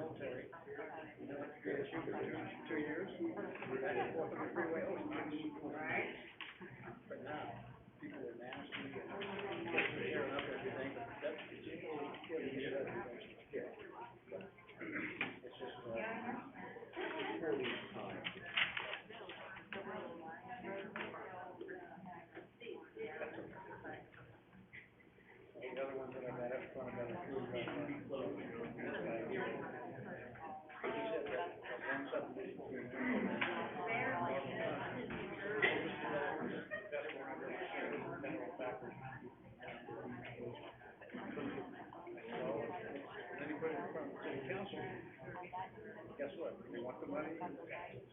military, you know, you shoot for 2 years, back and forth on the freeway, oh, it's nice. Right. But now, people are nasty and tearing up everything, but that's the general feeling you have to get. It's just, the other ones that I got up front about approved right now, this guy here, he said that one subdivision between that's one of the general factors. So, then he put it in front of the city council, guess what, they want the money and the taxes.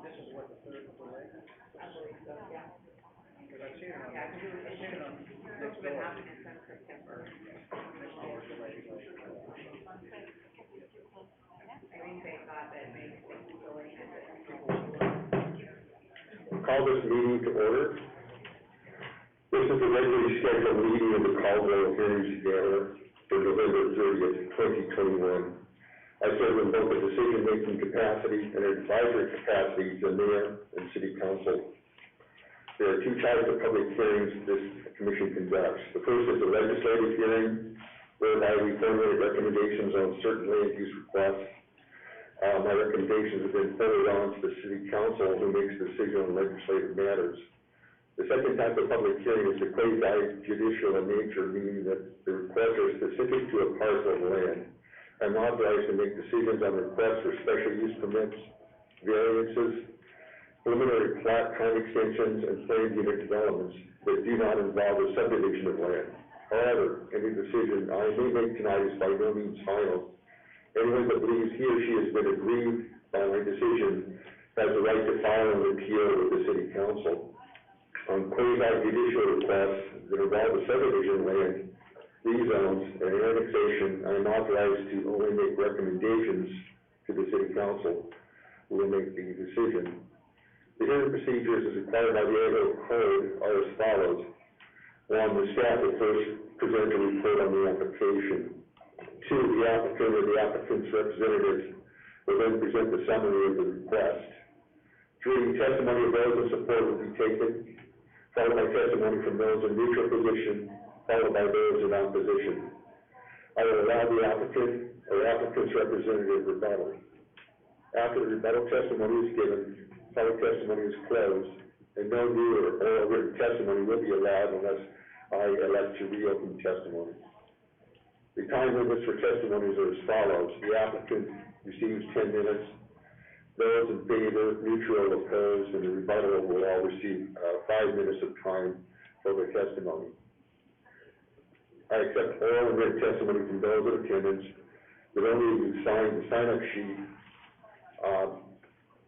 This is what the third delay? I believe so, yeah. Because I've seen it on, next door. Next door delay. I think they thought that maybe they really had to. Call this meeting to order. This is the regularly scheduled meeting of the Caldwell Hearings Together for November 30th, 2021. I serve in both a decision-making capacity and an advisory capacity to the mayor and city council. There are two types of public hearings this commission conducts. The first is a legislative hearing, whereby we formulate recommendations on certain land use requests. My recommendations have been forwarded on to the city council, who makes a decision on legislative matters. The second type of public hearing is the quasi-judicial in nature, meaning that the requests are specific to a parcel of land. I'm authorized to make decisions on requests for special use permits, variances, preliminary plat, time extensions, and planned unit developments that do not involve a subdivision of land. However, any decision I may make tonight is by no means final. Anyone that believes he or she has been aggrieved by my decision has the right to file an appeal with the city council. On quasi-judicial requests that involve a subdivision land, rezones, and annexation, I am authorized to only make recommendations to the city council, who will make the decision. The hearing procedures as required by the Idaho Code are as follows. One, the staff will first present a report on the application. Two, the applicant or the applicant's representative will then present the summary of the request. Three, testimony of those in support will be taken, followed by testimony from those in neutral position, followed by those in opposition. I will allow the applicant or applicant's representative rebuttal. After the rebuttal testimony is given, public testimony is closed, and no new or oral written testimony will be allowed unless I elect to reopen testimony. The time limits for testimonies are as follows. The applicant receives 10 minutes. Those in favor, neutral, opposed, and the rebuttal will all receive 5 minutes of time for their testimony. I accept oral and written testimony from those in attendance that only sign the sign-up sheet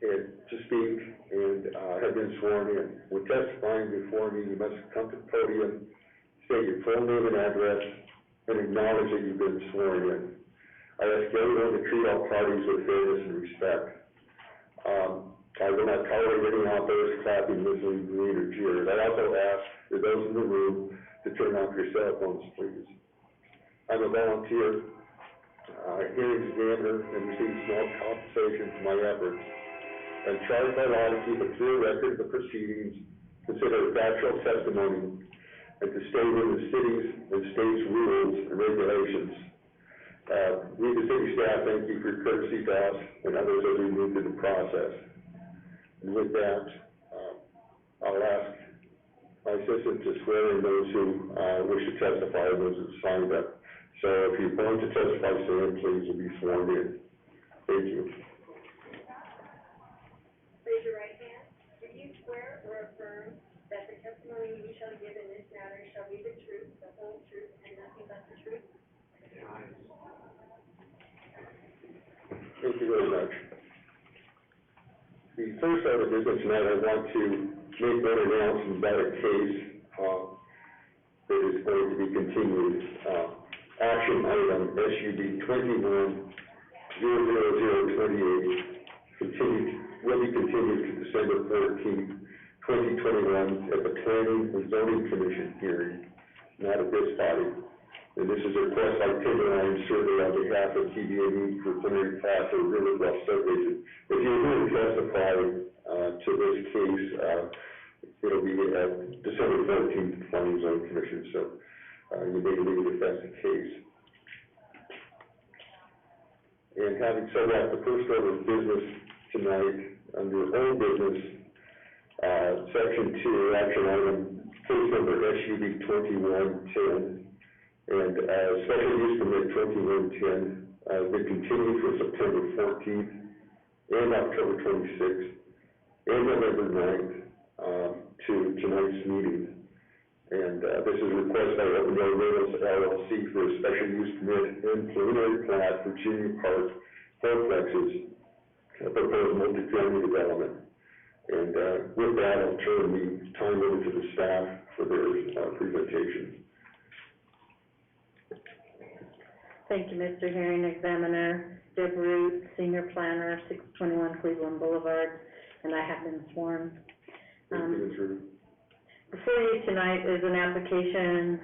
and to speak and have been sworn in. When testifying before me, you must come to the podium, state your full name and address, and acknowledge that you've been sworn in. I ask everyone to treat all parties with fairness and respect. I will not tolerate any outbursts, clapping, whistling, booing, or jeers. I also ask for those in the room to turn off your cell phones, please. I'm a volunteer, hearing examiner, and receive small compensation for my efforts. I'm charged by law to keep a clear record of the proceedings, consider factual testimony, and to stay within the city's and state's rules and regulations. We, the city staff, thank you for your courtesy to us and others as we move through the process. And with that, I'll ask my assistant to swear in those who wish to testify and those who signed up. So if you're going to testify, stand, please, and be sworn in. Thank you. Raise your right hand. Do you swear or affirm that the testimony you shall give in this matter shall be the truth, the whole truth, and nothing but the truth? Thank you very much. The first order of business tonight, I want to make one announcement about a case that is going to be continued. Action item SUB 21-00028 will be continued to December 14th, 2021 at the Planning and Zoning Commission hearing, not at this body. And this is a request by Timberline Survey on behalf of TBA for preliminary plat for River Bluff Subdivision. If you're here to testify to this case, it'll be at December 14th, Planning and Zoning Commission, so you may leave if that's the case. And having said that, the first order of business tonight, under old business, section 2, action item, case number SUB 2110, and special use permit 2110, they continue for September 14th and October 26th and November 9th to tonight's meeting. And this is a request by Ordinance LLC for a special use permit and preliminary plat for Junior Park for Plexus, a proposed multifamily development. And with that, I'll turn the time over to the staff for their presentation. Thank you, Mr. Herring, Examiner, Deb Root, Senior Planner, 621 Cleveland Boulevard, and I have been sworn. Before you tonight is an application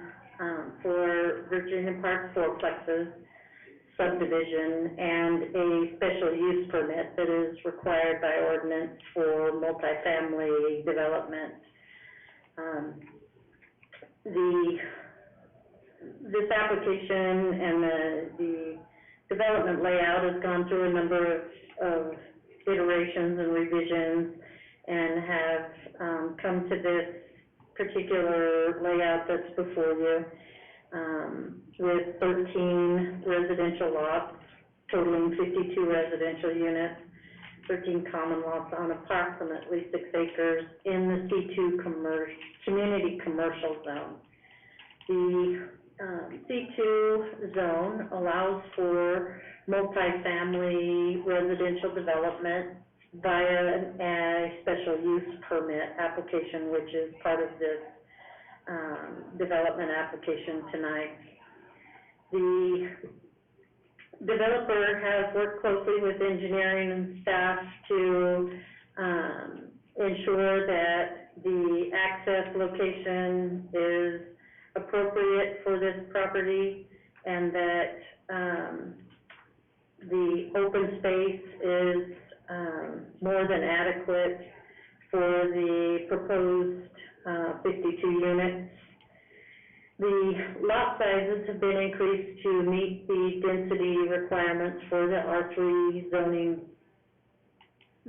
for Virginia Park for Plexus Subdivision and a special use permit that is required by ordinance for multifamily development. This application and the development layout has gone through a number of iterations and revisions and have come to this particular layout that's before you, with 13 residential lots totaling 52 residential units, 13 common lots on approximately 6 acres in the C2 community commercial zone. The C2 zone allows for multifamily residential development via a special use permit application, which is part of this development application tonight. The developer has worked closely with engineering and staff to ensure that the access location is appropriate for this property and that the open space is more than adequate for the proposed 52 units. The lot sizes have been increased to meet the density requirements for the R3 zoning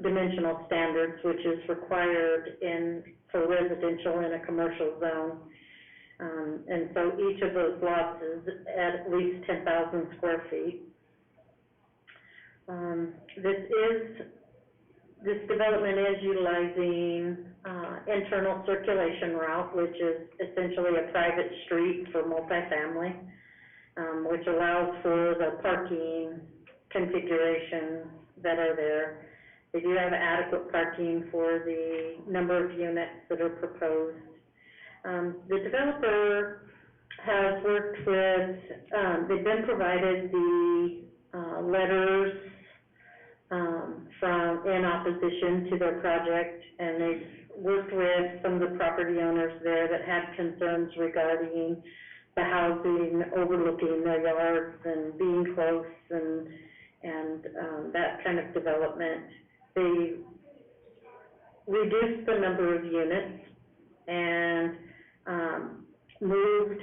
dimensional standards, which is required for residential in a commercial zone. And so each of those lots is at least 10,000 square feet. This development is utilizing internal circulation route, which is essentially a private street for multifamily, which allows for the parking configurations that are there. They do have adequate parking for the number of units that are proposed. The developer has worked with, they've been provided the letters in opposition to their project, and they've worked with some of the property owners there that had concerns regarding the housing overlooking their yards and being close and that kind of development. They reduced the number of units and moved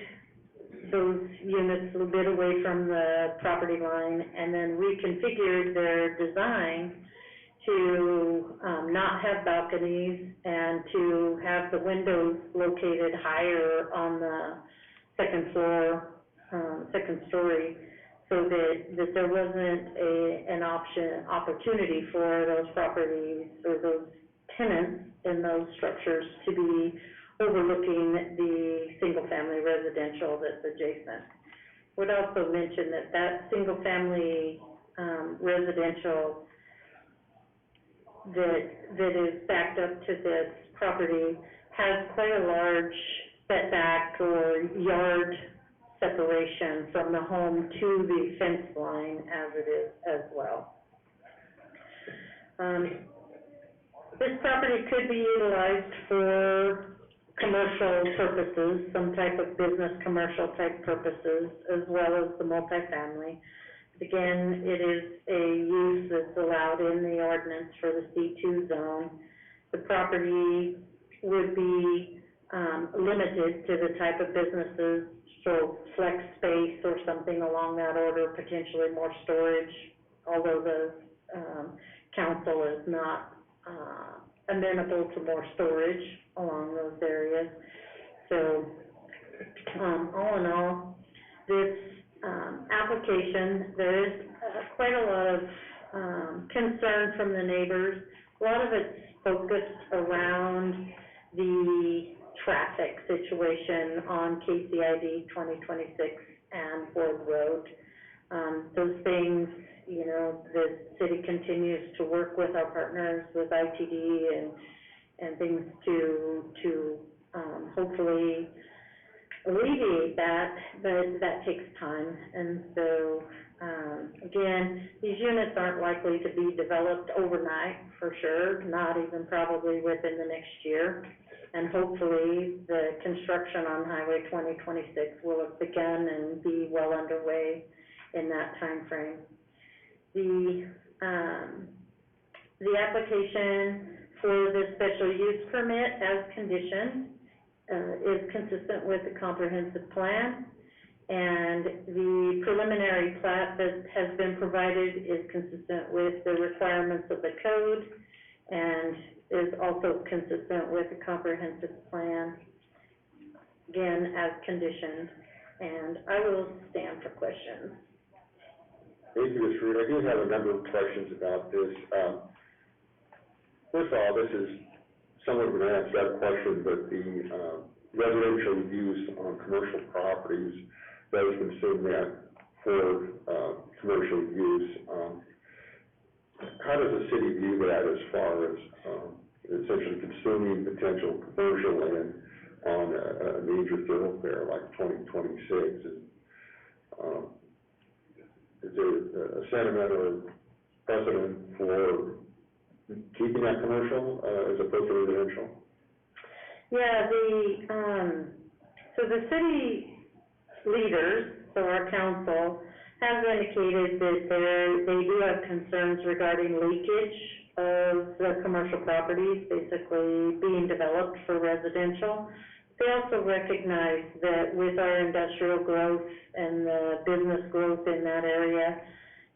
those units a little bit away from the property line and then reconfigured their design to not have balconies and to have the windows located higher on the second floor, second story, so that there wasn't an opportunity for those properties or those tenants in those structures to be overlooking the single-family residential that's adjacent. Would also mention that single-family residential that is backed up to this property has quite a large setback or yard separation from the home to the fence line as it is as well. This property could be utilized for commercial purposes, some type of business, commercial type purposes, as well as the multifamily. Again, it is a use that's allowed in the ordinance for the C2 zone. The property would be limited to the type of businesses, so flex space or something along that order, potentially more storage, although the council is not amenable to more storage along those areas. So, all in all, this application, there is quite a lot of concern from the neighbors. A lot of it's focused around the traffic situation on KCID 2026 and Ford Road. Those things, you know, the city continues to work with our partners, with ITD and things to hopefully alleviate that, but that takes time. And so, again, these units aren't likely to be developed overnight, for sure, not even probably within the next year. And hopefully, the construction on Highway 2026 will have begun and be well underway in that time frame. The application for the special use permit as conditioned is consistent with the comprehensive plan, and the preliminary plat that has been provided is consistent with the requirements of the code and is also consistent with the comprehensive plan, again, as conditioned. And I will stand for questions. Thank you, Ms. Root. I do have a number of questions about this. First of all, this is somewhat of an abstract question, but the residential use on commercial properties does consume that for commercial use. How does the city view that as far as essentially consuming potential commercial land on a major thoroughfare like 2026? Is there a sentiment or precedent for keeping that commercial as opposed to residential? Yeah, so the city leaders, so our council, have indicated that they do have concerns regarding leakage of the commercial properties basically being developed for residential. They also recognize that with our industrial growth and the business growth in that area,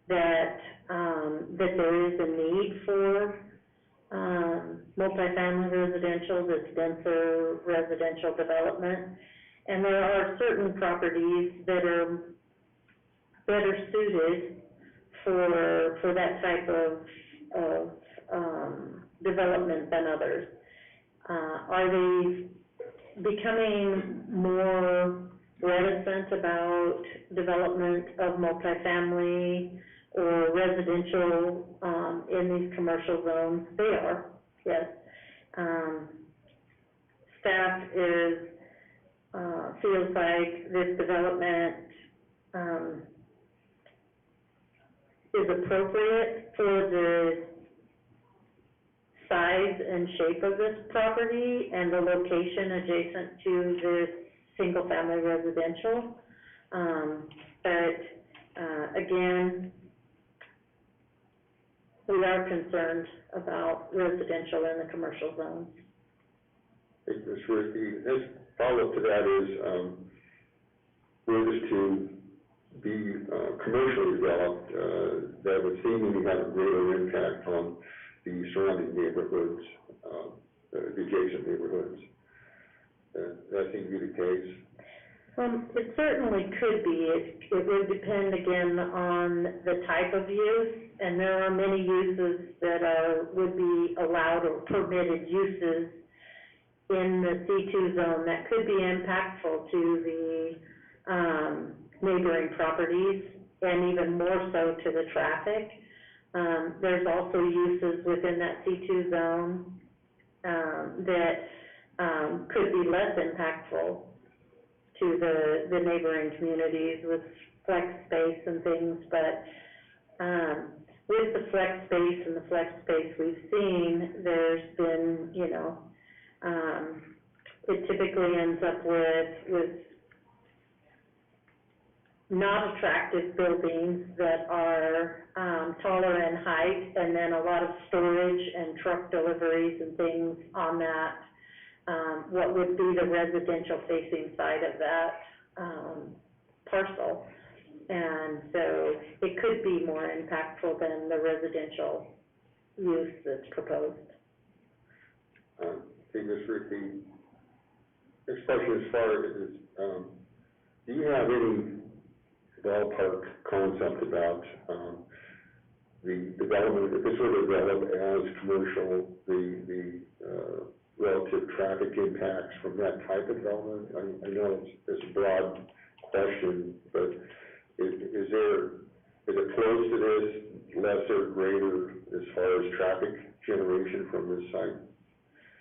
that there is a need for multifamily residential, this denser residential development. And there are certain properties that are better suited for that type of development than others. Are they becoming more reticent about development of multifamily or residential in these commercial zones? They are, yes. Staff feels like this development is appropriate for the size and shape of this property and the location adjacent to this single-family residential. But again, we are concerned about residential in the commercial zones. Thank you, Ms. Ruth. This follow-up to that is, were this to be commercially developed, that would seemingly have a greater impact on the surrounding neighborhoods, the adjacent neighborhoods. That seems to be the case. It certainly could be. It would depend again on the type of use, and there are many uses that would be allowed or permitted uses in the C2 zone that could be impactful to the neighboring properties and even more so to the traffic. There's also uses within that C2 zone that could be less impactful to the neighboring communities with flex space and things, but, with the flex space and the flex space we've seen, there's been, you know, it typically ends up with not attractive buildings that are, taller in height, and then a lot of storage and truck deliveries and things on that, what would be the residential facing side of that, parcel. And so it could be more impactful than the residential use that's proposed. Just repeat, especially as far as, do you have any ballpark concept about, the development, if this were to develop as commercial, the relative traffic impacts from that type of development? I know it's a broad question, but is it close to this, lesser, greater, as far as traffic generation from this site?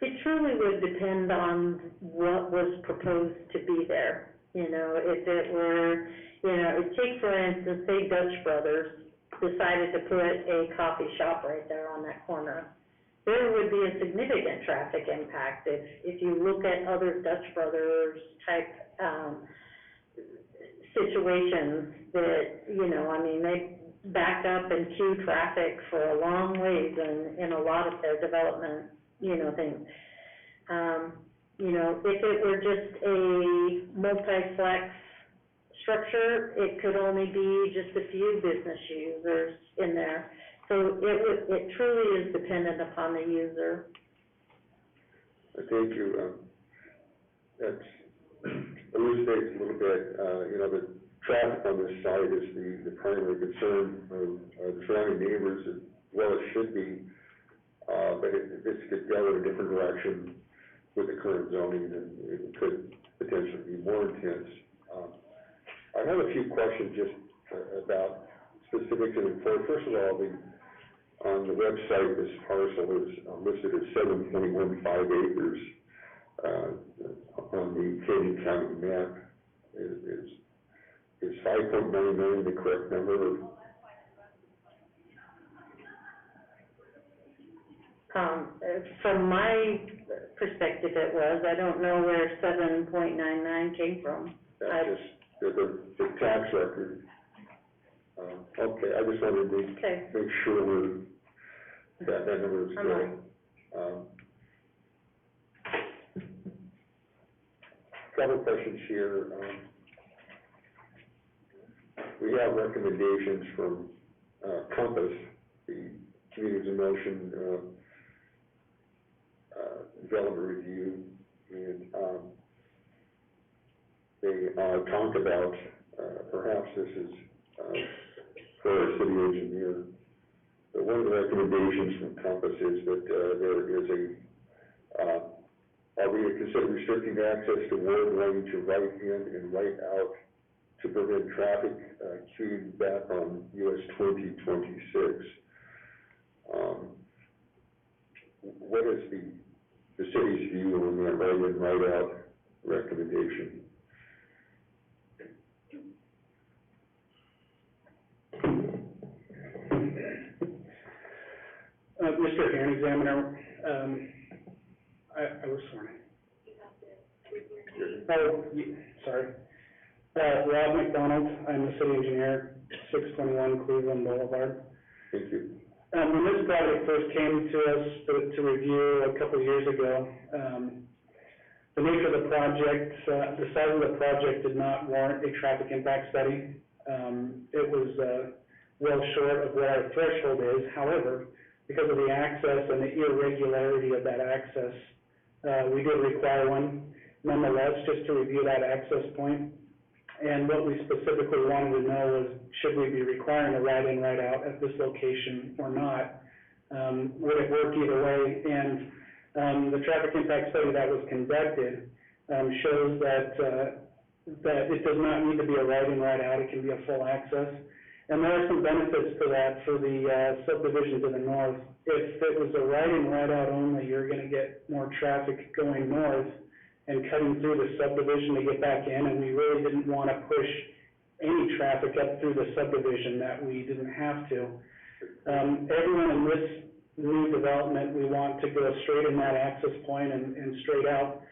It truly would depend on what was proposed to be there. You know, if it were, you know, take for instance, say Dutch Brothers decided to put a coffee shop right there on that corner. There would be a significant traffic impact if you look at other Dutch Brothers type, situations that, you know, I mean, they back up and queue traffic for a long ways in a lot of their development, you know, things. You know, if it were just a multi-flex structure, it could only be just a few business users in there. So it truly is dependent upon the user. Thank you. That's elucidates a little bit, you know, the traffic on this site is the primary concern of the surrounding neighbors, as well as should be, but this could go in a different direction with the current zoning, and it could potentially be more intense. I have a few questions just about specifics and important. First of all, on the website, this parcel is listed as 7.15 acres. On the Canyon County map, is 5.9 million the correct number? From my perspective, it was. I don't know where 7.99 came from. That's just the tax record. Okay, I just wanted to make sure that number is correct. Couple questions here. We have recommendations from Compass, the Communities in Motion Development Review, and they talk about, perhaps this is for our city engineer, but one of the recommendations from Compass is that there is are we to consider restricting access to ward lane to right in and right out to prevent traffic queuing back on US 2026? What is the city's view on that right in, right out recommendation? Mr. Hearing Examiner, I was sworn in. Sorry. Rob McDonald, I'm the city engineer, 621 Cleveland Boulevard. Thank you. When this project first came to us to review a couple of years ago, the nature of the project, the size of the project did not warrant a traffic impact study. It was well short of what our threshold is. However, because of the access and the irregularity of that access, we did require one, nonetheless, just to review that access point. And what we specifically wanted to know was, should we be requiring a right in, right out at this location or not? Would it work either way? And the traffic impact study that was conducted shows that it does not need to be a right in, right out. It can be a full access. And there are some benefits to that for the subdivision to the north. If it was a right-in, right-out only, you're gonna get more traffic going north and cutting through the subdivision to get back in, and we really didn't wanna push any traffic up through the subdivision that we didn't have to. Everyone in this new development, we want to go straight in that access point and straight out.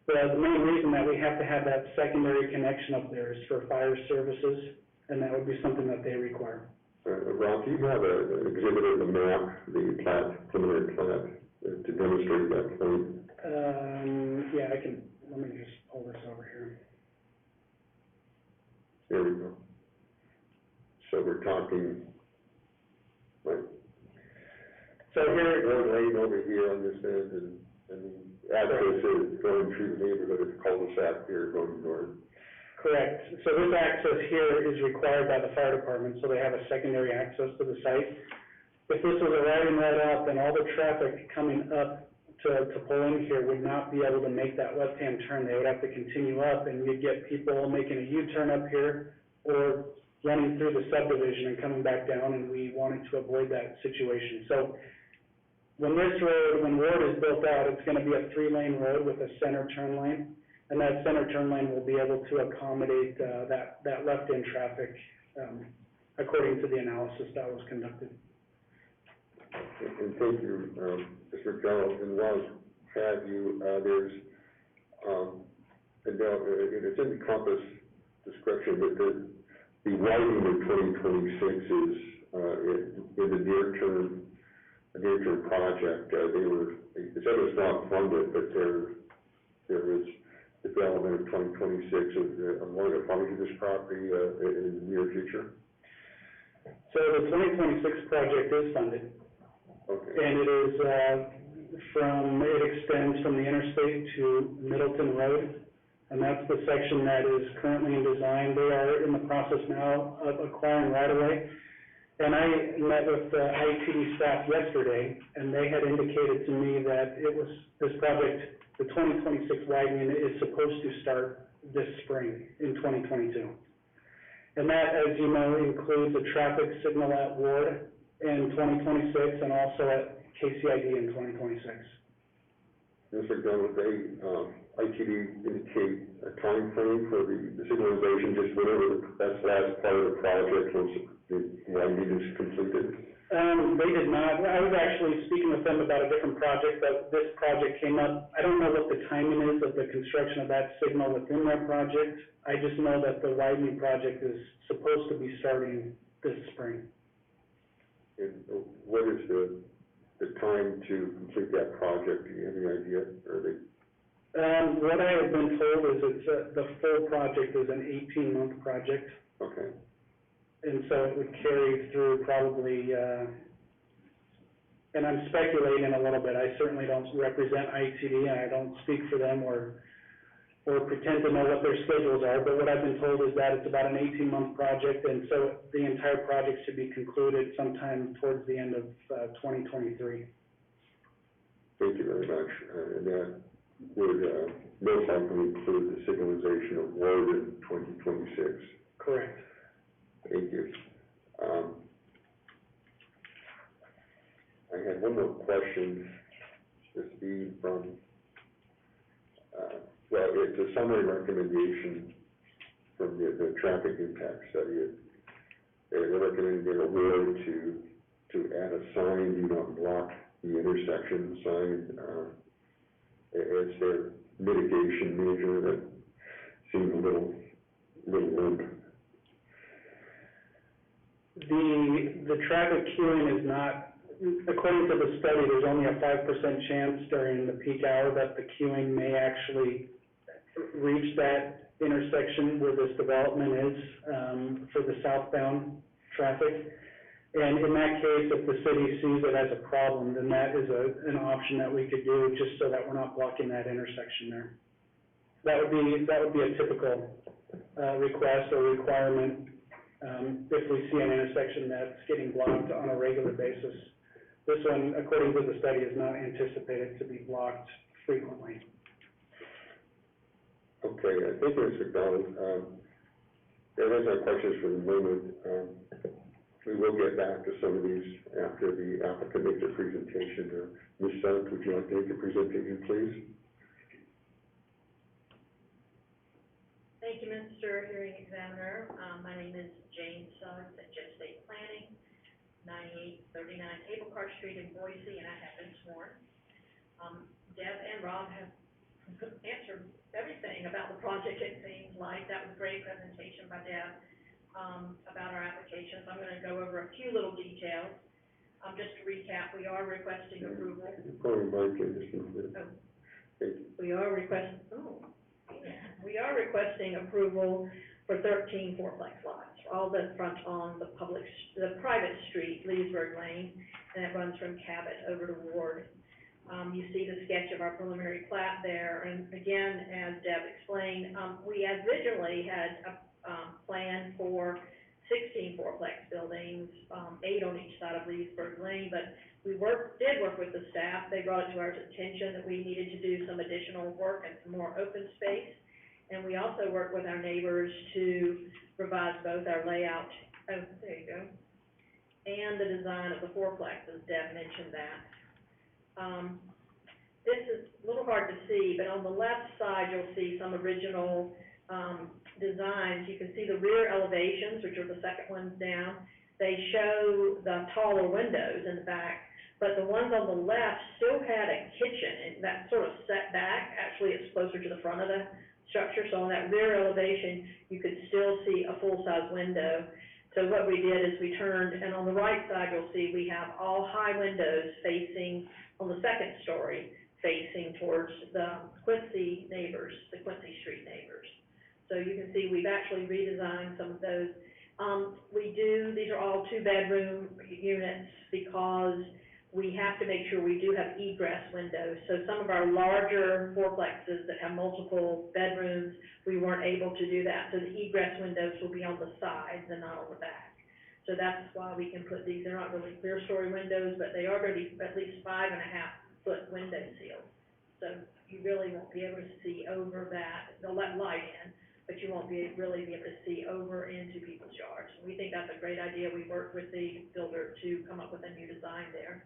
The main reason that we have to have that secondary connection up there is for fire services, and that would be something that they require. Ralph, do you have an exhibit of the map, the plat, preliminary plat, to demonstrate that point? Yeah, I can, let me just pull this over here. There we go. So we're talking, like, So here, one lane over here on this end, and access is going through the neighborhood, it's cul-de-sac here going north. correct. So this access here is required by the fire department, so they have a secondary access to the site. If this was a right-in, right-out, then all the traffic coming up to pull in here would not be able to make that left-hand turn. They would have to continue up, and you'd get people making a U-turn up here or running through the subdivision and coming back down, and we wanted to avoid that situation. So when this road, when Ward is built out, it's gonna be a 3-lane road with a center turn lane, and that center turn lane will be able to accommodate that left-in traffic, according to the analysis that was conducted. And thank you, Mr. McDonald, and while I have you, there's, and now, it's in the compass description, but the widening of 2026 is, in the near-term project, they said it's not funded, but there is development of 2026 of one of the funding of this property, in the near future. So the 2026 project is funded. Okay. And it is, it extends from the interstate to Middleton Road, and that's the section that is currently in design. They are in the process now of acquiring right-of-way. And I met with the ITD staff yesterday, and they had indicated to me that this project, the 2026 widening, is supposed to start this spring in 2022. And that, as you know, includes a traffic signal at Ward in 2026 and also at KCID in 2026. Mr. McDonald, ITD indicate a time frame for the signalization, just whenever that's last part of the project once the widening is completed? They did not. I was actually speaking with them about a different project, but this project came up. I don't know what the timing is of the construction of that signal within their project. I just know that the widening project is supposed to be starting this spring. And what is the time to complete that project? Do you have any idea? Or they? What I have been told is the full project is an 18-month project. Okay. And so it would carry through probably, and I'm speculating a little bit. I certainly don't represent ITD, and I don't speak for them or pretend to know what their schedules are, but what I've been told is that it's about an 18-month project, and so the entire project should be concluded sometime towards the end of 2023. Thank you very much. And that would most likely include the signalization of Ward in 2026. Correct. Thank you. I had one more question, this being from, well, it's a summary recommendation from the traffic impact study. They're recommending a Ward to add a sign, do not block the intersection sign, as their mitigation measure. That seems a little limp. The traffic queuing is not, according to the study, there's only a 5% chance during the peak hour that the queuing may actually reach that intersection where this development is, for the southbound traffic. And in that case, if the city sees it as a problem, then that is an option that we could do, just so that we're not blocking that intersection there. That would be a typical request or requirement, if we see an intersection that's getting blocked on a regular basis. This one, according to the study, is not anticipated to be blocked frequently. Okay, thank you, Mr. McDonald. There are no questions for the moment. we will get back to some of these after the applicant makes their presentation. Ms. Sugg, would you like to make a presentation, please? Thank you, Mr. Hearing Examiner. My name is Jane Suggs at Jet State Planning, 9839 Cable Car Street in Boise, and I have been sworn. Deb and Rob have answered everything about the project, it seems like. That was a great presentation by Deb about our applications. I'm going to go over a few little details. Just to recap, we are requesting approval. We are requesting approval for 13 fourplex lots, all the front on the private street, Leesburg Lane, and it runs from Cabot over to Ward. You see the sketch of our preliminary plat there, and again, as Deb explained, we originally had a plan for 16 fourplex buildings, 8 on each side of Leesburg Lane, but we did work with the staff. They brought it to our attention that we needed to do some additional work and some more open space. And we also work with our neighbors to revise both our layout, there you go, and the design of the fourplexes. Deb mentioned that. This is a little hard to see, but on the left side, you'll see some original designs. You can see the rear elevations, which are the second ones down. They show the taller windows in the back, but the ones on the left still had a kitchen, and that sort of set back. Actually, it's closer to the front of the structure, so on that rear elevation, you could still see a full-size window. So what we did is we turned, and on the right side, you'll see we have all high windows facing, on the second story, facing towards the Quincy neighbors, the Quincy Street neighbors. So you can see we've actually redesigned some of those. These are all 2-bedroom units because we have to make sure we do have egress windows. So some of our larger fourplexes that have multiple bedrooms, we weren't able to do that. So the egress windows will be on the sides and not on the back. So that's why we can put these, they're not really clear story windows, but they are going to be at least 5.5-foot window seals. So you really won't be able to see over that. They'll let light in, but you won't really be able to see over into people's yards. We think that's a great idea. We worked with the builder to come up with a new design there.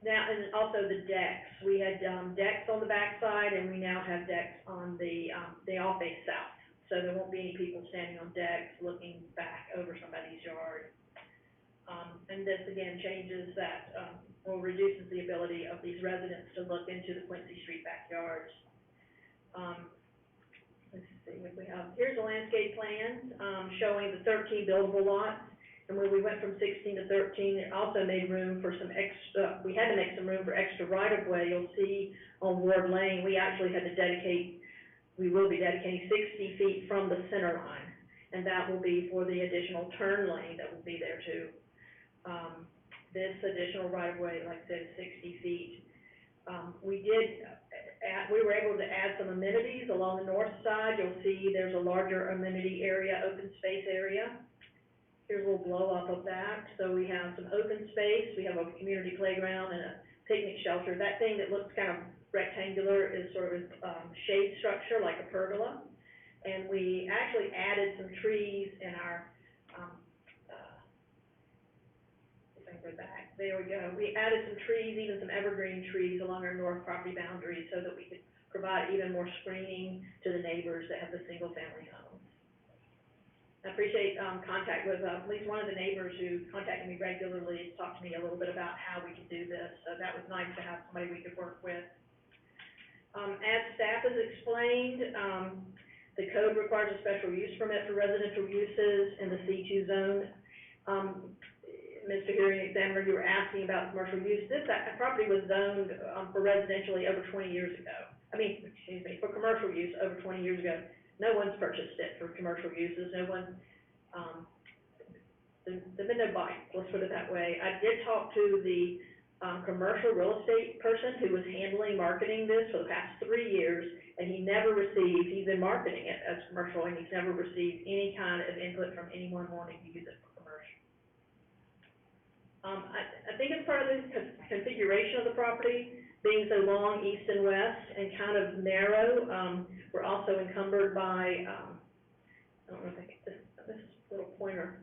Now, and also the decks. We had decks on the back side, and we now have decks on they all face south. So there won't be any people standing on decks looking back over somebody's yard. And this, again, changes that, or reduces the ability of these residents to look into the Quincy Street backyards. Let's see what we have. Here's a landscape plan showing the 13 buildable lots. And when we went from 16 to 13, it also made room for some extra, we had to make some room for extra right-of-way. You'll see on Ward Lane, we actually had to we will be dedicating 60 feet from the center line. And that will be for the additional turn lane that will be there too. This additional right-of-way, like I said, is 60 feet. We were able to add some amenities along the north side. You'll see there's a larger amenity area, open space area. Here's a little blow up of that. So we have some open space. We have a community playground and a picnic shelter. That thing that looks kind of rectangular is sort of a shade structure like a pergola. And we actually added some trees in our, there we go. We added some trees, even some evergreen trees along our north property boundary so that we could provide even more screening to the neighbors that have the single family homes. I appreciate contact with at least one of the neighbors who contacted me regularly, talked to me a little bit about how we could do this. So that was nice to have somebody we could work with. As staff has explained, the code requires a special use permit for residential uses in the C2 zone. Mr. Hearing Examiner, you were asking about commercial use. This property was zoned for residentially over 20 years ago. For commercial use over 20 years ago. No one's purchased it for commercial uses. No one, there's been no bites, let's put it that way. I did talk to the commercial real estate person who was handling marketing this for the past 3 years, and he's been marketing it as commercial, and he's never received any kind of input from anyone wanting to use it for commercial. I think it's part of the configuration of the property, being so long east and west and kind of narrow. We're also encumbered by, I don't know if I can, this little pointer.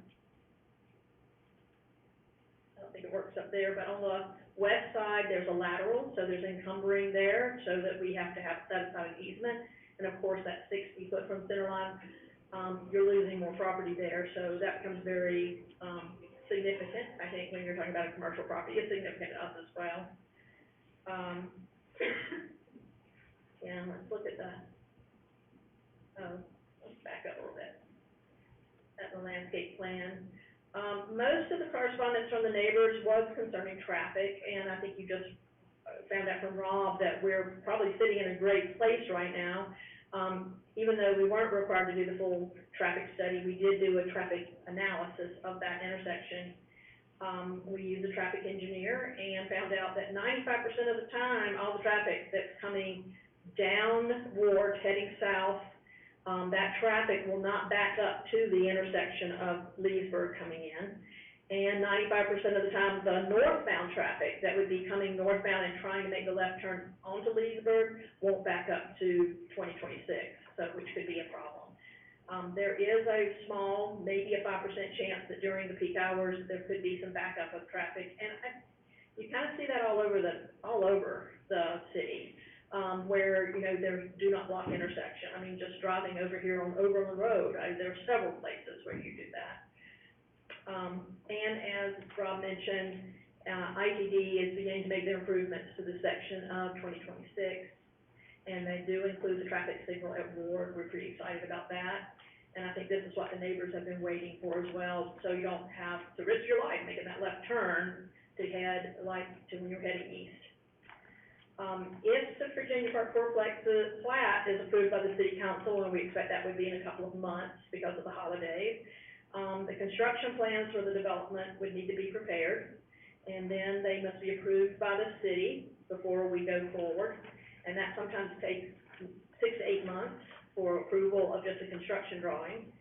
I don't think it works up there, but on the west side, there's a lateral, so there's encumbering there, so that we have to have set aside an easement. And of course, that's 60 foot from center line, you're losing more property there, so that becomes very, significant, I think, when you're talking about a commercial property. It's significant to us as well. Yeah, let's look at that. Let's back up a little bit. At the landscape plan. Most of the correspondence from the neighbors was concerning traffic, and I think you just found out from Rob that we're probably sitting in a great place right now. Even though we weren't required to do the full traffic study, we did do a traffic analysis of that intersection. We used a traffic engineer and found out that 95% of the time, all the traffic that's coming down Ward, heading south, that traffic will not back up to the intersection of Leesburg coming in. And 95% of the time, the northbound traffic that would be coming northbound and trying to make the left turn onto Leesburg won't back up to 2026, so which could be a problem. There is a small, maybe a 5% chance that during the peak hours, there could be some backup of traffic. And you kind of see that all over the city. Where, you know, there's do not block intersection. I mean, just driving over here on Overland Road, there are several places where you do that. And as Rob mentioned, ITD is beginning to make their improvements to the section of 2026, and they do include the traffic signal at Ward. We're pretty excited about that, and I think this is what the neighbors have been waiting for as well, so you don't have to risk your life making that left turn to head to when you're heading east. If the Virginia Park Fourplex plat is approved by the City Council, and we expect that would be in a couple of months because of the holidays, the construction plans for the development would need to be prepared, and then they must be approved by the city before we go forward, and that sometimes takes 6 to 8 months for approval of just a construction drawing.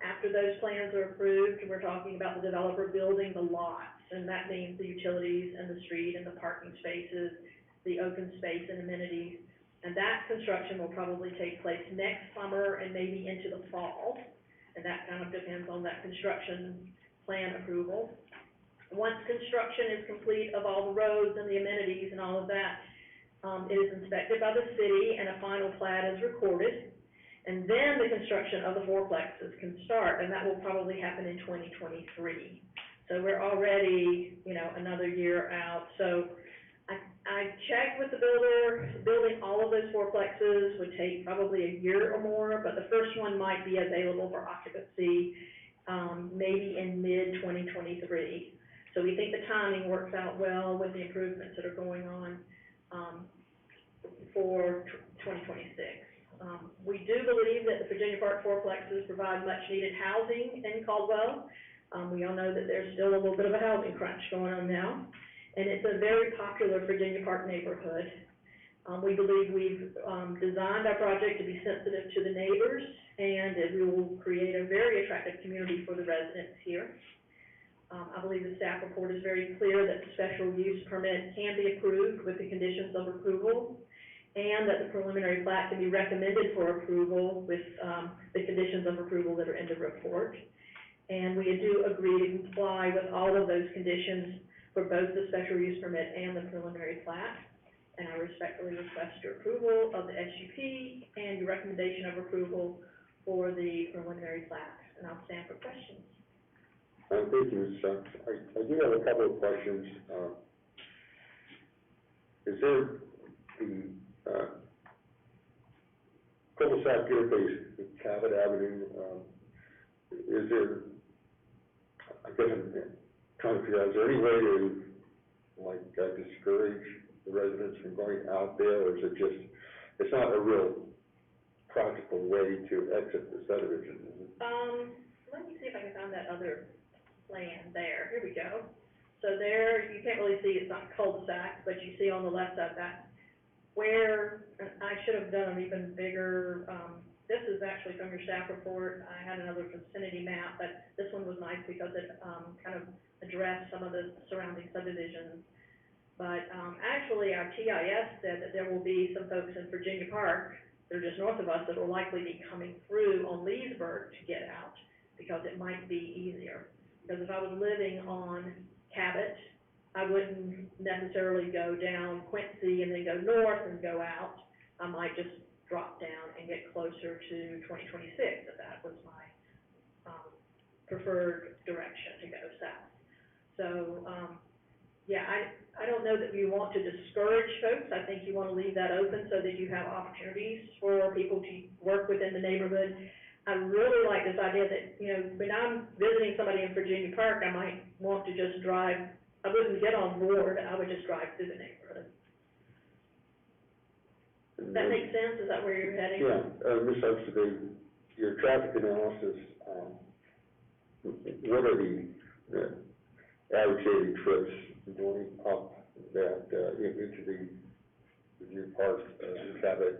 After those plans are approved, we're talking about the developer building the lots, and that means the utilities and the street and the parking spaces, the open space and amenities, and that construction will probably take place next summer and maybe into the fall, and that kind of depends on that construction plan approval. Once construction is complete of all the roads and the amenities and all of that, it is inspected by the city and a final plat is recorded, and then the construction of the fourplexes can start, and that will probably happen in 2023. So we're already, you know, another year out. So I checked with the builder. Building all of those fourplexes would take probably a year or more, but the first one might be available for occupancy maybe in mid-2023. So we think the timing works out well with the improvements that are going on for 2026. We do believe that the Virginia Park fourplexes provide much-needed housing in Caldwell. We all know that there's still a little bit of a housing crunch going on now, and it's a very popular Virginia Park neighborhood. We believe we've designed our project to be sensitive to the neighbors, and it will create a very attractive community for the residents here. I believe the staff report is very clear that the special use permit can be approved with the conditions of approval, and that the preliminary plat can be recommended for approval with the conditions of approval that are in the report. And we do agree to comply with all of those conditions for both the special use permit and the preliminary plat. And I respectfully request your approval of the SUP and your recommendation of approval for the preliminary plat. And I'll stand for questions. Thank you, Ms. Shucks. I do have a couple of questions. Is there the cul-de-sac interface with Cabot Avenue, is there, I guess I'm trying to figure out, is there any way to, like, discourage the residents from going out there, or is it just, it's not a real practical way to exit the subdivision? Let me see if I can find that other plan there. Here we go. So there, you can't really see, it's not cul-de-sac, but you see on the left side that where, and I should have done an even bigger, this is actually from your staff report. I had another vicinity map, but this one was nice because it kind of addressed some of the surrounding subdivisions. But actually, our TIS said that there will be some folks in Virginia Park, they're just north of us, that will likely be coming through on Leesburg to get out. because it might be easier. Because if I was living on Cabot, I wouldn't necessarily go down Quincy and then go north and go out. I might just drop down and get closer to 2026, if that was my, preferred direction to go south. So, yeah, I don't know that you want to discourage folks. I think you want to leave that open so that you have opportunities for people to work within the neighborhood. I really like this idea that, you know, when I'm visiting somebody in Virginia Park, I might want to just drive, I wouldn't get on board, I would just drive through the neighborhood. Does that make sense? Is that where you're heading? Yeah, Ms. Subdivision, your traffic analysis, what are the average daily trips going up that, into the Virginia Park, Cabot?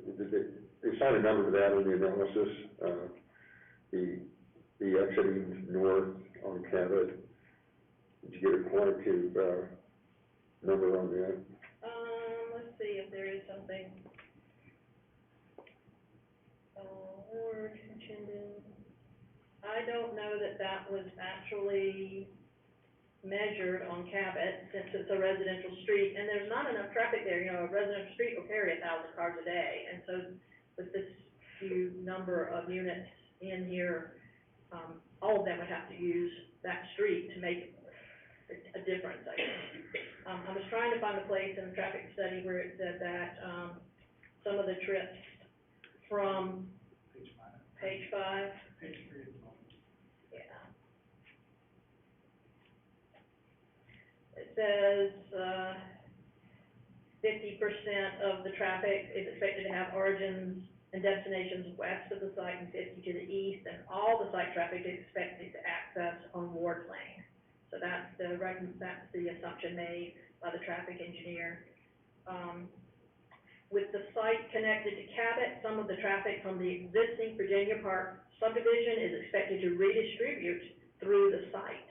They assigned a number to that in the analysis, the exiting north on Cabot. Did you get a quantitative, number on that? Let's see if there is something. Word intended. I don't know that that was actually measured on Cabot, since it's a residential street, and there's not enough traffic there. You know, a residential street will carry 1,000 cars a day, and so with this few number of units in here, all of them would have to use that street to make a difference, I think. I was trying to find a place in the traffic study where it said that, some of the trips from page 5. Yeah. It says, 50% of the traffic is expected to have origins and destinations west of the site and 50 to the east, and all the site traffic is expected to access on Ward Lane. So that's the assumption made by the traffic engineer. With the site connected to Cabot, some of the traffic from the existing Virginia Park subdivision is expected to redistribute through the site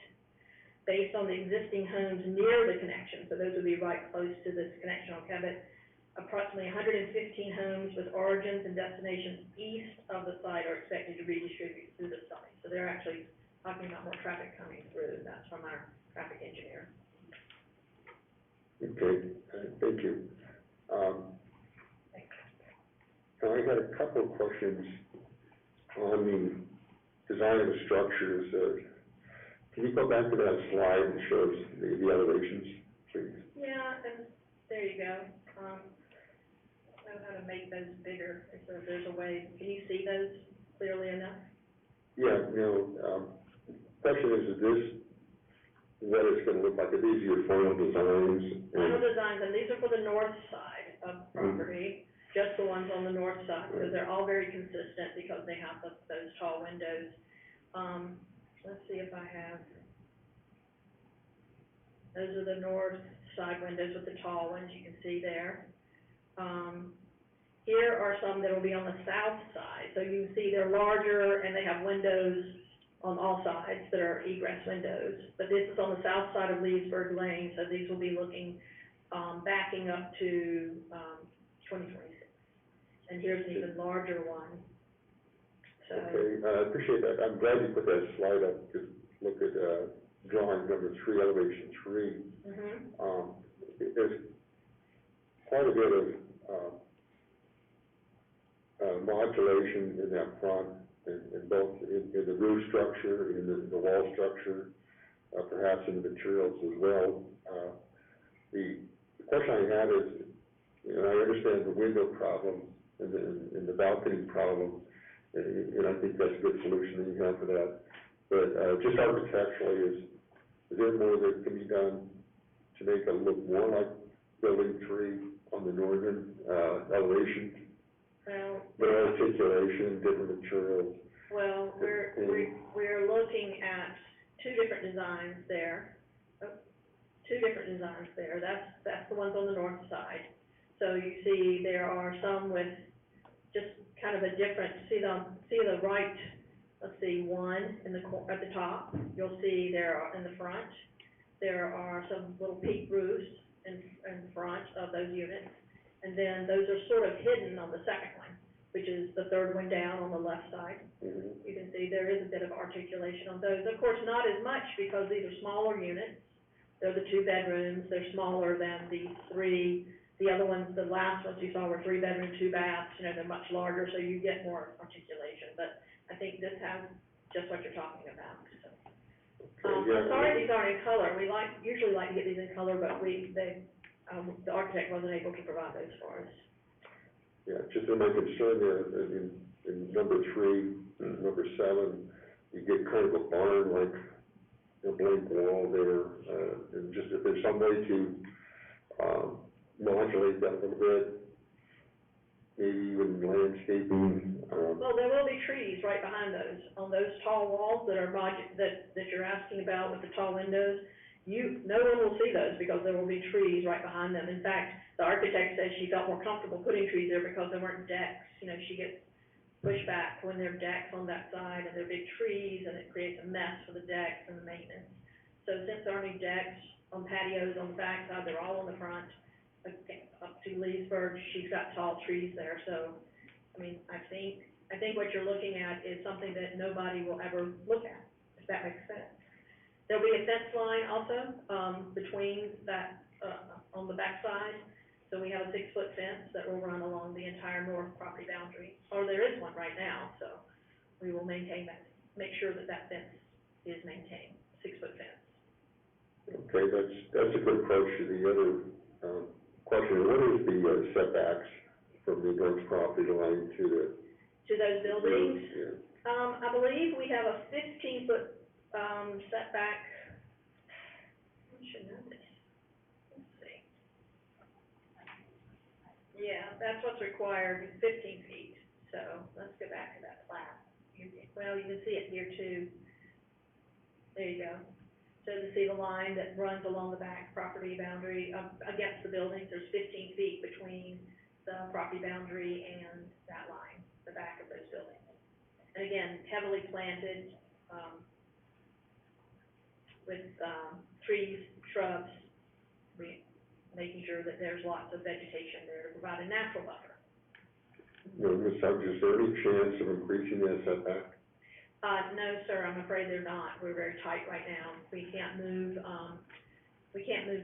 based on the existing homes near the connection. So those would be right close to this connection on Cabot. Approximately 115 homes with origins and destinations east of the site are expected to redistribute through the site. So they're actually talking about more traffic coming through. That's from our traffic engineer. Okay, thank you. Now I had a couple of questions on the design of the structures. Can you go back to that slide that shows the elevations, please? Yeah, and there you go. I don't know how to make those bigger. If there's a way. Can you see those clearly enough? Yeah, question is this what it's going to look like? Are these your final designs? Final designs, and these are for the north side of the property, just the ones on the north side, because they're all very consistent because they have those tall windows. Let's see if I have, those are the north side windows with the tall ones you can see there. Here are some that will be on the south side, so you can see they're larger and they have windows on all sides that are egress windows. But this is on the south side of Leesburg Lane, so these will be looking, backing up to 2026. And here's an even larger one. So, okay, I appreciate that. I'm glad you put that slide up to look at drawing number 3, elevation 3. There's quite a bit of modulation in that front, in both in the roof structure, in the wall structure, perhaps in the materials as well. The question I have is, I understand the window problem and the balcony problem, and I think that's a good solution that you have for that. But just architecturally, is there more that can be done to make it look more like building 3 on the northern elevation? well, Better articulation, different materials. well, we're looking at two different designs there. That's the ones on the north side. So you see there are some with just kind of a different, see the right, let's see, one in at the top. You'll see there are in the front, there are some little peak roofs in front of those units. And then those are sort of hidden on the second one. which is the third one down on the left side. Mhm. You can see there is a bit of articulation on those. Of course, not as much because these are smaller units. They're the 2 bedrooms, they're smaller than the 3. The other ones, the last ones you saw were 3 bedroom, 2 baths, you know, they're much larger, so you get more articulation. But I think this has just what you're talking about, so. Okay, yeah. I'm sorry these aren't in color. We usually like to get these in color, but the architect wasn't able to provide those for us. Yeah, just in my concern there, in number 3, and number 7, you get kind of a barn, like a blank wall there, and just if there's some way to, modulate that a little bit, maybe even landscaping, Well, there will be trees right behind those, on those tall walls that are that you're asking about with the tall windows. No one will see those because there will be trees right behind them. In fact, the architect said she felt more comfortable putting trees there because there weren't decks. You know, she gets pushback when there are decks on that side and there are big trees and it creates a mess for the decks and the maintenance. So since there aren't any decks on patios on the back side, they're all on the front, up to Leesburg, she's got tall trees there. So, I mean, I think what you're looking at is something that nobody will ever look at, if that makes sense. There'll be a fence line also, between that, on the back side. So we have a 6-foot fence that will run along the entire north property boundary, or there is one right now, so we will maintain that, make sure that that fence is maintained, 6-foot fence. okay, that's a good approach to the other, question. What is the, setbacks from the Brooks property line to the? To those buildings, Yeah. I believe we have a 15-foot, setback. I should know this. Let's see. Yeah, that's what's required, 15 feet. So let's go back to that plat. Well, you can see it here too. There you go. So to see the line that runs along the back property boundary, against the buildings, there's 15 feet between the property boundary and that line, the back of those buildings. And again, heavily planted, with, trees, shrubs, making sure that there's lots of vegetation there to provide a natural buffer. No, Ms. Suggs, is there any chance of increasing that setback? No, sir, I'm afraid they're not. We're very tight right now. We can't move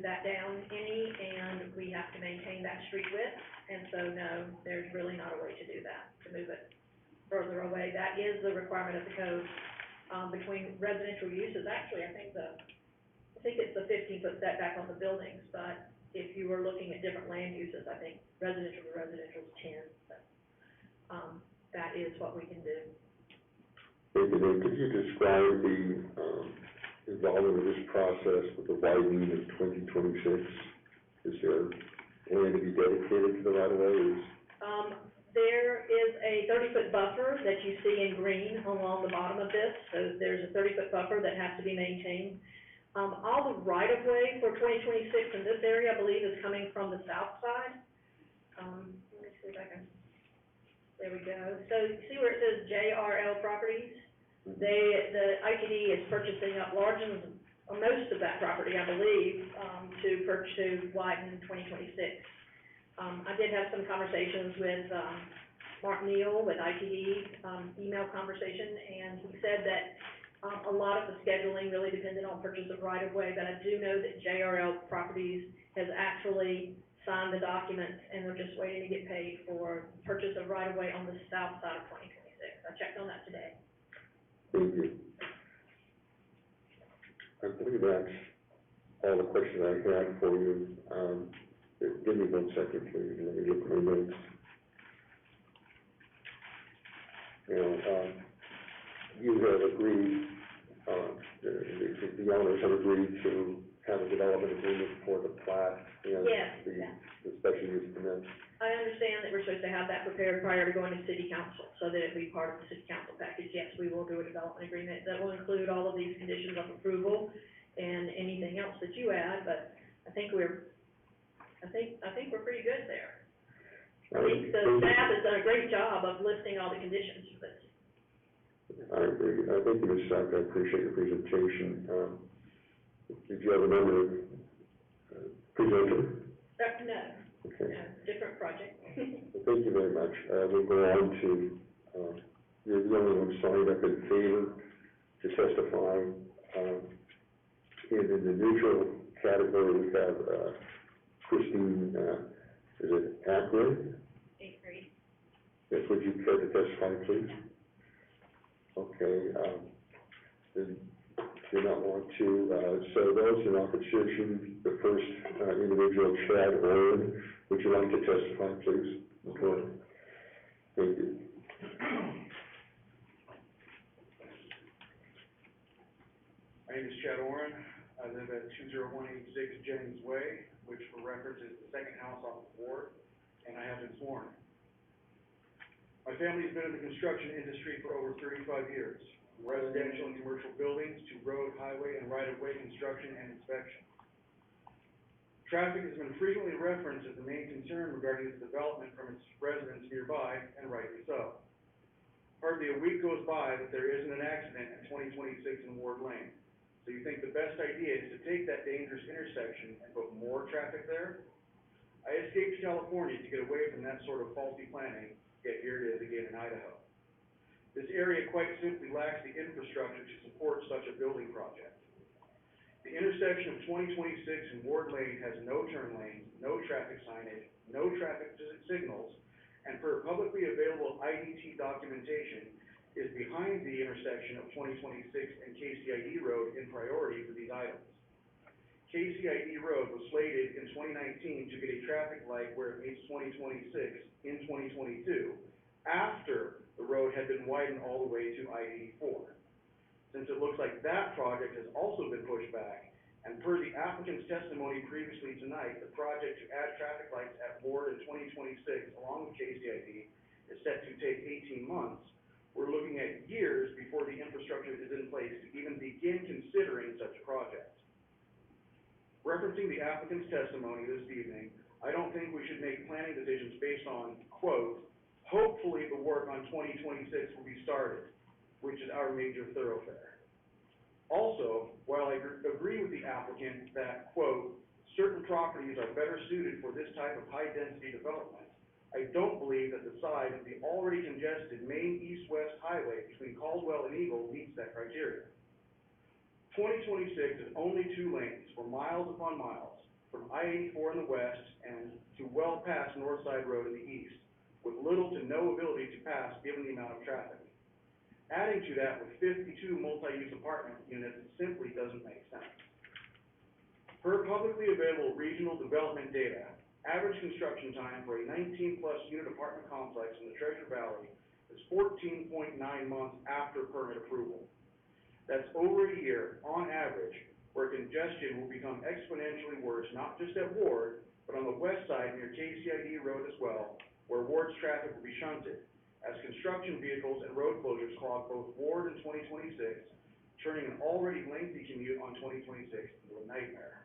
that down any, and we have to maintain that street width. And so, no, there's really not a way to do that, to move it further away. That is the requirement of the code, between residential uses. Actually, I think it's the 15-foot setback on the buildings, but if you were looking at different land uses, I think residential to residential is 10, but, that is what we can do. Thank you, Nick. Could you describe the, involvement of this process with the widening of 2026? Is there land to be dedicated to the right-of-way? There is a 30-foot buffer that you see in green along the bottom of this. So there's a 30-foot buffer that has to be maintained. All the right-of-way for 2026 in this area, I believe, is coming from the south side. Let me see if I can, there we go. So you see where it says JRL Properties? The ITD is purchasing up most of that property, I believe, to widen 2026. I did have some conversations with, Mark Neal with ITD, email conversation, and he said that, a lot of the scheduling really depended on purchase of right-of-way, but I do know that JRL Properties has actually signed the documents, and they're just waiting to get paid for purchase of right-of-way on the south side of 2026. I checked on that today. Thank you. I believe that's all the questions I had for you. Give me 1 second, please. Let me look at my notes. You have agreed, the owners have agreed to have a development agreement for the plat and Yes. the special use permit. I understand that we're supposed to have that prepared prior to going to city council, so that it'll be part of the city council package. Yes, we will do a development agreement that will include all of these conditions of approval and anything else that you add, but I think we're pretty good there. I think the staff has done a great job of listing all the conditions for this. I agree. Thank you, Ms. Sack. I appreciate your presentation. Did you have another presenter? No, Okay. no, different project. thank you very much. We'll go on to, you're the only one signed up in favor to testify. In the neutral category, we have, Christine, is it Akron? Eighth grade. Yes, would you care to testify, please? Okay, then, do not want to, so those in opposition, the first, individual, Chad Owen, would you like to testify, please? Okay. Thank you. My name is Chad Oren. I live at 20186 Jennings Way, which for reference is the second house off the ward, and I have been sworn. My family's been in the construction industry for over 35 years, from residential and commercial buildings to road, highway, and right-of-way construction and inspection. Traffic has been frequently referenced as the main concern regarding its development from its residents nearby, and rightly so. Hardly a week goes by that there isn't an accident at 2026 in Ward Lane. So you think the best idea is to take that dangerous intersection and put more traffic there? I escaped California to get away from that sort of faulty planning, yet here it is again in Idaho. This area quite simply lacks the infrastructure to support such a building project. The intersection of 2026 and Ward Lane has no turn lanes, no traffic signage, no traffic signals, and per publicly available IDT documentation, is behind the intersection of 2026 and KCID Road in priority for these items. KCID Road was slated in 2019 to get a traffic light where it meets 2026 in 2022, after the road had been widened all the way to I-84. Since it looks like that project has also been pushed back, and per the applicant's testimony previously tonight, the project to add traffic lights at Ward in 2026 along with KCID is set to take 18 months, we're looking at years before the infrastructure is in place to even begin considering such a project. Referencing the applicant's testimony this evening, I don't think we should make planning decisions based on, quote, hopefully the work on 2026 will be started, which is our major thoroughfare. Also, while I agree with the applicant that, quote, certain properties are better suited for this type of high-density development, I don't believe that the size of the already congested main east-west highway between Caldwell and Eagle meets that criteria. 2026 is only 2 lanes for miles upon miles, from I-84 in the west and to well past Northside Road in the east, with little to no ability to pass given the amount of traffic. Adding to that with 52 multi-use apartment units simply doesn't make sense. Per publicly available regional development data, average construction time for a 19-plus unit apartment complex in the Treasure Valley is 14.9 months after permit approval. That's over a year, on average, where congestion will become exponentially worse, not just at Ward, but on the west side near KCID Road as well, where Ward's traffic will be shunted, as construction vehicles and road closures clog both Ward and 2026, turning an already lengthy commute on 2026 into a nightmare.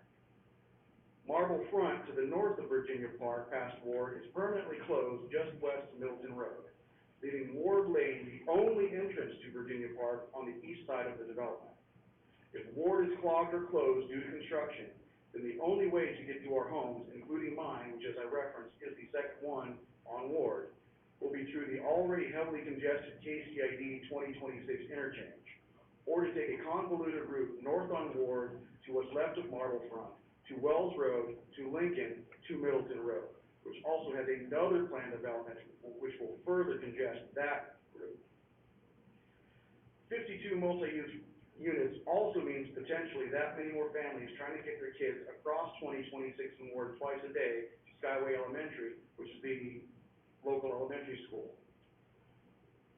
Marble Front to the north of Virginia Park past Ward is permanently closed just west of Milton Road, leaving Ward Lane the only entrance to Virginia Park on the east side of the development. If Ward is clogged or closed due to construction, then the only way to get to our homes, including mine, which as I referenced is the second one on Ward, will be through the already heavily congested KCID 2026 interchange, or to take a convoluted route north on Ward to what's left of Marble Front, to Wells Road, to Lincoln, to Middleton Road, which also has another planned development which will further congest that route. 52 multi-use units also means potentially that many more families trying to get their kids across 2026 and Ward twice a day to Skyway Elementary, which is the local elementary school.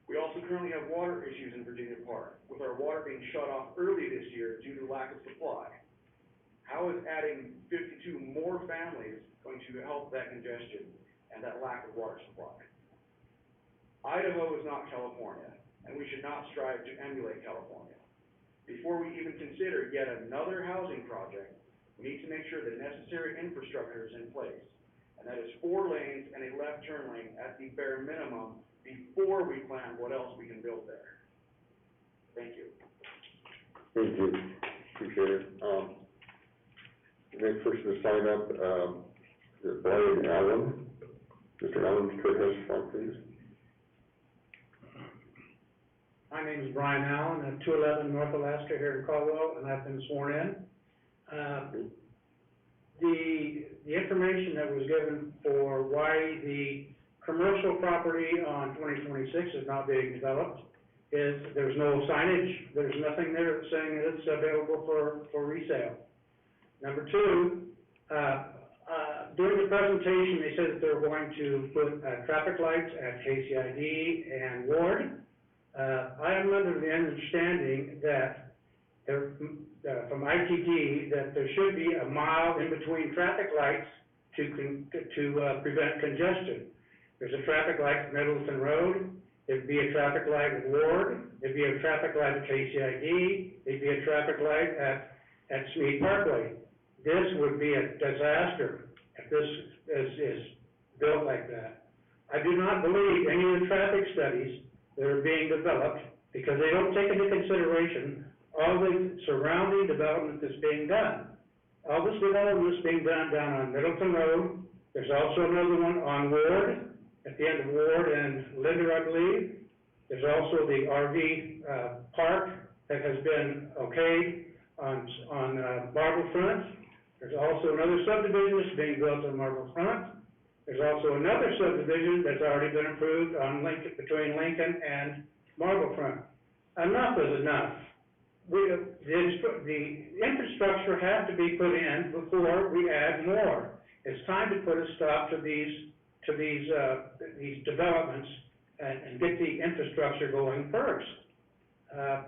We also currently have water issues in Virginia Park, with our water being shut off early this year due to lack of supply. How is adding 52 more families going to help that congestion and that lack of water supply? Idaho is not California, and we should not strive to emulate California. Before we even consider yet another housing project, we need to make sure the necessary infrastructure is in place, and that is 4 lanes and a left turn lane at the bare minimum before we plan what else we can build there. Thank you. Thank you, appreciate it. The next person to sign up, is Brian Allen. Mr. Allen, could testify, please. My name is Brian Allen, at 211 North Alaska here in Caldwell, and I've been sworn in. The information that was given for why the commercial property on 2026 is not being developed is there's no signage, there's nothing there saying that it's available for resale. Number two, during the presentation, they said that they were going to put traffic lights at KCID and Ward. I am under the understanding that there, from ITD, that there should be a mile in between traffic lights to prevent congestion. There's a traffic light at Middleton Road, there'd be a traffic light at Ward, there'd be a traffic light at KCID, there'd be a traffic light at Smead Parkway. This would be a disaster if this is built like that. I do not believe any of the traffic studies that are being developed, because they don't take into consideration all the surrounding development that's being done. All this development is being done down on Middleton Road. There's also another one on Ward, at the end of Ward and Linder, I believe. There's also the RV park that has been okayed on Marble Front. There's also another subdivision that's being built on Marble Front. There's also another subdivision that's already been approved on Lincoln, between Lincoln and Marble Front. Enough is enough. The infrastructure has to be put in before we add more. It's time to put a stop to these developments and get the infrastructure going first.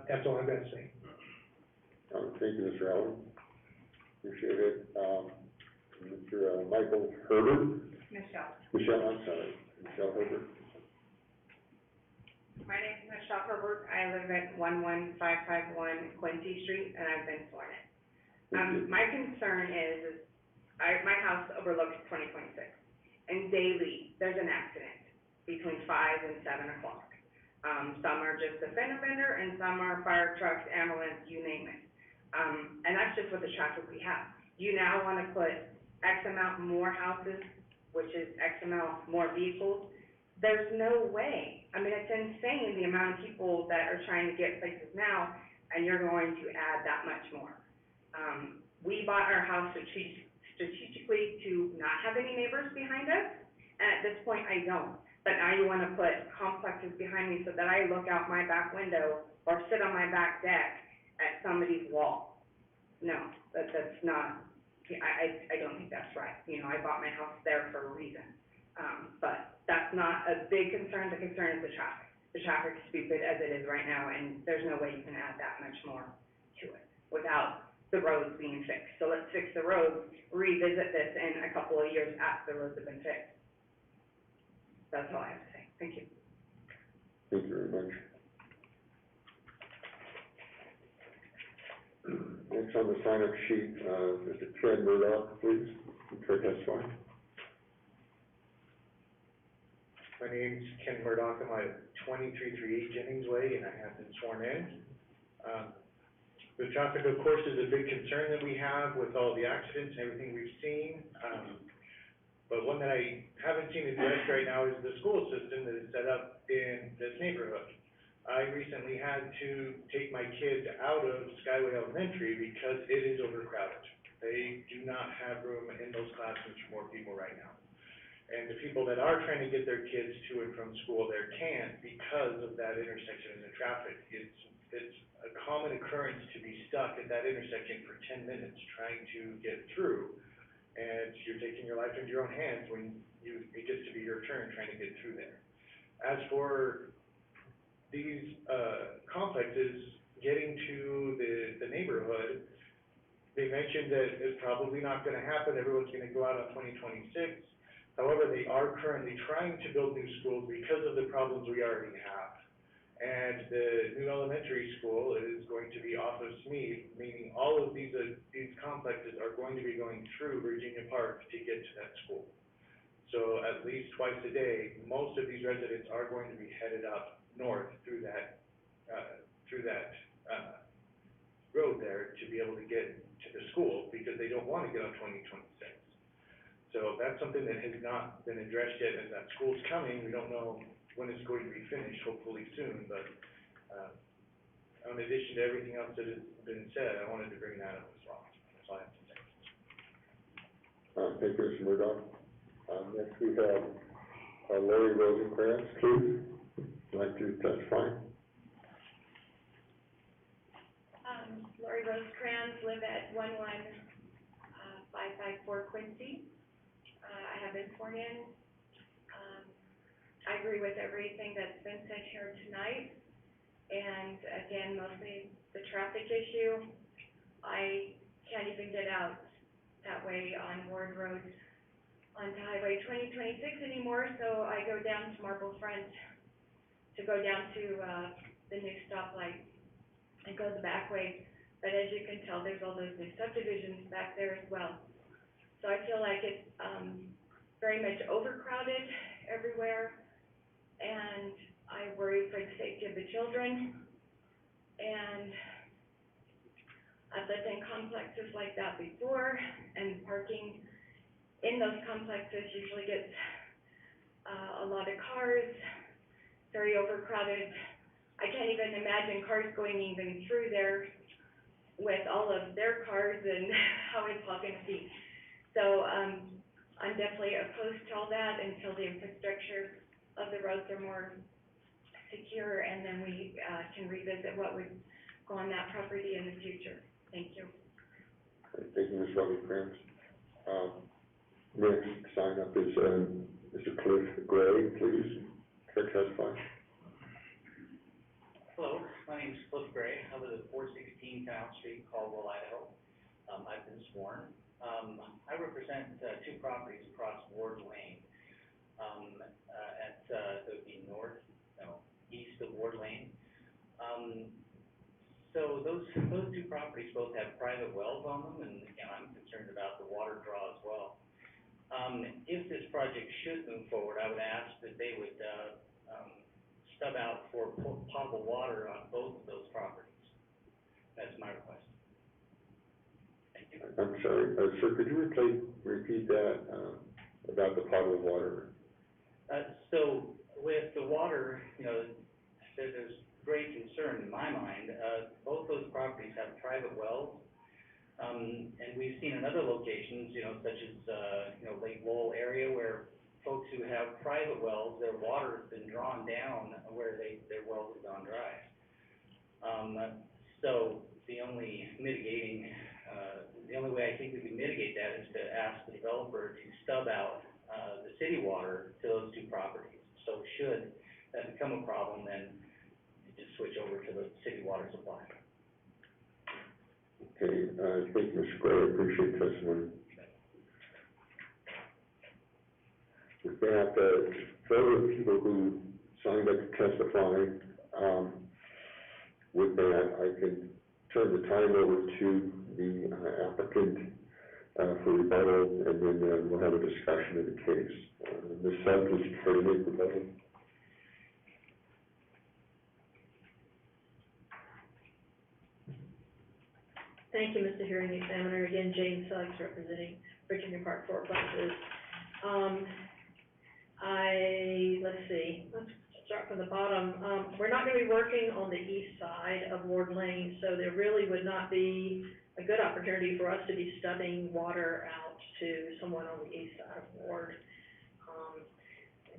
That's all I've got to say. Thank you, Mr. Allen. Appreciate it. Mr. Michael Herbert. Michelle, I'm sorry. Michelle Herbert. My name is Michelle Herbert. I live at 11551 Quincy Street, and I've been sworn in. My concern is my house overlooks 2026, and daily there's an accident between 5 and 7 o'clock. Some are just a fender bender, and some are fire trucks, ambulance, you name it. And that's just what the traffic we have. You now want to put X amount more houses, which is X amount more vehicles. There's no way. I mean, it's insane the amount of people that are trying to get places now, and you're going to add that much more. We bought our house strategically to not have any neighbors behind us, and at this point I don't. But now you want to put complexes behind me so that I look out my back window or sit on my back deck at somebody's wall. No, that's not, I don't think that's right. You know, I bought my house there for a reason. But that's not a big concern. The concern is the traffic. The traffic's stupid as it is right now, and there's no way you can add that much more to it without the roads being fixed. So let's fix the roads, revisit this in a couple of years after the roads have been fixed. That's all I have to say. Thank you. Thank you very much. Next on the sign-up sheet, Mr. Ken Murdoch, please. You can testify. My name's Ken Murdoch. I'm at 2338 Jennings Way, and I have been sworn in. The traffic, of course, is a big concern that we have with all the accidents and everything we've seen. But one that I haven't seen addressed right now is the school system that is set up in this neighborhood. I recently had to take my kids out of Skyway Elementary because it is overcrowded. They do not have room in those classrooms for more people right now. And the people that are trying to get their kids to and from school there can't because of that intersection and the traffic. It's a common occurrence to be stuck at that intersection for 10 minutes trying to get through. And you're taking your life into your own hands when it gets to be your turn trying to get through there. As for these complexes getting to the neighborhood, they mentioned that it's probably not going to happen. Everyone's going to go out on 2026. However, they are currently trying to build new schools because of the problems we already have. And the new elementary school is going to be off of Smead, meaning all of these complexes are going to be going through Virginia Park to get to that school. So at least twice a day, most of these residents are going to be headed up north through that road there to be able to get to the school because they don't want to get on 2026. So that's something that has not been addressed yet, and that school's coming, we don't know when it's going to be finished, hopefully soon, but, in addition to everything else that has been said, I wanted to bring that up as well. That's all I have to say. Thank you, Mr. Murdock. Next we have, Lori Rosencrantz, please, would you like to testify? Lori Rosencrantz, live at 11554 Quincy. I have been sworn in. I agree with everything that's been said here tonight. And again, mostly the traffic issue. I can't even get out that way on Ward Road onto Highway 2026 anymore, so I go down to Marble Front to go down to, the new stoplight and go the back way. But as you can tell, there's all those new subdivisions back there as well. So I feel like it's, very much overcrowded everywhere, and I worry for the safety of the children. And I've lived in complexes like that before, and parking in those complexes usually gets, a lot of cars, very overcrowded. I can't even imagine cars going even through there with all of their cars and how it's all gonna be. So, I'm definitely opposed to all that until the infrastructure of the roads are more secure, and then we, can revisit what would go on that property in the future. Thank you. Thank you, Ms. Rosencrantz. Next sign up is, Mr. Cliff Gray, please, testify. Hello, my name is Cliff Gray. I live at 416 Canal Street, Caldwell, Idaho. I've been sworn. I represent two properties across Ward Lane. It would be east of Ward Lane. So those two properties both have private wells on them, and again, I'm concerned about the water draw as well. If this project should move forward, I would ask that they would stub out for potable water on both of those properties. That's my request. Thank you. I'm sorry, sir, could you repeat that, about the potable water? So with the water, there's great concern in my mind. Both those properties have private wells. And we've seen in other locations, such as, Lake Lowell area, where folks who have private wells, their water has been drawn down where their wells have gone dry. So the only way I think we can mitigate that is to ask the developer to stub out, the city water to those two properties. So should that become a problem, then you just switch over to the city water supply. Okay, thank you, Mr. Gray, I appreciate the testimony. With that, for the people who signed up to testify, with that, I can turn the time over to the applicant for rebuttal, and then we'll have a discussion of the case. Ms. Sugg, is prepared to make rebuttal. Thank you, Mr. Hearing Examiner. Again, Jane Suggs, representing Virginia Park Four Plexus. Let's start from the bottom. We're not going to be working on the east side of Ward Lane, so there really would not be a good opportunity for us to be stubbing water out to someone on the east side of Ward.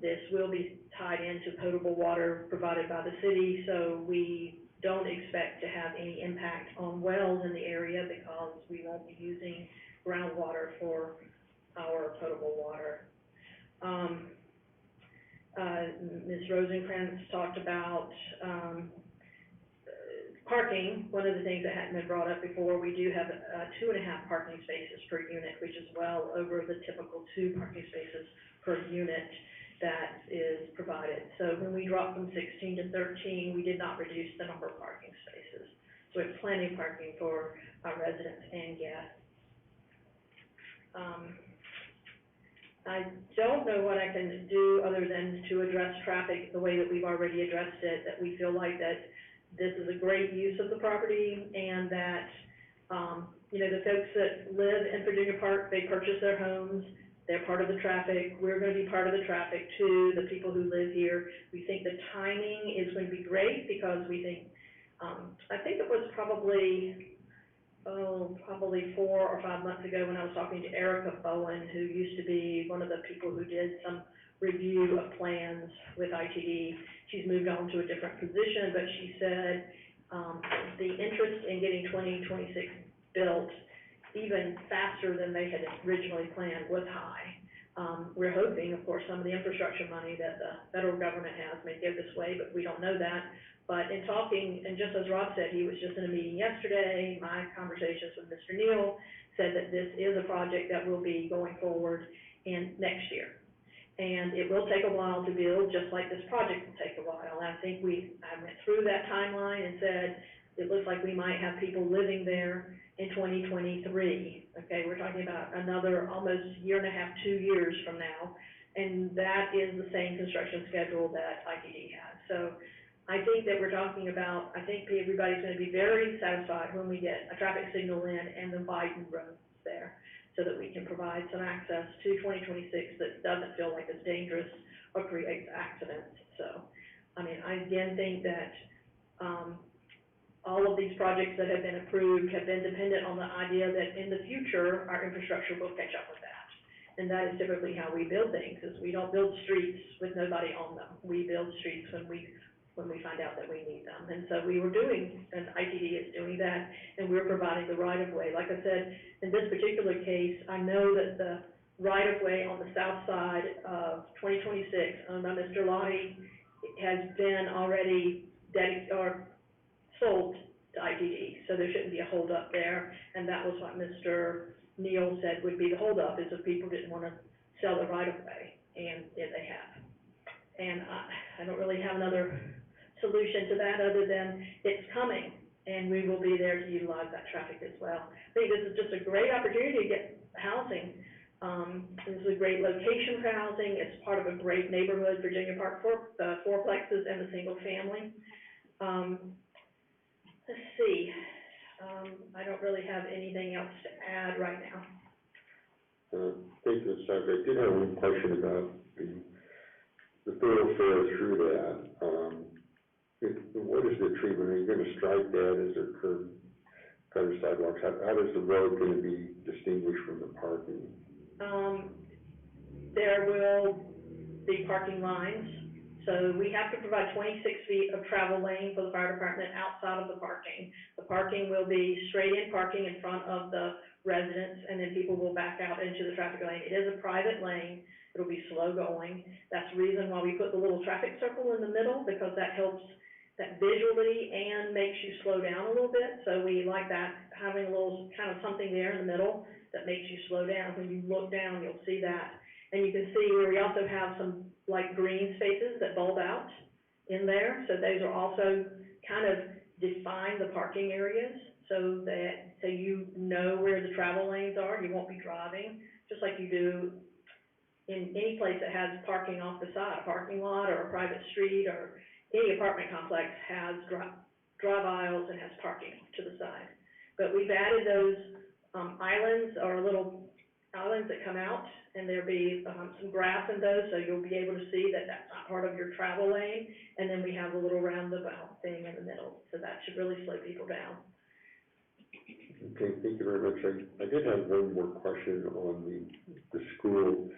This will be tied into potable water provided by the city, so we don't expect to have any impact on wells in the area because we won't be using groundwater for our potable water. Ms. Rosencrantz talked about parking. One of the things that hadn't been brought up before, we do have 2.5 parking spaces per unit, which is well over the typical 2 parking spaces per unit that is provided. So when we dropped from 16 to 13, we did not reduce the number of parking spaces. So we have plenty of parking for our residents and guests. I don't know what I can do other than to address traffic the way that we've already addressed it, that we feel like that this is a great use of the property, and that, the folks that live in Virginia Park, they purchase their homes they're part of the traffic, we're gonna be part of the traffic too, the people who live here. We think the timing is going to be great because we think, I think it was probably 4 or 5 months ago when I was talking to Erica Bowen, who used to be one of the people who did some review of plans with ITD. She's moved on to a different position, but she said, the interest in getting 2026 built even faster than they had originally planned was high. We're hoping, of course, some of the infrastructure money that the federal government has may go this way, but we don't know that. But in talking, and just as Rob said, he was just in a meeting yesterday, my conversations with Mr. Neal said that this is a project that will be going forward in next year. And it will take a while to build, just like this project will take a while. And I think I went through that timeline and said, it looks like we might have people living there in 2023. Okay, we're talking about another almost year and a half, 2 years from now. And that is the same construction schedule that ITD has. So I think that we're talking about, I think everybody's gonna be very satisfied when we get a traffic signal in and the widened roads there, so that we can provide some access to 2026 that doesn't feel like it's dangerous or creates accidents. So, I mean, I again think that, all of these projects that have been approved have been dependent on the idea that in the future, our infrastructure will catch up with that. And that is typically how we build things, is we don't build streets with nobody on them. We build streets when we find out that we need them. And so we were doing, and ITD is doing that, and we're providing the right-of-way. Like I said, in this particular case, I know that the right-of-way on the south side of 2026, owned by Mr. Lottie, has been already sold to ITD, so there shouldn't be a holdup there. And that was what Mr. Neal said would be the holdup, is if people didn't want to sell the right-of-way, and yeah, they have. And I don't really have another solution to that other than it's coming, and we will be there to utilize that traffic as well. I think this is just a great opportunity to get housing. This is a great location for housing. It's part of a great neighborhood, Virginia Park, the fourplexes and the single family. Let's see, I don't really have anything else to add right now. Thank you, Ms. Sargent. I did have one question about the thoroughfare through that. What is the treatment? Are you gonna strike that? Is there curb, gutter, sidewalks? How is the road gonna be distinguished from the parking? There will be parking lines. So we have to provide 26 feet of travel lane for the fire department outside of the parking. The parking will be straight-in parking in front of the residents, and then people will back out into the traffic lane. It is a private lane. It'll be slow going. That's the reason why we put the little traffic circle in the middle, because that helps that visually and makes you slow down a little bit. So we like that, having a little kind of something there in the middle that makes you slow down. When you look down, you'll see that. And you can see where we also have some like green spaces that bulb out in there. So those are also kind of define the parking areas so you know where the travel lanes are. You won't be driving, just like you do in any place that has parking off the side, a parking lot or a private street, or any apartment complex has drive aisles and has parking to the side. But we've added those islands, or little islands that come out, and there'll be some grass in those, so you'll be able to see that that's not part of your travel lane. And then we have a little roundabout thing in the middle, so that should really slow people down. Okay, thank you very much. I did have one more question on the school.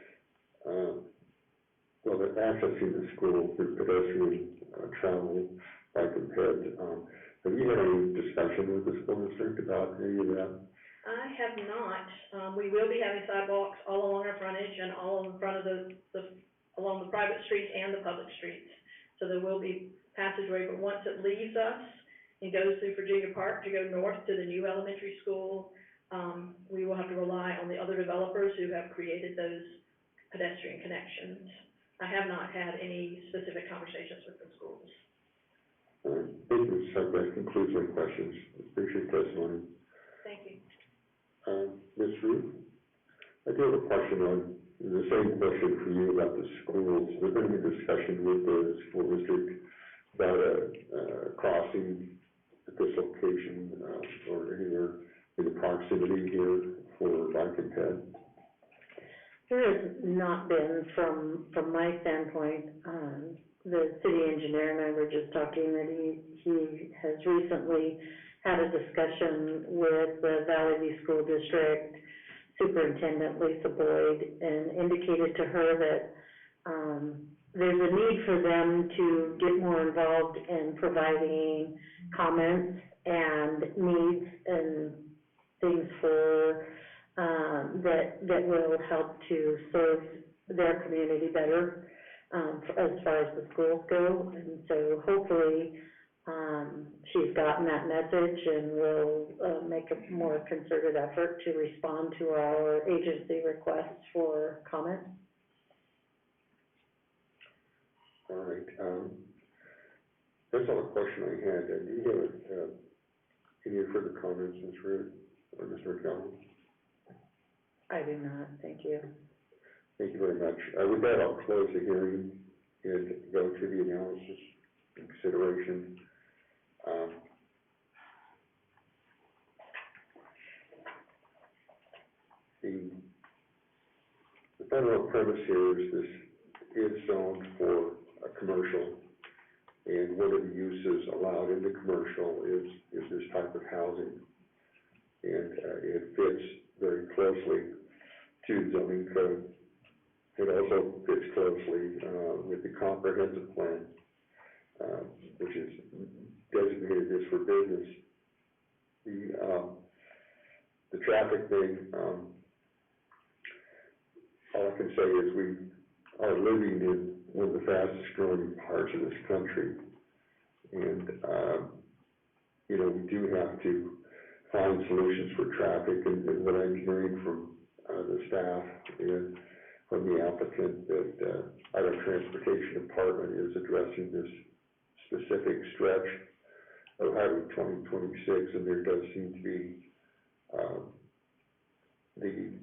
Well, the accessing the school for pedestrian travel, bike and ped. Have you had any discussion with the school district about any of that? I have not. We will be having sidewalks all along our frontage and all in front of along the private streets and the public streets. So there will be passageway, but once it leaves us and goes through Virginia Park to go north to the new elementary school, we will have to rely on the other developers who have created those pedestrian connections. I have not had any specific conversations with the schools. Thank you, so that concludes my questions. Appreciate your testimony. Thank you. Ms. Ruth, I do have a question on the same question for you about the schools. There's been a discussion with the school district about a crossing at this location or anywhere in the proximity here for bike and ped. There has not been, from my standpoint, the city engineer and I were just talking that he has recently had a discussion with the Valley View School District Superintendent Lisa Boyd, and indicated to her that, there's a need for them to get more involved in providing comments and needs and things for, that will help to serve their community better, as far as the schools go. And so hopefully, she's gotten that message and will, make a more concerted effort to respond to our agency requests for comment. All right, that's all the question I had. Do you have, any further comments, Ms. Ruth or Mr. McDonald? I do not, thank you. Thank you very much. With that, I'll close the hearing and go to the analysis and consideration. The federal premise here is this is zoned for a commercial, and one of the uses allowed in the commercial is this type of housing. And it fits very closely to the zoning code. It also fits closely with the comprehensive plan, which is designated as for business. The traffic thing, all I can say is we are living in one of the fastest growing parts of this country. And, we do have to find solutions for traffic, and what I'm hearing from the staff and from the applicant that our transportation department is addressing this specific stretch of Highway 2026, and there does seem to be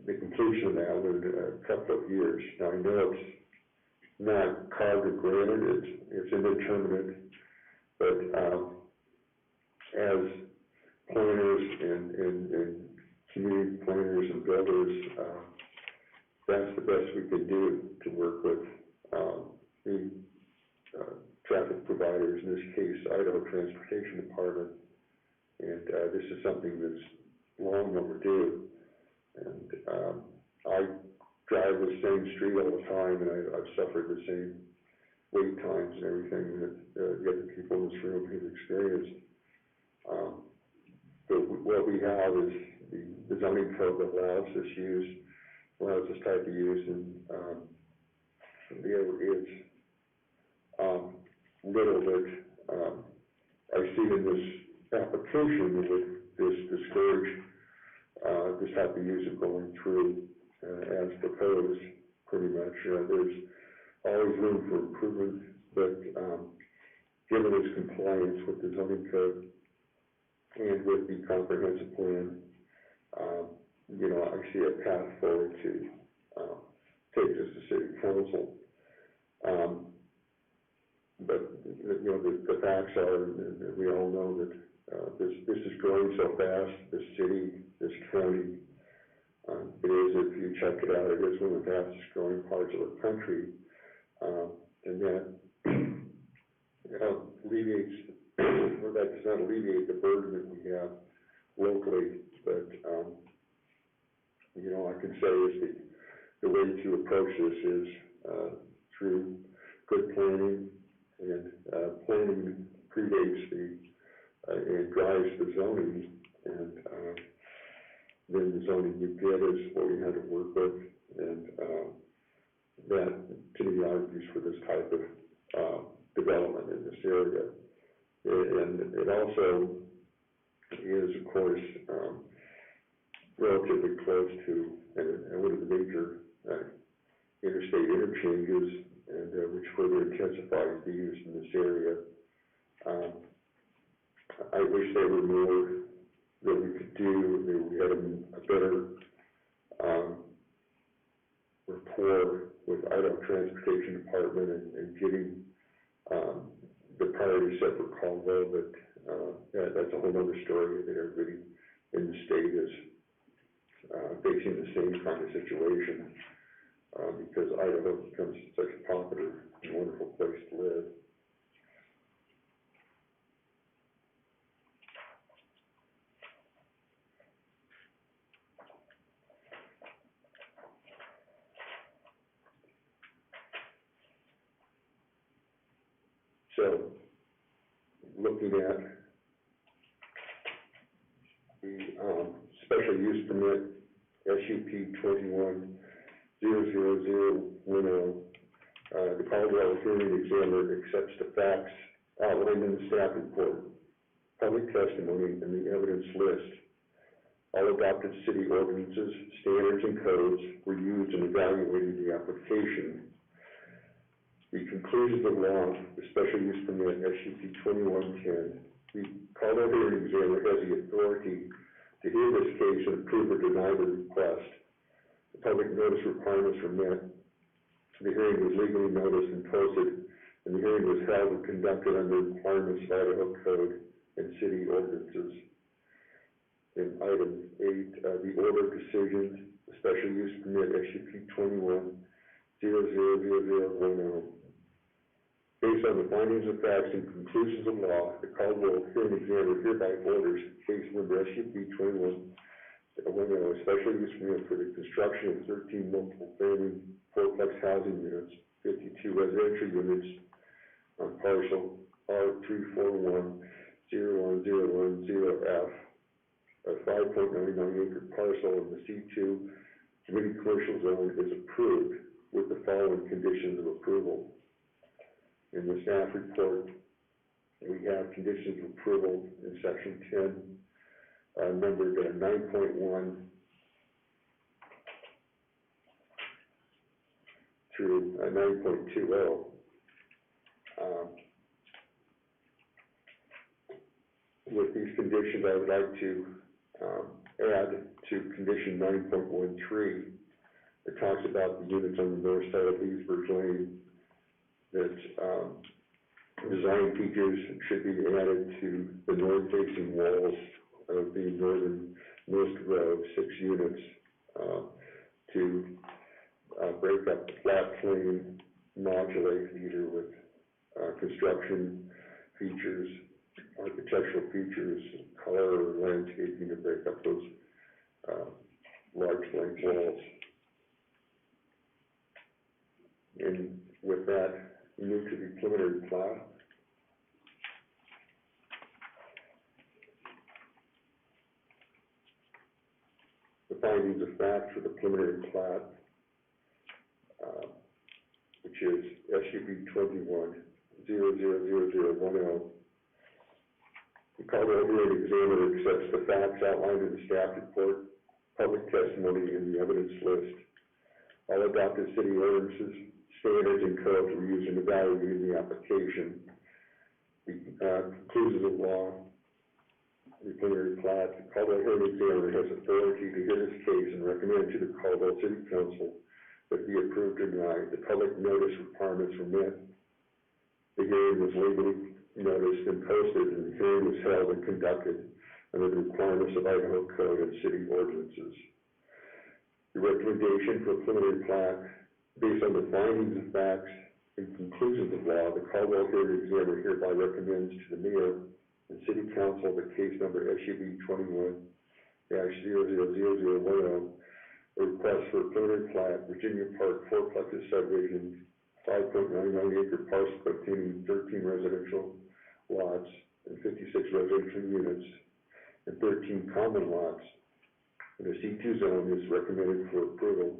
the completion of that within a couple of years. Now, I know it's not carved or granted, it's indeterminate, but as planners and community planners and builders, that's the best we could do to work with the traffic providers, in this case, Idaho Transportation Department. And this is something that's long overdue. And I drive the same street all the time, and I've suffered the same wait times and everything that the other people in this room have experienced. But what we have is the zoning code that allows this type of use, and there is little that I see in this application that would discourage this type of use of going through as proposed, pretty much. There's always room for improvement, but given its compliance with the zoning code and with the comprehensive plan, I see a path forward to take this to city council. But the facts are, and we all know that this is growing so fast. This city, this county, it is, if you check it out, it is one of the fastest growing parts of the country, and that alleviates, well, that does not alleviate the burden that we have locally, but I can say is the way to approach this is through good planning, and planning predates and drives the zoning, and then the zoning you get is what we had to work with, and that to me argues for this type of development in this area. And it also is, of course, relatively close to one of the major interstate interchanges, and which further intensifies the use in this area. I wish there were more that we could do, that we had a better rapport with Idaho Transportation Department and getting the priority set for Caldwell, but that's a whole other story, that everybody in the state is facing the same kind of situation. because Idaho becomes such a popular and wonderful place to live. So, looking at the, special use permit, SUP 21-00010, the Caldwell hearing examiner accepts the facts outlined in the staff report, public testimony, and the evidence list. All adopted city ordinances, standards, and codes were used in evaluating the application. The conclusions of law, the special use permit, SUP 2110, the Caldwell hearing examiner has the authority to hear this case and approve or deny the request. The public notice requirements were met. The hearing was legally noticed and posted, and the hearing was held and conducted under requirements of Idaho Code and city ordinances. In item 8, the order decision, the special use permit, SUP 21-00010. Based on the findings of facts and conclusions of law, the Caldwell hearing examiner hereby orders case number SUP 21-010, special use permit for the construction of 13 multiple family fourplex housing units, 52 residential units on parcel R341-01010F, a 5.99 acre parcel in the C2 Community Commercial Zone is approved with the following conditions of approval. In the staff report, we have conditions of approval in section 10, numbered 9.1 through 9.20. With these conditions, I would like to add to condition 9.13, it talks about the units on the north side of Leesburg Lane, that design features should be added to the north-facing walls of the northernmost row, 6 units, to break up the flat plane, modulate either with construction features, architectural features, color, or landscaping to break up those large blank walls. And with that, we move to the preliminary plat. The findings of fact for the preliminary plat, which is SUP 21-00010. The Caldwell hearing examiner accepts the facts outlined in the staff report, public testimony, and the evidence list. All adopted city ordinances, standards, and codes were used in evaluating the application. The conclusions of law, the preliminary plat, the Caldwell hearing examiner has authority to hear this case and recommend to the Caldwell City Council that it be approved or denied. The public notice requirements were met. The hearing was legally noticed and posted, and the hearing was held and conducted under the requirements of Idaho Code and city ordinances. The recommendation for a preliminary plat, based on the findings of facts and conclusions of law, the Caldwell hearing examiner hereby recommends to the mayor and city council that case number SUB 21-00010, a request for a preliminary plat, Virginia Park, Plexus Subdivision, 5.99 acre parcel containing 13 residential lots and 56 residential units and 13 common lots in the C2 zone is recommended for approval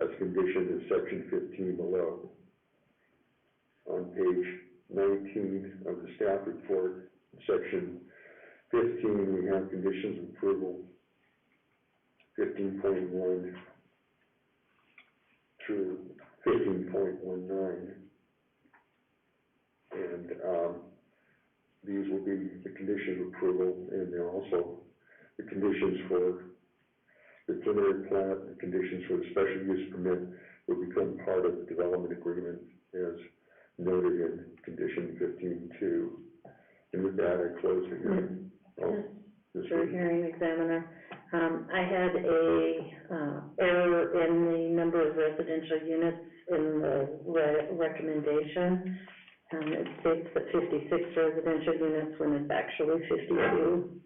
as conditioned in section 15 below. On page 19 of the staff report, section 15, we have conditions of approval, 15.1 through 15.19. And these will be the conditions of approval, and they're also the conditions for the preliminary plat, the conditions for the special use permit will become part of the development agreement as noted in condition 15.2. And with that, I close the hearing. Oh. Mr. Hearing Examiner. I had a, error in the number of residential units in the recommendation. It states that 56 residential units when it's actually 52.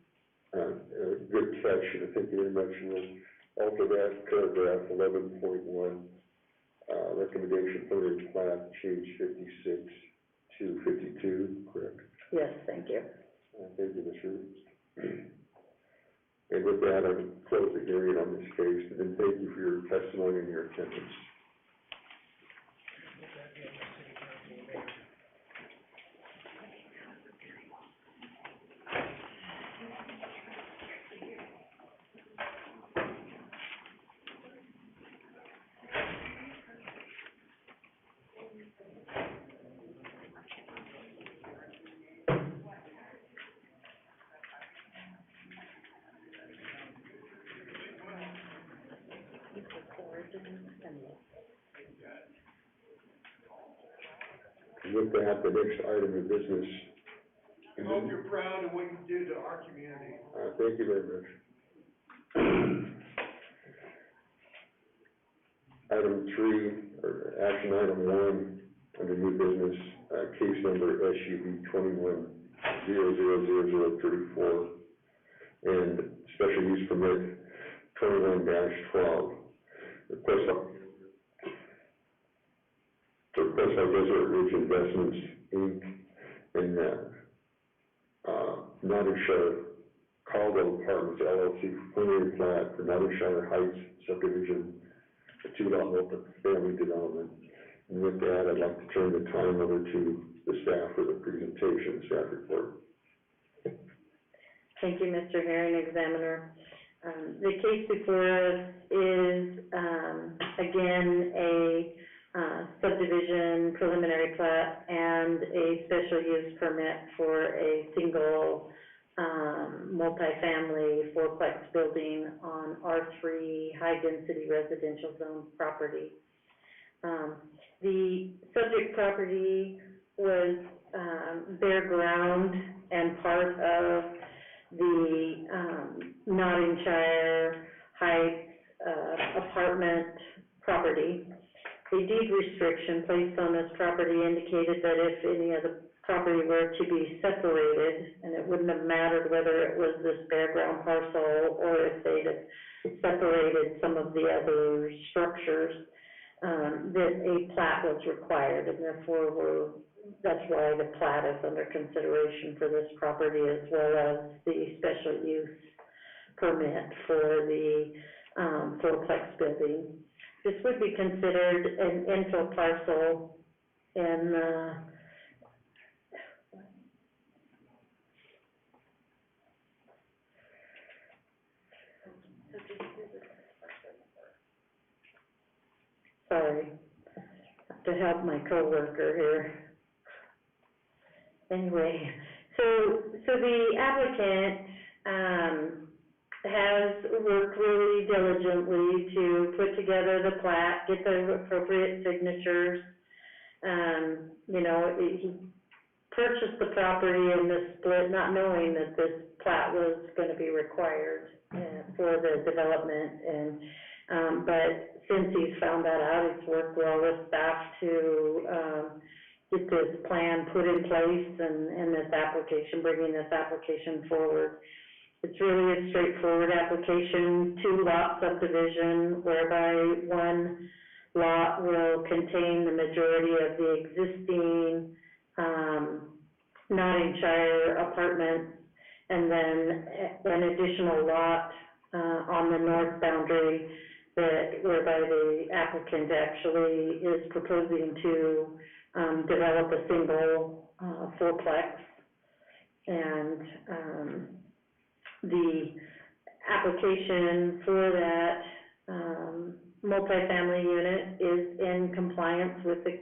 Good catch, I think you mentioned it. Alter that paragraph 11.1, recommendation for the plat, change 56 to 52, correct? Yes, thank you. Thank you, Ms. Ruth. And with that, I will close the hearing on this case, and then thank you for your testimony and your attendance. And with that, the next item of business. I hope you're proud of what you do to our community. Thank you very much. Item 3, or action item 1, under new business, case number SUV 21-000034, and special use permit 21-12. Request by Desert Ridge Investments, Inc., and Nottinghamshire Caldwell Apartments LLC, preliminary plat for Nottinghamshire Heights Subdivision, a 2-lot multifamily development. And with that, I'd like to turn the time over to the staff for the presentation, staff report. Thank you, Mr. Hearing Examiner. The case before us is, again, a subdivision preliminary plat and a special use permit for a single multifamily fourplex building on R3 high-density residential zone property. The subject property was bare ground and part of the Nottinghamshire Heights apartment property. A deed restriction placed on this property indicated that if any of the property were to be separated, and it wouldn't have mattered whether it was this bare ground parcel or if they'd have separated some of the other structures, that a plat was required, and therefore that's why the plat is under consideration for this property, as well as the special use permit for the fourplex building. This would be considered an infill parcel in sorry, I have to help my coworker here. Anyway, so the applicant has worked really diligently to put together the plat, get the appropriate signatures. He purchased the property in this split, not knowing that this plat was going to be required for the development. And but since he's found that out, he's worked well with staff to get this plan put in place and this application, bringing this application forward. It's really a straightforward application, 2-lot subdivision, whereby one lot will contain the majority of the existing Nottinghamshire apartments, and then an additional lot on the north boundary whereby the applicant actually is proposing to develop a single fourplex. And the application for that multifamily unit is in compliance with the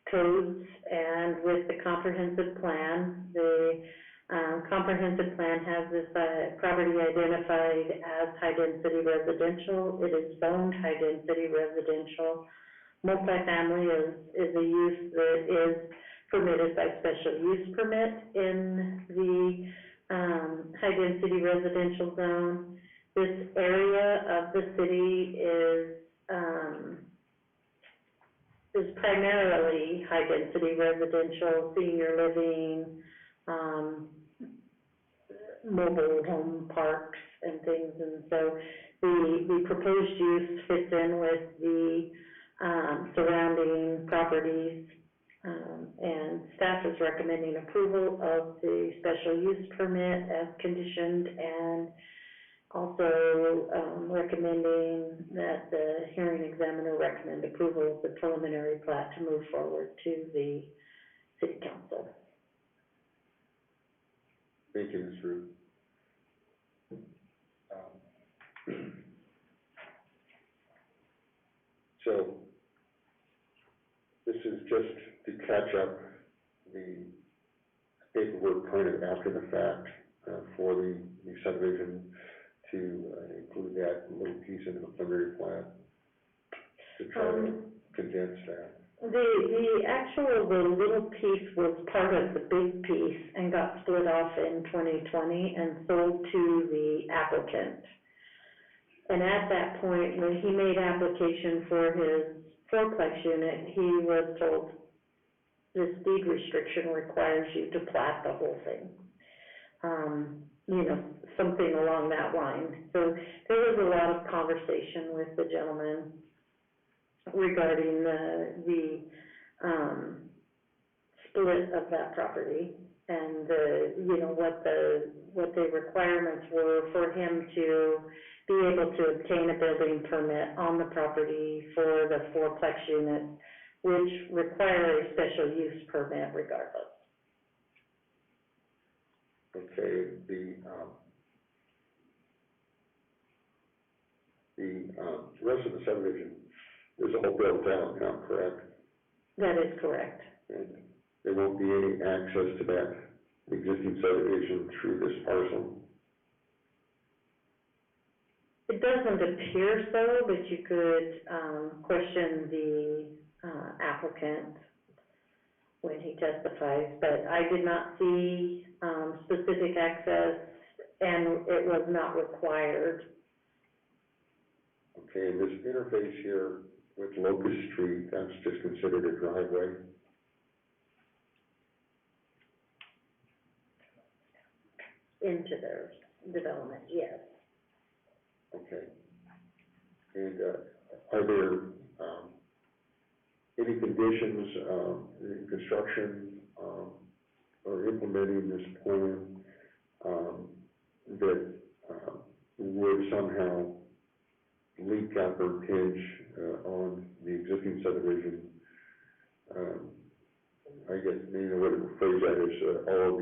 codes and with the comprehensive plan. The comprehensive plan has this property identified as high-density residential. It is zoned high-density residential. Multifamily is a use that is permitted by special use permit in the high-density residential zone. This area of the city is primarily high-density residential, senior living, mobile home parks and things, and so the proposed use fits in with the, surrounding properties, and staff is recommending approval of the special use permit as conditioned, and also, recommending that the hearing examiner recommend approval of the preliminary plat to move forward to the city council. Thank you, Ms. Ruth. So, this is just to catch up the paperwork kind of after the fact, for the subdivision, to include that little piece into the preliminary plan, to try to condense that. The little piece was part of the big piece and got split off in 2020 and sold to the applicant. And at that point, when he made application for his fourplex unit, he was told, this deed restriction requires you to plat the whole thing. Something along that line. So there was a lot of conversation with the gentleman regarding the split of that property and what the requirements were for him to be able to obtain a building permit on the property for the fourplex units, which require a special use permit regardless. Okay, the rest of the subdivision is all built out now, correct? That is correct. And there won't be any access to that existing subdivision through this parcel? It doesn't appear so, but you could question the applicant when he testifies, but I did not see specific access, and it was not required. Okay, and this interface here with Locust Street, that's just considered a driveway? Into their development, yes. Okay. And are there any conditions in construction or implementing this plan that would somehow leak up or impinge on the existing subdivision? I guess maybe the way to phrase that is all of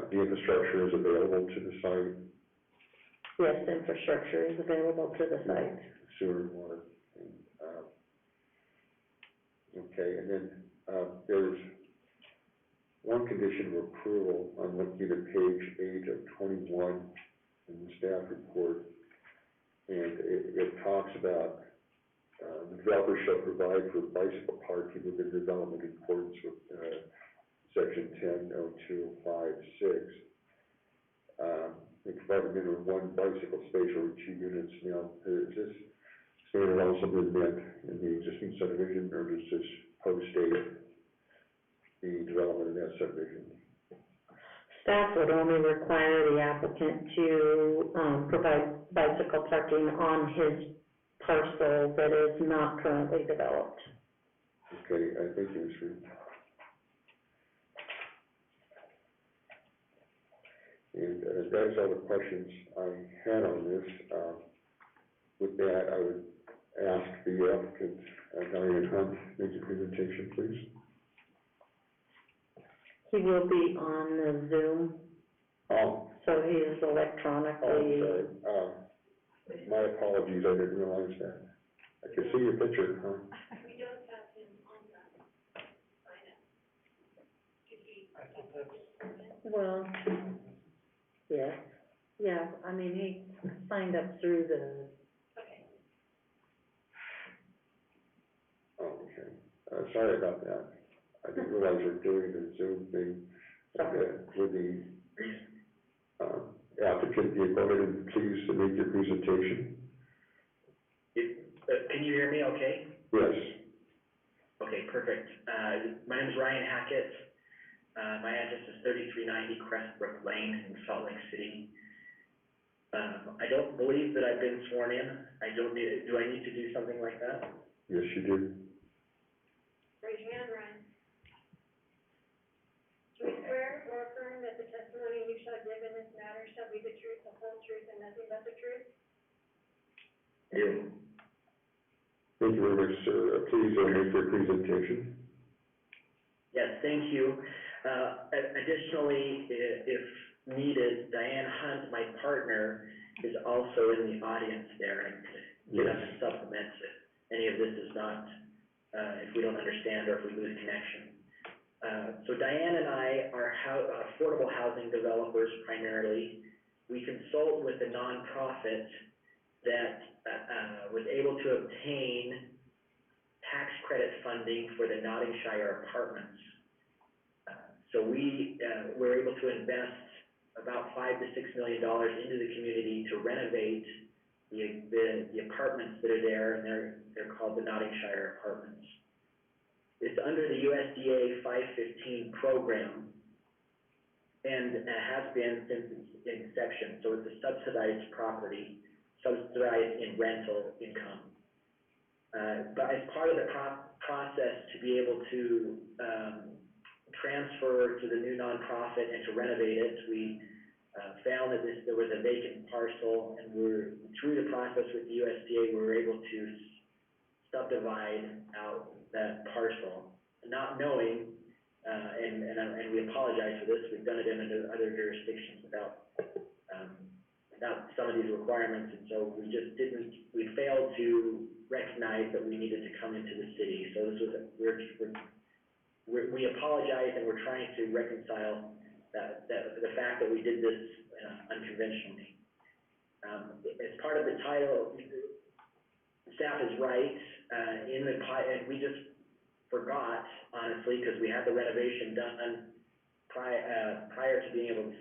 the infrastructure is available to the site? Yes, infrastructure is available to the site. Sewer and water. Okay, and then there's one condition of approval. I'm looking at page 8 of 21 in the staff report, and it talks about the developer shall provide for bicycle parking within development in accordance with section 10.02.5.6. They provide a minimum of 1 bicycle space or 2 units. Now, is this standard also been met in the existing subdivision, or does this post-date the development in that subdivision? Staff would only require the applicant to provide bicycle parking on his parcel that is not currently developed. Okay, thank you, Ms. Reed. And that's all the questions I had on this. With that, I would ask the applicant, Diane Hunt, make a presentation, please. He will be on the Zoom. Oh. So he is electronically. Oh, sorry. My apologies, I didn't realize that. I could see your picture, huh? We don't have him on that sign up. Well, yeah, I mean, he signed up through the. Okay. Oh, okay. Sorry about that. I didn't realize you were doing the Zoom thing with the applicant, go ahead and please make your presentation. Can you hear me okay? Yes. Okay, perfect. My name is Ryan Hackett. My address is 3390 Crestbrook Lane in Salt Lake City. I don't believe that I've been sworn in. Do I need to do something like that? Yes, you do. Raise your hand, Ryan. Do you swear or affirm that the testimony you shall give in this matter shall be the truth, the whole truth, and nothing but the truth? I do. Thank you very much, sir. Please make your presentation. Yes, thank you. Additionally, if needed, Diane Hunt, my partner, is also in the audience there and could get up and supplement if any of this is not, if we don't understand or if we lose connection. So Diane and I are affordable housing developers primarily. We consult with a nonprofit that was able to obtain tax credit funding for the Nottingshire apartments. So we were able to invest about $5 to $6 million into the community to renovate the apartments that are there, and they're called the Nottingshire apartments. It's under the USDA 515 program, and has been since its inception. So it's a subsidized property, subsidized in rental income. But as part of the process to be able to transfer to the new nonprofit and to renovate it, we found that there was a vacant parcel, and through the process with the USDA, we were able to subdivide out that parcel, not knowing, and we apologize for this, we've done it in other jurisdictions without some of these requirements, and so we failed to recognize that we needed to come into the city. So this was, we apologize, and we're trying to reconcile the fact that we did this unconventionally. As part of the title, staff is right, and we just forgot, honestly, because we had the renovation done prior to being able to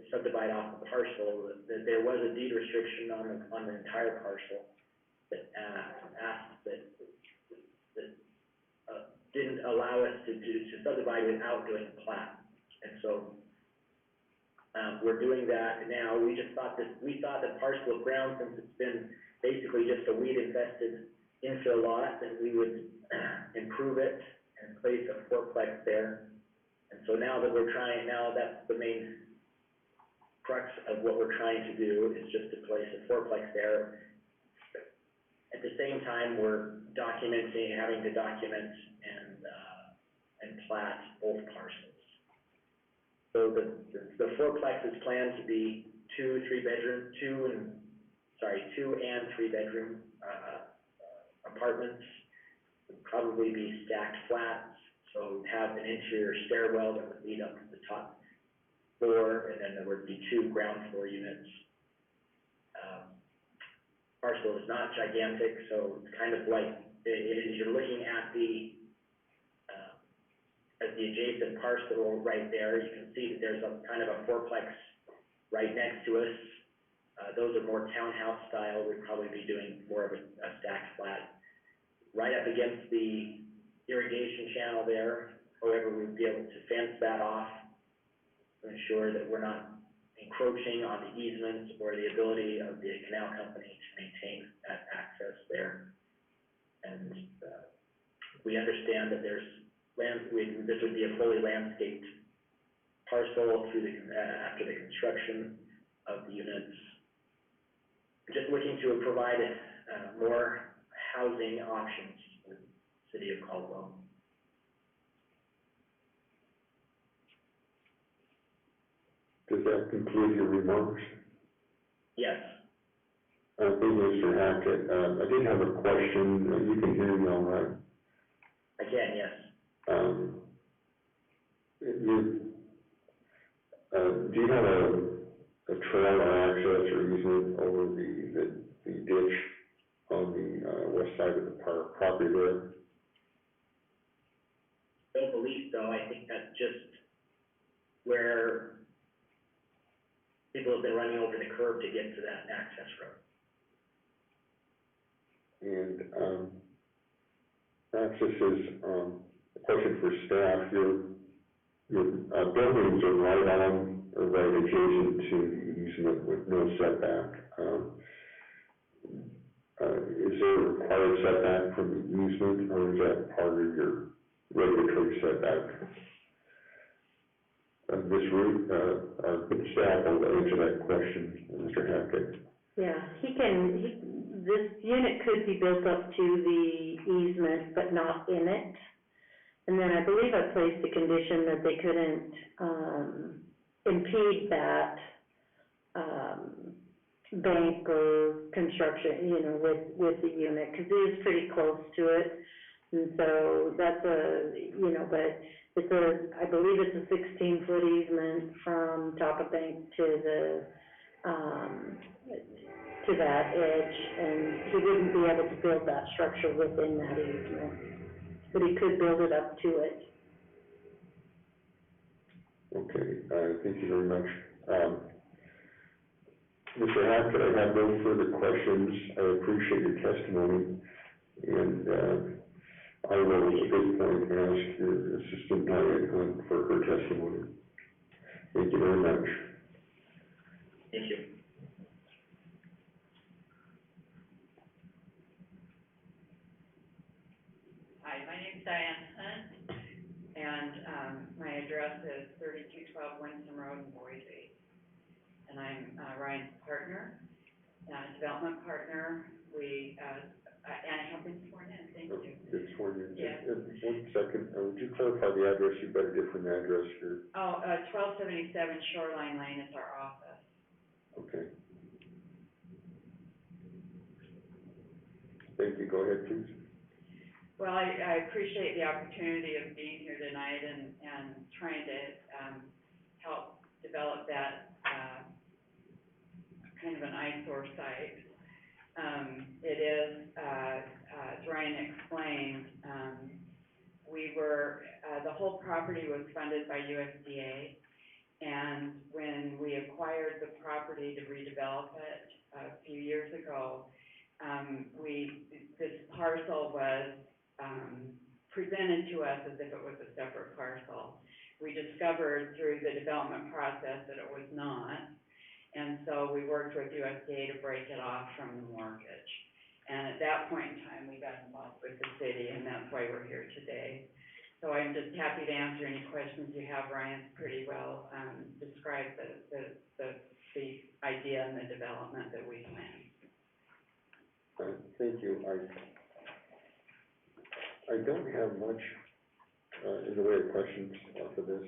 subdivide off the parcel, that there was a deed restriction on the entire parcel that didn't allow us to subdivide without doing a plat. And so we're doing that now. We thought the parcel of ground, since it's been basically just a weed-infested infill lot, that we would improve it and place a fourplex there. And so now that's the main crux of what we're trying to do, is just to place a fourplex there. At the same time, we're having to document and plat both parcels. So the fourplex is planned to be two and three bedroom apartments. Would probably be stacked flats, so have an interior stairwell that would lead up to the top floor, and then there would be 2 ground floor units. Parcel is not gigantic, so it's kind of like, as you're looking at the adjacent parcel right there, you can see that there's a kind of a fourplex right next to us. Those are more townhouse style. We'd probably be doing more of a stacked flat. Right up against the irrigation channel there, however, we'd be able to fence that off to ensure that we're not encroaching on the easements or the ability of the canal company to maintain that access there. And we understand that this would be a fully landscaped parcel after the construction of the units. We're just looking to provide more housing options for the city of Caldwell. Does that conclude your remarks? Yes. Thank you, Mr. Hackett. I did have a question. You can hear me all right? I can, yes. Do you have a trail or access or easement over the ditch on the west side of the property there? I don't believe so. I think that's just where people have been running over the curb to get to that access road. And, perhaps this is, a question for staff. Your buildings are right on, or right adjacent to the easement with no setback. Is there a required setback from the easement, or is that part of your regulatory setback? Ms. Root, our staff will answer that question, Mr. Hackett. Yeah, this unit could be built up to the easement, but not in it. And then I believe I placed a condition that they couldn't, impede that, bank or construction, with the unit, because it is pretty close to it. And so that's but I believe it's a 16-foot easement from top of bank to that edge, and he wouldn't be able to build that structure within that easement, but he could build it up to it. Okay, thank you very much. Mr. Hackett, I have no further questions. I appreciate your testimony, and I will at this point ask your assistant Diane Hunt for her testimony. Thank you very much. Thank you. Hi, my name's Diane Hunt, and my address is 3212 Winston Road in Boise. And I'm Ryan's partner, development partner. And I have been sworn in, thank you. Good sworn in. Yeah. 1 second, would you clarify the address? You've got a different address here. 1277 Shoreline Lane is our office. Okay. Thank you. Go ahead, please. Well, I appreciate the opportunity of being here tonight and trying to help develop that kind of an eyesore site. It is, as Ryan explained, the whole property was funded by USDA, and when we acquired the property to redevelop it a few years ago, this parcel was presented to us as if it was a separate parcel. We discovered through the development process that it was not, and so we worked with USDA to break it off from the mortgage. And at that point in time, we got involved with the city, and that's why we're here today. So I'm just happy to answer any questions you have. Ryan's pretty well described the idea and the development that we planned. Thank you. I don't have much in the way of questions for this.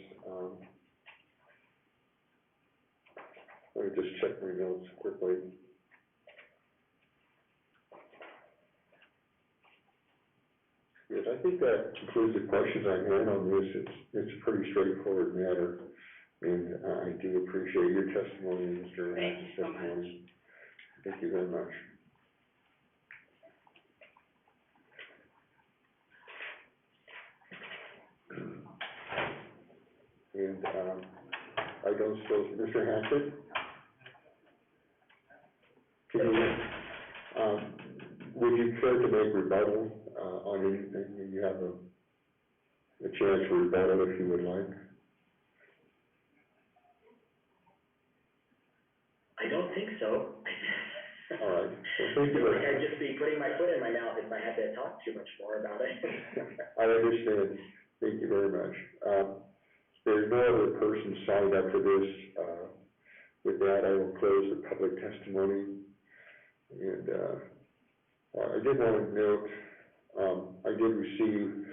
Let me just check my notes quickly. Yes, I think that concludes the questions I had on this. It's a pretty straightforward matter, and I do appreciate your testimony, Mr. Thank you so much. Thank you very much. And I don't suppose, Mr. Hackett? Would you care to make rebuttal on anything? You have a chance for rebuttal if you would like. I don't think so. All right. Well, thank you. I'd just be putting my foot in my mouth if I had to talk too much more about it. I understand. Thank you very much. There's no other person signed up for this. With that, I will close the public testimony. And I did want to note, I did receive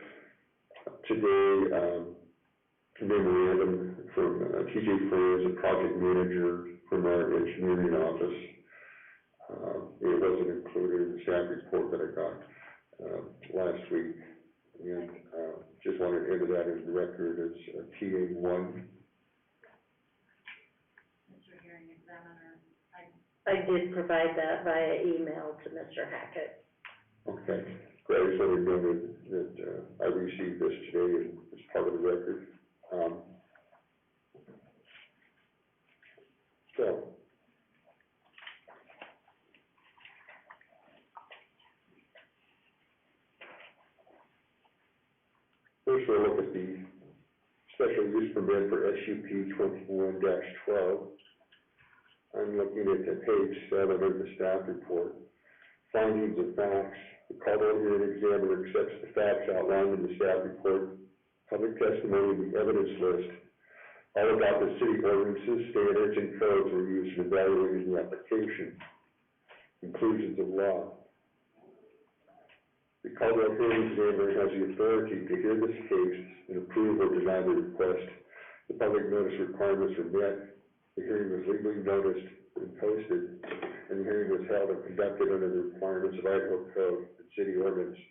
today a memorandum from TJ Friends, a project manager from our engineering office. It wasn't included in the staff report that I got last week. And just wanted to enter that in the record as TA1. Mr. Hearing Examiner, I did provide that via email to Mr. Hackett. Okay, great. I just wanted to know that I received this today and it's part of the record. So, for a look at the special use permit for SUP 21-12. I'm looking at page 7 of the staff report. Findings of facts. The Caldwell hearing examiner accepts the facts outlined in the staff report, public testimony, and the evidence list. All adopted city ordinances, standards, and codes were used in evaluating the application. Conclusions of law. The Caldwell hearing examiner has the authority to hear this case and approve or deny the request. The public notice requirements were met. The hearing was legally noticed and posted, and the hearing was held and conducted under the requirements of Idaho Code and City Ordinance.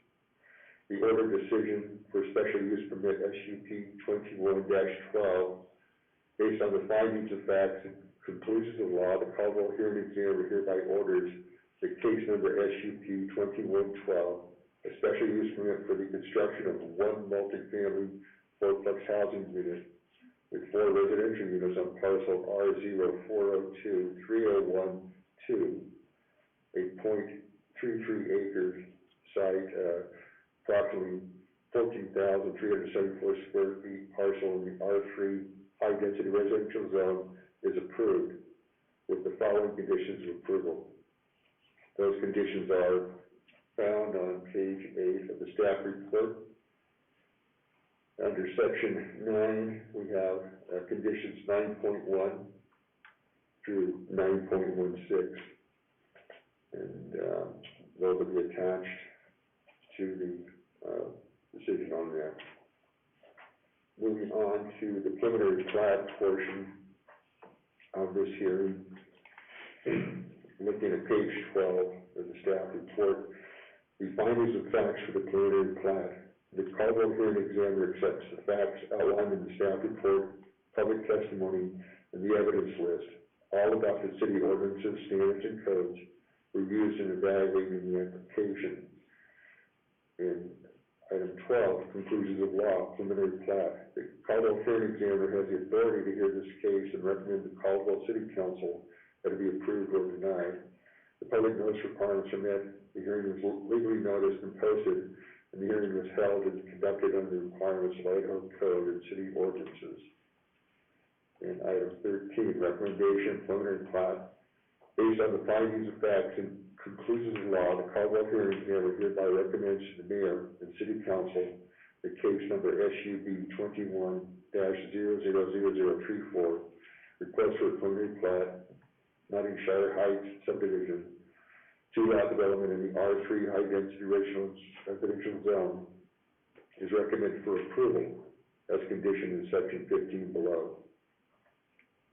The order decision for special use permit SUP 21-12, based on the findings of facts and conclusions of law, the Caldwell hearing examiner hereby orders the case number SUP 21-12, a special use permit for the construction of one multifamily fourplex housing unit with 4 residential units on parcel R04023012, a .33 acre site, approximately 14,374 square feet parcel in the R3 high-density residential zone is approved with the following conditions of approval. Those conditions are found on page 8 of the staff report. Under section 9, we have conditions 9.1 through 9.16, and those will be attached to the decision on that. Moving on to the preliminary plat portion of this hearing, looking at page 12 of the staff report, the findings of facts for the preliminary plat. The Caldwell hearing examiner accepts the facts outlined in the staff report, public testimony, and the evidence list. All adopted city ordinances, standards, and codes were used in evaluating the application. In item 12, conclusions of law, preliminary plat. The Caldwell hearing examiner has the authority to hear this case and recommend the Caldwell City Council that it be approved or denied. The public notice requirements are met. The hearing was legally noticed and posted, and the hearing was held and conducted under the requirements of Idaho Code and city ordinances. In item 13, recommendation, preliminary plat. Based on the findings of facts and conclusions of law, the Caldwell hearing examiner hereby recommends to the mayor and city council the case number SUB 21-000034, request for a preliminary plat, Nottingshire Heights Subdivision, 2-lot development in the R3 high-density residential zone is recommended for approval as conditioned in section 15 below.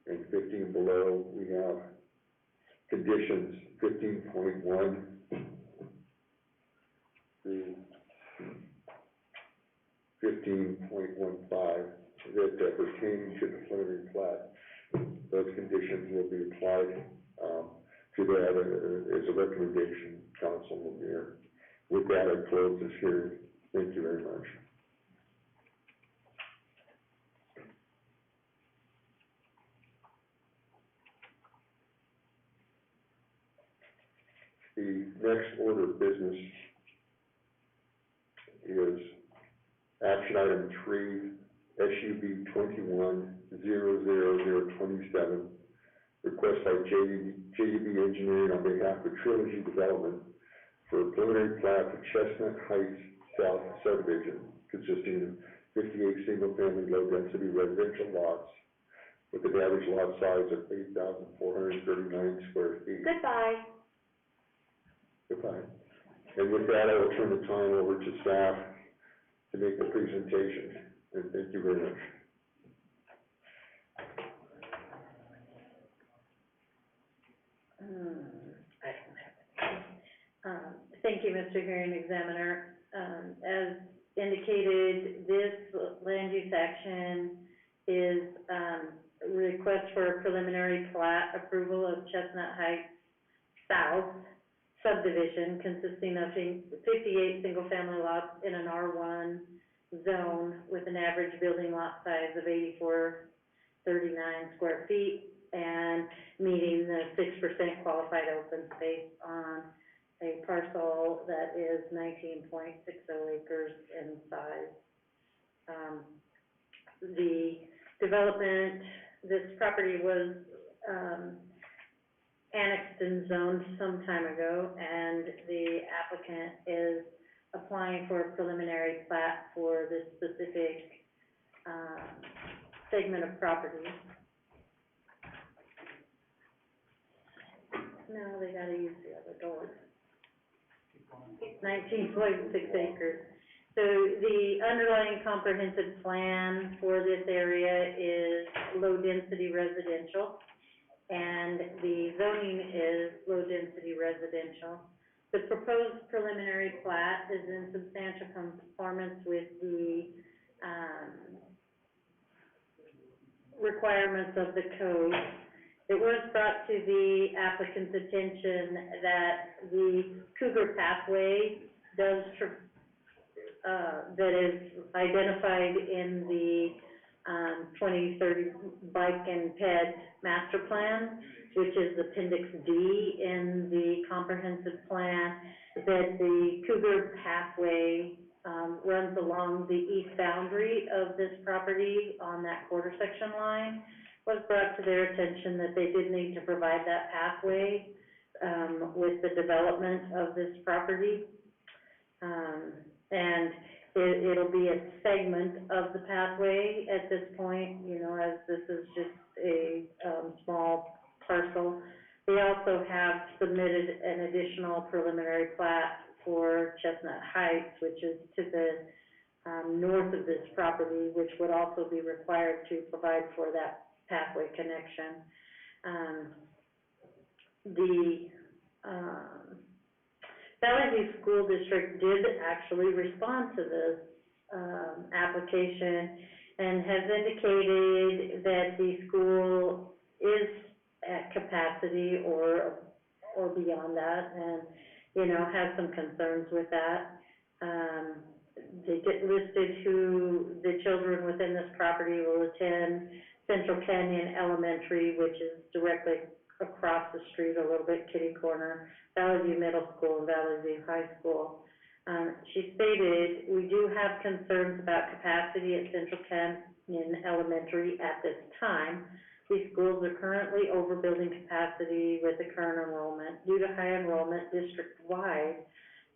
In 15 below, we have conditions 15.1 through 15.15 that pertain to the preliminary plat. Those conditions will be applied to that as a recommendation, council and mayor. With that, I close this hearing. Thank you very much. The next order of business is action item 3, SUB 21-00027, request by JDB Engineering on behalf of Trilogy Development for a preliminary plat for Chestnut Heights South Subdivision, consisting of 58 single-family low-density residential lots with an average lot size of 8,439 square feet. Goodbye. Goodbye. And with that, I will turn the time over to staff to make the presentation, and thank you very much. Thank you, Mr. Hearing Examiner. As indicated, this land use action is a request for a preliminary plat approval of Chestnut Heights South Subdivision consisting of 58 single-family lots in an R1 zone with an average building lot size of 8,439 square feet and meeting the 6% qualified open space on a parcel that is 19.60 acres in size. The development, this property was, annexed and zoned some time ago, and the applicant is applying for a preliminary plat for this specific, segment of property. No, they gotta use the other door. 19.6 acres. So the underlying comprehensive plan for this area is low-density residential, and the zoning is low-density residential. The proposed preliminary plat is in substantial conformance with the, requirements of the code. It was brought to the applicant's attention that the Cougar pathway does, that is identified in the 2030 Bike and Ped Master Plan, which is Appendix D in the comprehensive plan, that the Cougar pathway runs along the east boundary of this property on that quarter section line. Was brought to their attention that they did need to provide that pathway with the development of this property. And it'll be a segment of the pathway at this point, you know, as this is just a small parcel. They also have submitted an additional preliminary plat for Chestnut Heights, which is to the north of this property, which would also be required to provide for that pathway connection. The Valley View School District did actually respond to this application and has indicated that the school is at capacity or beyond that, and, you know, has some concerns with that. They listed who the children within this property will attend: Central Canyon Elementary, which is directly across the street a little bit, kitty corner, Valley View Middle School, and Valley View High School. She stated, we do have concerns about capacity at Central Canyon Elementary at this time. These schools are currently overbuilding capacity with the current enrollment. Due to high enrollment district-wide,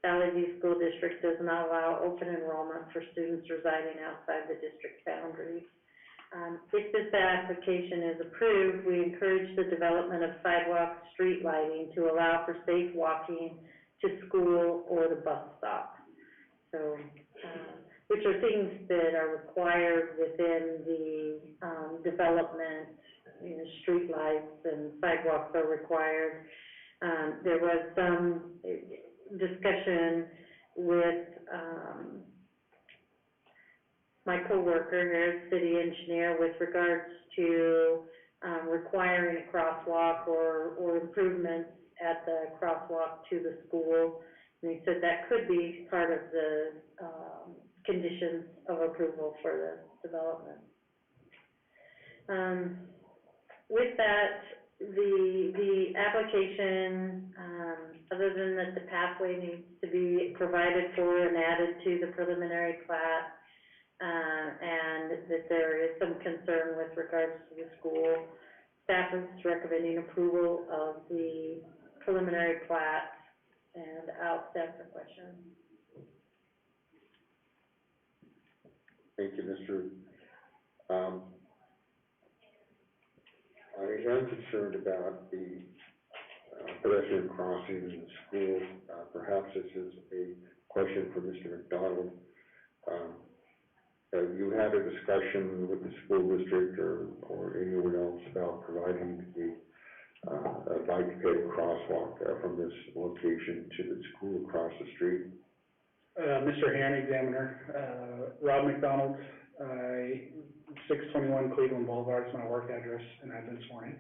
Valley View School District does not allow open enrollment for students residing outside the district boundaries. If this application is approved, we encourage the development of sidewalk street lighting to allow for safe walking to school or the bus stop. So, which are things that are required within the development. You know, street lights and sidewalks are required. There was some discussion with my coworker here, city engineer, with regards to requiring a crosswalk or improvements at the crosswalk to the school. And he said that could be part of the conditions of approval for the development. With that, the application, other than that the pathway needs to be provided for and added to the preliminary plat, and that there is some concern with regards to the school, staff is recommending approval of the preliminary plat, and I'll stand for questions. Thank you, Mr. I am concerned about the pedestrian crossing in the school. Perhaps this is a question for Mr. McDonald. Have you had a discussion with the school district or anyone else about providing a bike ped crosswalk from this location to the school across the street? Mr. Heron, examiner, Rob McDonald, 621 Cleveland Boulevard is my work address, and I've been sworn in.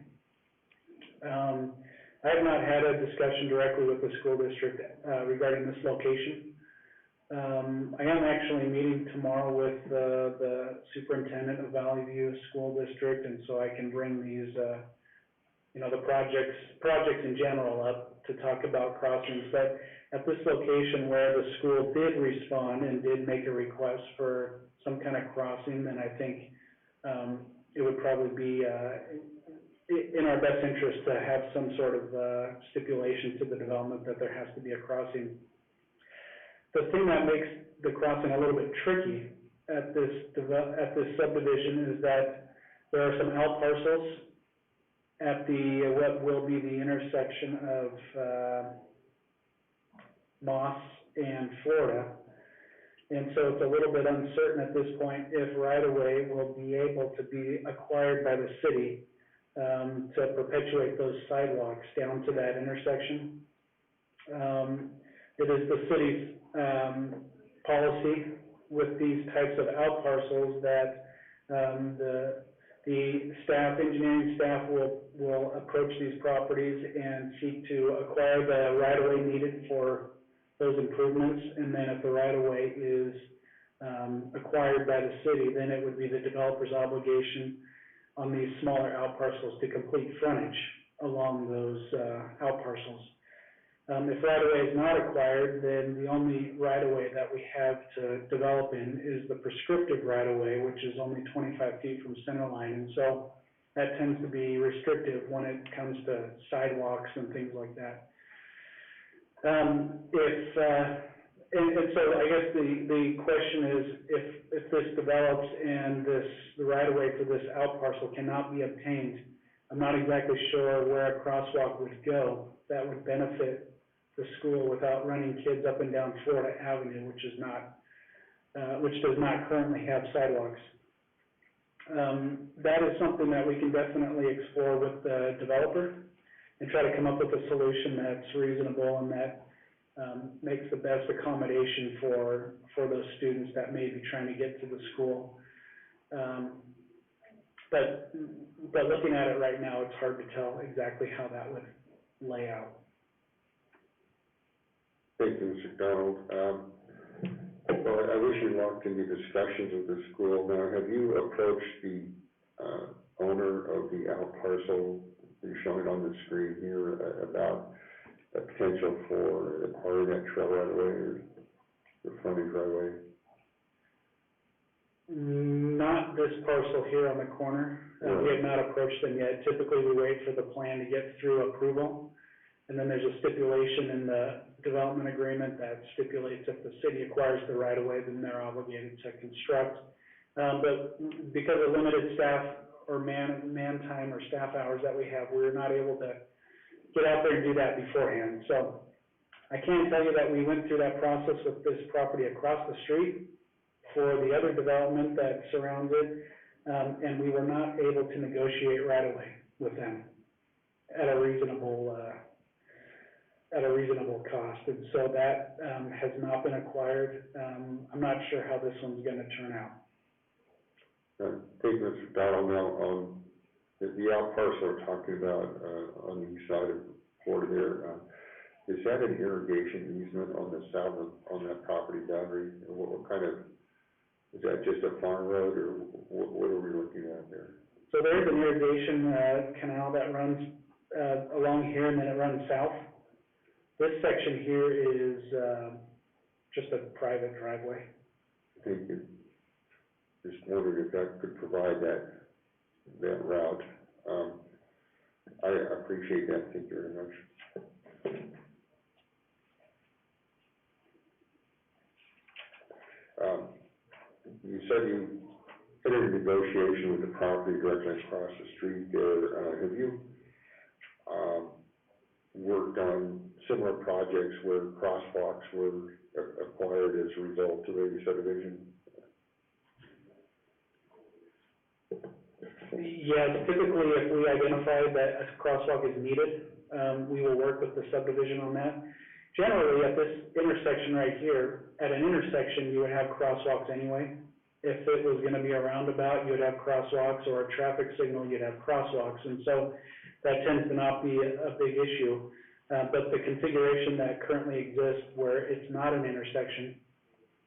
I have not had a discussion directly with the school district regarding this location. I am actually meeting tomorrow with the superintendent of Valley View School District, and so I can bring these, you know, the projects in general up to talk about crossings. But at this location where the school did respond and did make a request for some kind kind of crossing, then I think, it would probably be, in our best interest to have some sort of, stipulation to the development that there has to be a crossing. The thing that makes the crossing a little bit tricky at this subdivision is that there are some out parcels at what will be the intersection of, Moss and Florida. And so it's a little bit uncertain at this point if right-of-way will be able to be acquired by the city, to perpetuate those sidewalks down to that intersection. It is the city's, policy with these types of out parcels that, the staff, engineering staff will approach these properties and seek to acquire the right-of-way needed for those improvements, and then if the right-of-way is, acquired by the city, then it would be the developer's obligation on these smaller out parcels to complete frontage along those, out parcels. If right-of-way is not acquired, then the only right-of-way that we have to develop in is the prescriptive right-of-way, which is only 25 feet from center line, and so that tends to be restrictive when it comes to sidewalks and things like that. And so I guess the question is, if this develops and the right-of-way for this out parcel cannot be obtained, I'm not exactly sure where a crosswalk would go that would benefit the school without running kids up and down Florida Avenue, which does not currently have sidewalks. That is something that we can definitely explore with the developer and try to come up with a solution that's reasonable and that makes the best accommodation for those students that may be trying to get to the school. But looking at it right now, it's hard to tell exactly how that would lay out. Thank you, Mr. Donald. Well, I wish you luck in your discussions with the school. Now, have you approached the owner of the out parcel you're showing on the screen here about a potential for acquiring that trail right away or the frontage right away? Not this parcel here on the corner. We have not approached them yet. Typically, we wait for the plan to get through approval, and then there's a stipulation in the development agreement that stipulates if the city acquires the right-of-way, then they're obligated to construct. But because of limited staff or man time or staff hours that we have, we're not able to get out there and do that beforehand. So I can tell you that we went through that process with this property across the street for the other development that surrounds it, and we were not able to negotiate right-of-way with them at a reasonable cost, and so that has not been acquired. I'm not sure how this one's going to turn out. Thank you, Mr. Donald. Now, on the out parcel we're talking about on the east side of Florida there, is that an irrigation easement on the south on that property boundary? What kind of, is that just a farm road, or what are we looking at there? So there's an irrigation canal that runs along here, and then it runs south. This section here is just a private driveway. Thank you. Just wondering if that could provide that route. I appreciate that. Thank you very much. You said you entered a negotiation with the property directly across the street there. Have you worked on similar projects where crosswalks were acquired as a result of a subdivision? Yes, typically if we identify that a crosswalk is needed, we will work with the subdivision on that. Generally, at this intersection right here, at an intersection, you would have crosswalks anyway. If it was going to be a roundabout, you would have crosswalks, or a traffic signal, you'd have crosswalks, and so that tends to not be a big issue. But the configuration that currently exists where it's not an intersection,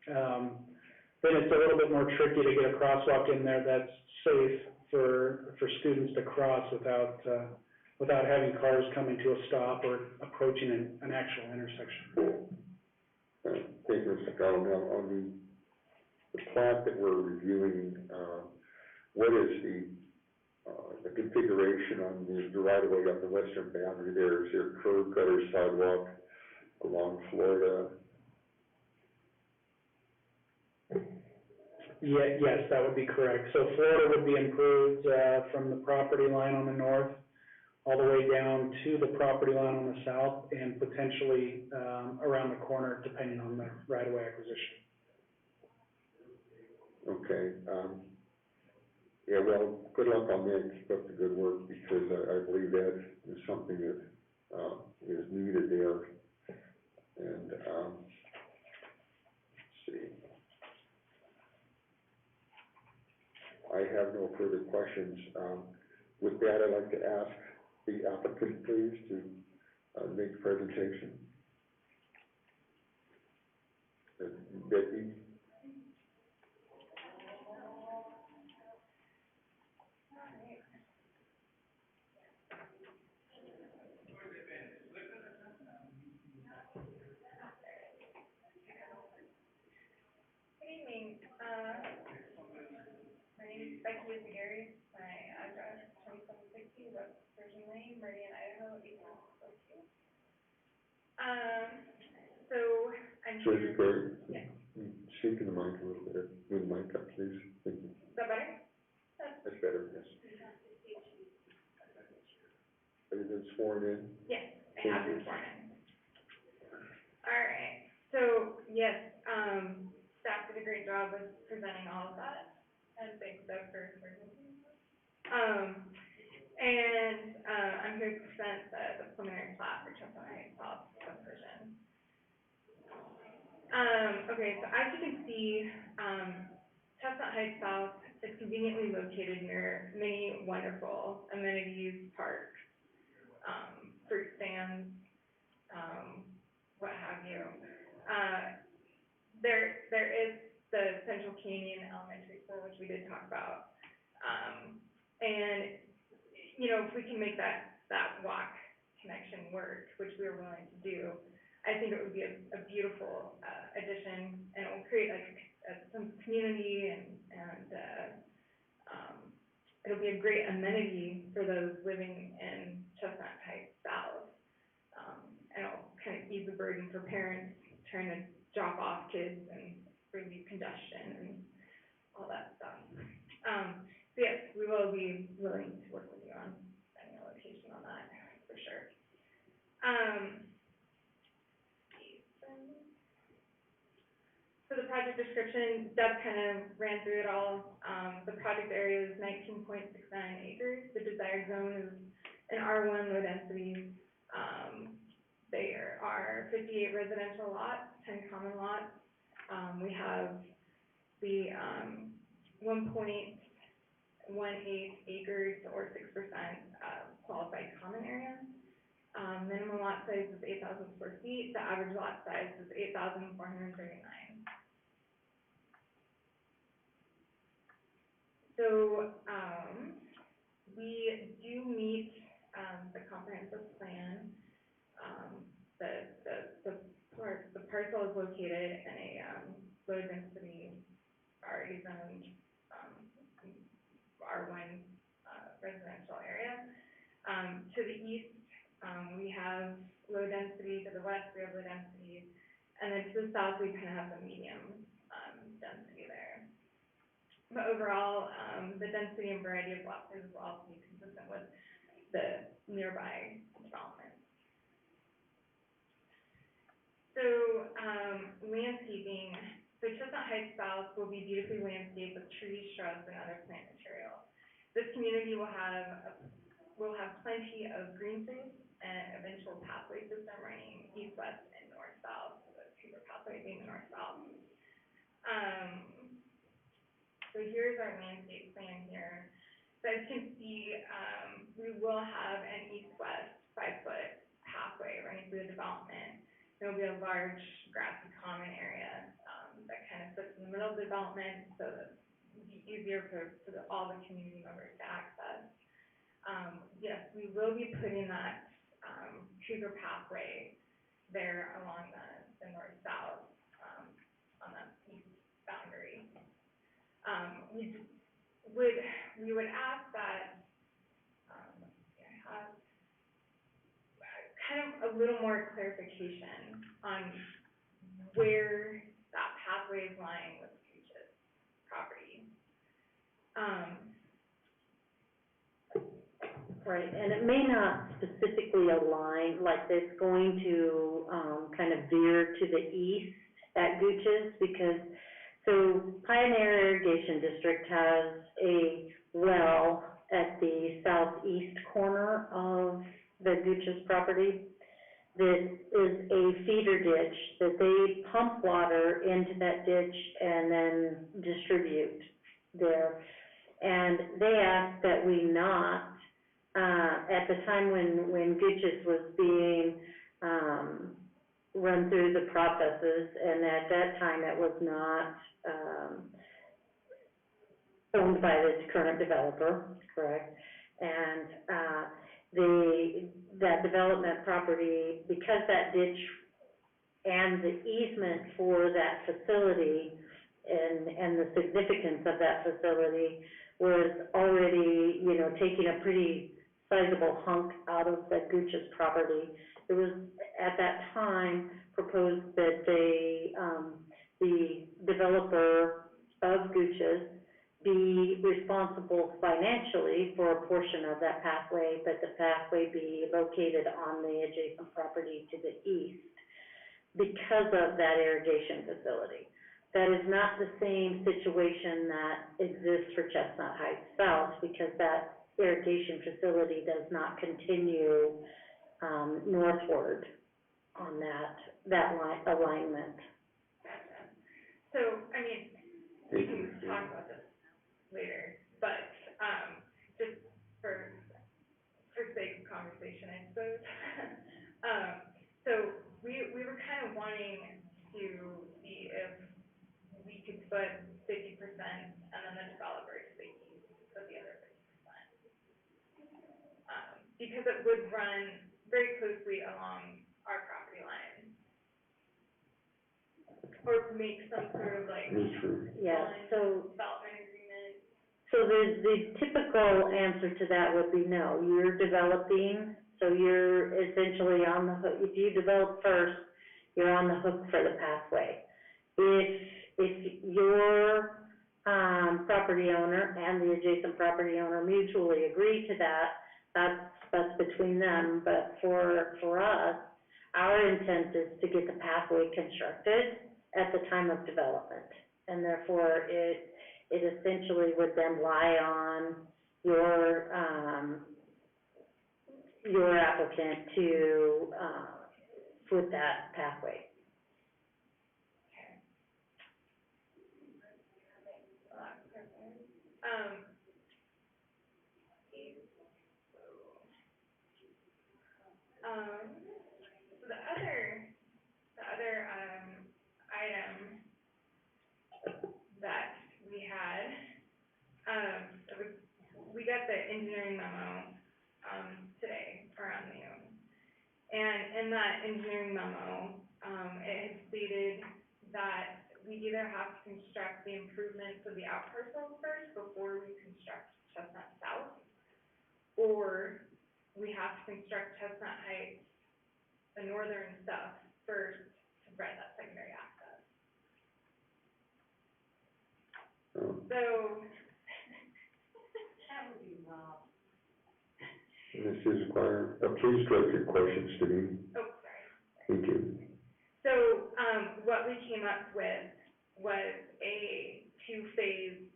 then it's a little bit more tricky to get a crosswalk in there that's safe for students to cross without having cars coming to a stop or approaching an actual intersection. Thank you, Mr. Cottle. Now, on the plat that we're reviewing, what is the configuration on the right of way on the western boundary there? Is there curb, gutter, sidewalk along Florida? Yeah, yes, that would be correct. So Florida would be improved, from the property line on the north all the way down to the property line on the south and potentially, around the corner, depending on the right-of-way acquisition. Okay, yeah, well, good luck on that, keep up the good work, because I believe that is something that, is needed there. And, let's see. I have no further questions. With that, I'd like to ask the applicant, please, to, make the presentation. Becky? Good evening, my name is Becky Gary, my address is 2760 West Virgin Lane, Meridian, Idaho, 81402. So I'm So, here. Yeah. Speak in the mic a little bit, with the mic up, please, thank you. Is that better? That's better, yes. Have you been sworn in? Yes, I have been sworn in. All right, so, yes, staff did a great job with presenting all of that, and thanks Doug for presenting. I'm here to present the preliminary plat for Chestnut Heights South Subdivision. Okay, so as you can see, Chestnut Heights South is conveniently located near many wonderful amenities, parks, fruit stands, what have you. There is the Central Canyon Elementary School, which we did talk about. And, you know, if we can make that walk connection work, which we are willing to do, I think it would be a beautiful addition, and it will create some community and it'll be a great amenity for those living in Chestnut Heights South. And it'll kind of ease the burden for parents trying to drop off kids and relieve congestion and all that stuff. So yes, we will be willing to work with you on finding a location on that, for sure. For the project description, Deb kind of ran through it all. The project area is 19.69 acres. The desired zone is an R1 low density. There are 58 residential lots, 10 common lots. We have the 1.18 acres or 6% qualified common area. Minimum lot size is 8,000 square feet. The average lot size is 8,439. So, we do meet, the comprehensive plan. The parcel is located in a, low density, already zoned, R1, residential area. To the east, we have low density. To the west, we have low density. And then to the south, we kind of have the medium, density there. But overall, the density and variety of lot sizes will also be consistent with the nearby development. So, landscaping. So Chestnut Heights South will be beautifully landscaped with trees, shrubs, and other plant material. This community will have plenty of green space and eventual pathway system running east, west, and north, south. The Cougar pathway being the north, south. So here's our landscape plan here. So as you can see, we will have an east-west 5-foot pathway running through the development. There will be a large grassy common area that kind of sits in the middle of the development, so that it'll be easier for all the community members to access. Yes, we will be putting that Cougar pathway there along the north-south on the east boundary. we would ask that, have kind of a little more clarification on where that pathway is lying with Gooch's property. Right, and it may not specifically align, like it's going to, kind of veer to the east at Gooch's, because, so Pioneer Irrigation District has a well at the southeast corner of the Gooch's property that is a feeder ditch that they pump water into that ditch and then distribute there. And they asked that we not, at the time when Gooch's was being, run through the processes, and at that time it was not, owned by the current developer, correct? And, that development property, because that ditch and the easement for that facility and the significance of that facility was already, you know, taking a pretty sizable hunk out of the Gooch's property. It was, at that time, proposed that the developer of Gooch's be responsible financially for a portion of that pathway, but the pathway be located on the adjacent property to the east because of that irrigation facility. That is not the same situation that exists for Chestnut Heights South, because that irrigation facility does not continue northward on that alignment. Gotcha. So, I mean, we can talk about this later, but, just for sake of conversation, I suppose. So we were kind of wanting to see if we could put 50% and then the developer to the east of the other 50%. Because it would run very closely along our property line. Or make some sort of like, Yeah, so development agreement. So the typical answer to that would be no. You're developing, so you're essentially on the hook. If you develop first, you're on the hook for the pathway. If your property owner and the adjacent property owner mutually agree to that, that's between them. But for us, our intent is to get the pathway constructed at the time of development, and therefore it essentially would then lie on your applicant to put that pathway. So the other item that we had, we got the engineering memo, today around noon. And in that engineering memo, it had stated that we either have to construct the improvements of the out parcels first before we construct Chestnut South, or we have to construct Chestnut Heights, the northern stuff, first to provide that secondary access. So, that would be wrong. Mrs. Squire, please direct your questions to me. Oh, sorry. Thank you. So, what we came up with was a two-phase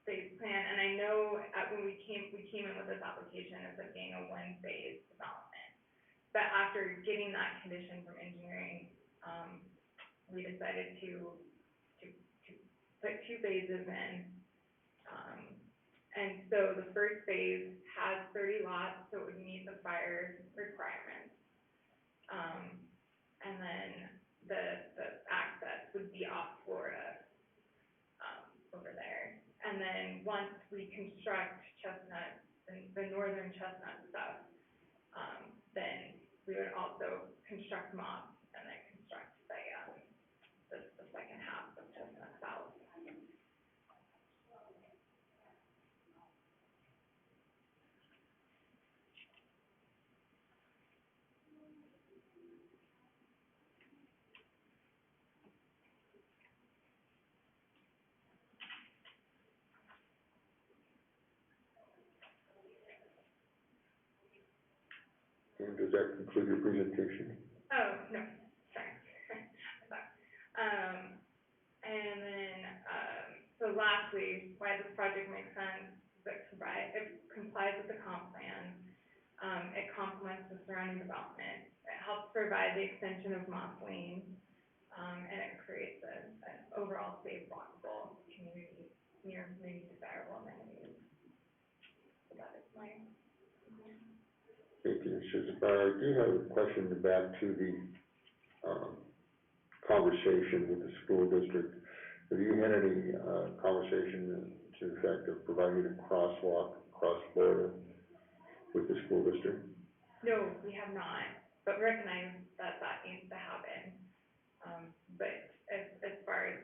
plan, and I know when we came in with this application as it being a one-phase development. But after getting that condition from engineering, we decided to put two phases in. And so the first phase has 30 lots, so it would meet the fire requirements. And then the access would be off Florida, over there. And then once we construct Chestnut, the northern Chestnut stuff, then we would also construct Moss and then construct the second half of Chestnut South. does that conclude your presentation? Oh, no, sorry. And then, so lastly, why this project makes sense is it complies with the comp plan. It complements the surrounding development. It helps provide the extension of Moss Lane, and it creates an overall safe, walkable community near many desirable amenities. So that is my. Thank you, Mr. Zabar. I do have a question back to the, conversation with the school district. Have you had any, conversation to the effect of providing a crosswalk across Florida with the school district? No, we have not, but recognize that needs to happen. But as far as,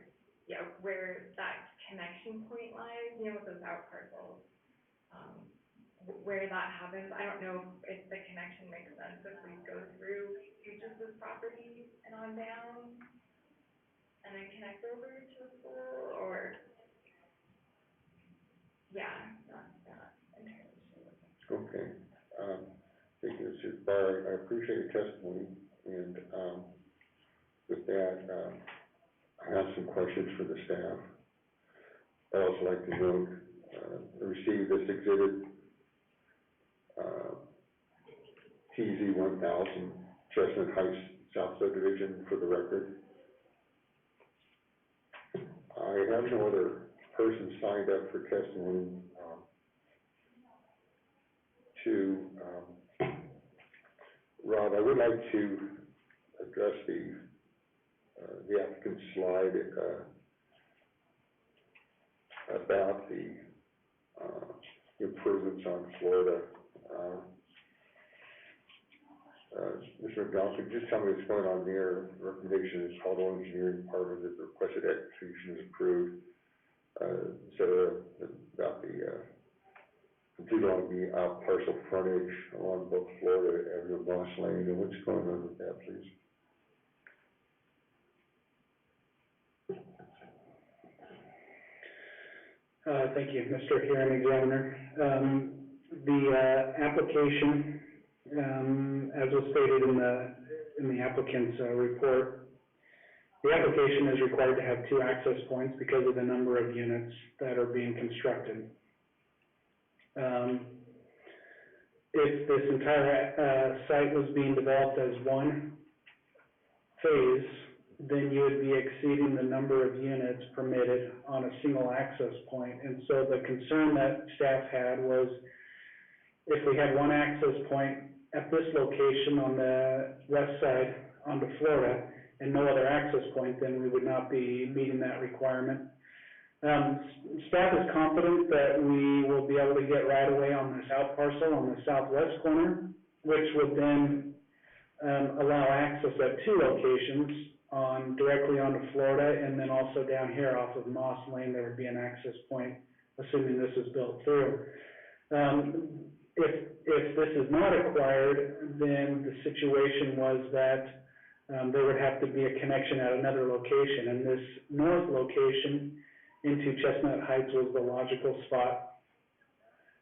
yeah, where that connection point lies, with those out parcels, where that happens, I don't know if the connection makes sense if we go through each of those properties and on down, and then connect over to the school, or, yeah, not entirely sure. Okay, thank you, Mr. Zabar. I appreciate your testimony, and, with that, I have some questions for the staff. I'd also like to note, receive this exhibit, TZ 1000, Chestnut Heights South Subdivision, for the record. I have no other person signed up for testimony, Rob, I would like to address the applicant's slide, about the, improvements on Florida. Mr. McDonald, could you just tell me what's going on there? The recommendation is Colorado Engineering Department that the requested execution is approved, about the, complete on the out parcel frontage along both Florida Avenue and Moss Lane, and what's going on with that, please? Thank you, Mr. Hearing Examiner. The application, as was stated in the applicant's report, the application is required to have 2 access points because of the number of units that are being constructed. If this entire site was being developed as one phase, then you would be exceeding the number of units permitted on a single access point. And so the concern that staff had was, if we had one access point at this location on the west side onto Florida and no other access point, then we would not be meeting that requirement. Staff is confident that we will be able to get right away on this out parcel on the southwest corner, which would then allow access at 2 locations, directly onto Florida, and then also down here off of Moss Lane, there would be an access point, assuming this is built through. If this is not acquired, then the situation was that there would have to be a connection at another location, and this north location into Chestnut Heights was the logical spot.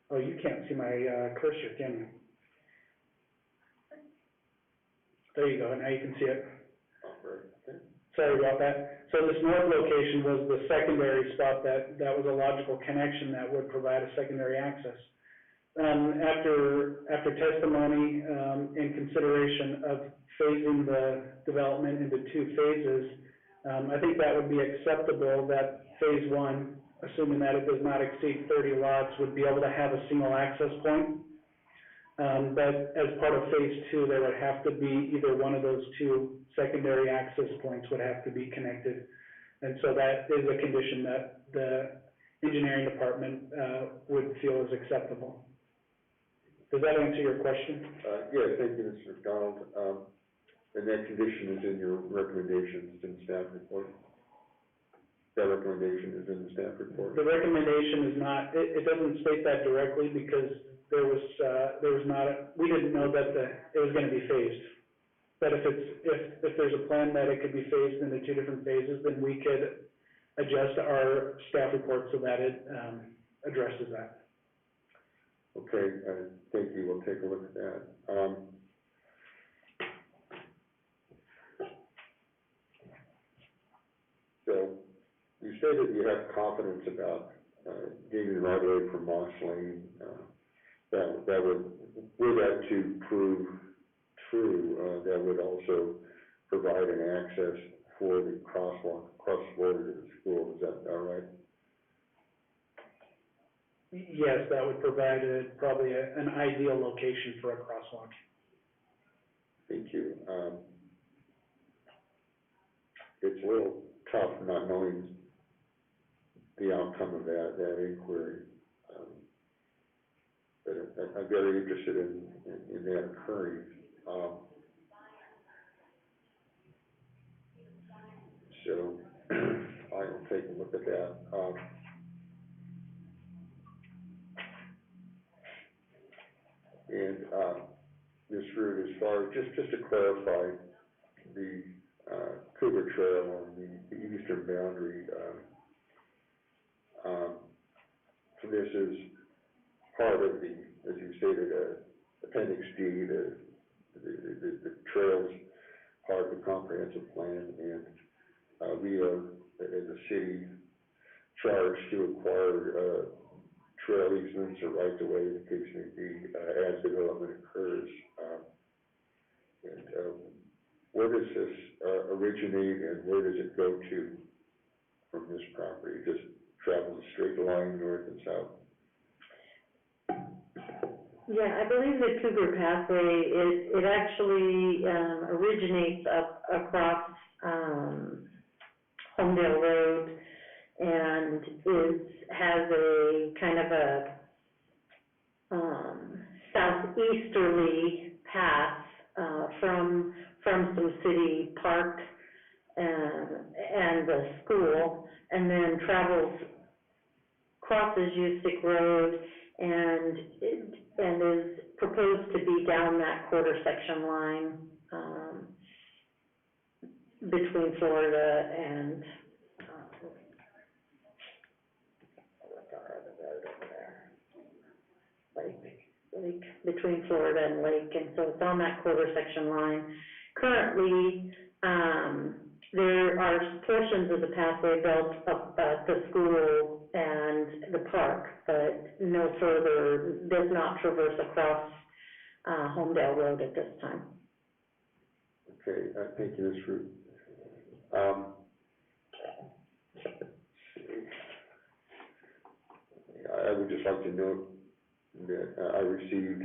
Oh, you can't see my cursor, can you? There you go, now you can see it. Sorry about that. So this north location was the secondary spot that was a logical connection that would provide a secondary access. After testimony, in consideration of phasing the development into 2 phases, I think that would be acceptable, that phase 1, assuming that it does not exceed 30 lots, would be able to have a single access point. But as part of phase 2, there would have to be either one of those 2 secondary access points would have to be connected. And so that is a condition that the engineering department would feel is acceptable. Does that answer your question? Yeah, thank you, Mr. McDonald. And that condition is in your recommendations in the staff report? That recommendation is in the staff report? The recommendation is not, it doesn't state that directly because there was not, we didn't know that it was going to be phased. But if there's a plan that it could be phased into 2 different phases, then we could adjust our staff report so that it addresses that. Okay, thank you. We'll take a look at that. you stated you have confidence about, getting the right of way from Moss Lane, that would, were that to prove true, that would also provide an access for the crosswalk across the border to the school, is that all right? Yes, that would provide probably an ideal location for a crosswalk. Thank you. It's a little tough not knowing the outcome of that inquiry. But I'm very interested in that occurring. So I will take a look at that. Ms. Root, as far as, just to clarify, the Cougar Trail on the eastern boundary, this is part of the, as you stated, Appendix D, the trails part of the comprehensive plan, and we are, as a city, charged to acquire trail easements or rights of way, in the case may be, as development occurs. Where does this originate, and where does it go to from this property? It just travels a straight line north and south? Yeah, I believe the Cougar Pathway, it actually originates up across Homedale Road, and has a kind of a southeasterly path from some city park and the school, and then crosses Ustick Road, and is proposed to be down that quarter section line between Florida and Lake, between Florida and Lake, and so it's on that quarter section line. Currently, there are portions of the pathway built up at the school and the park, but no further, does not traverse across Homedale Road at this time. Okay, thank you, Ms. Root. I would just like to note that I received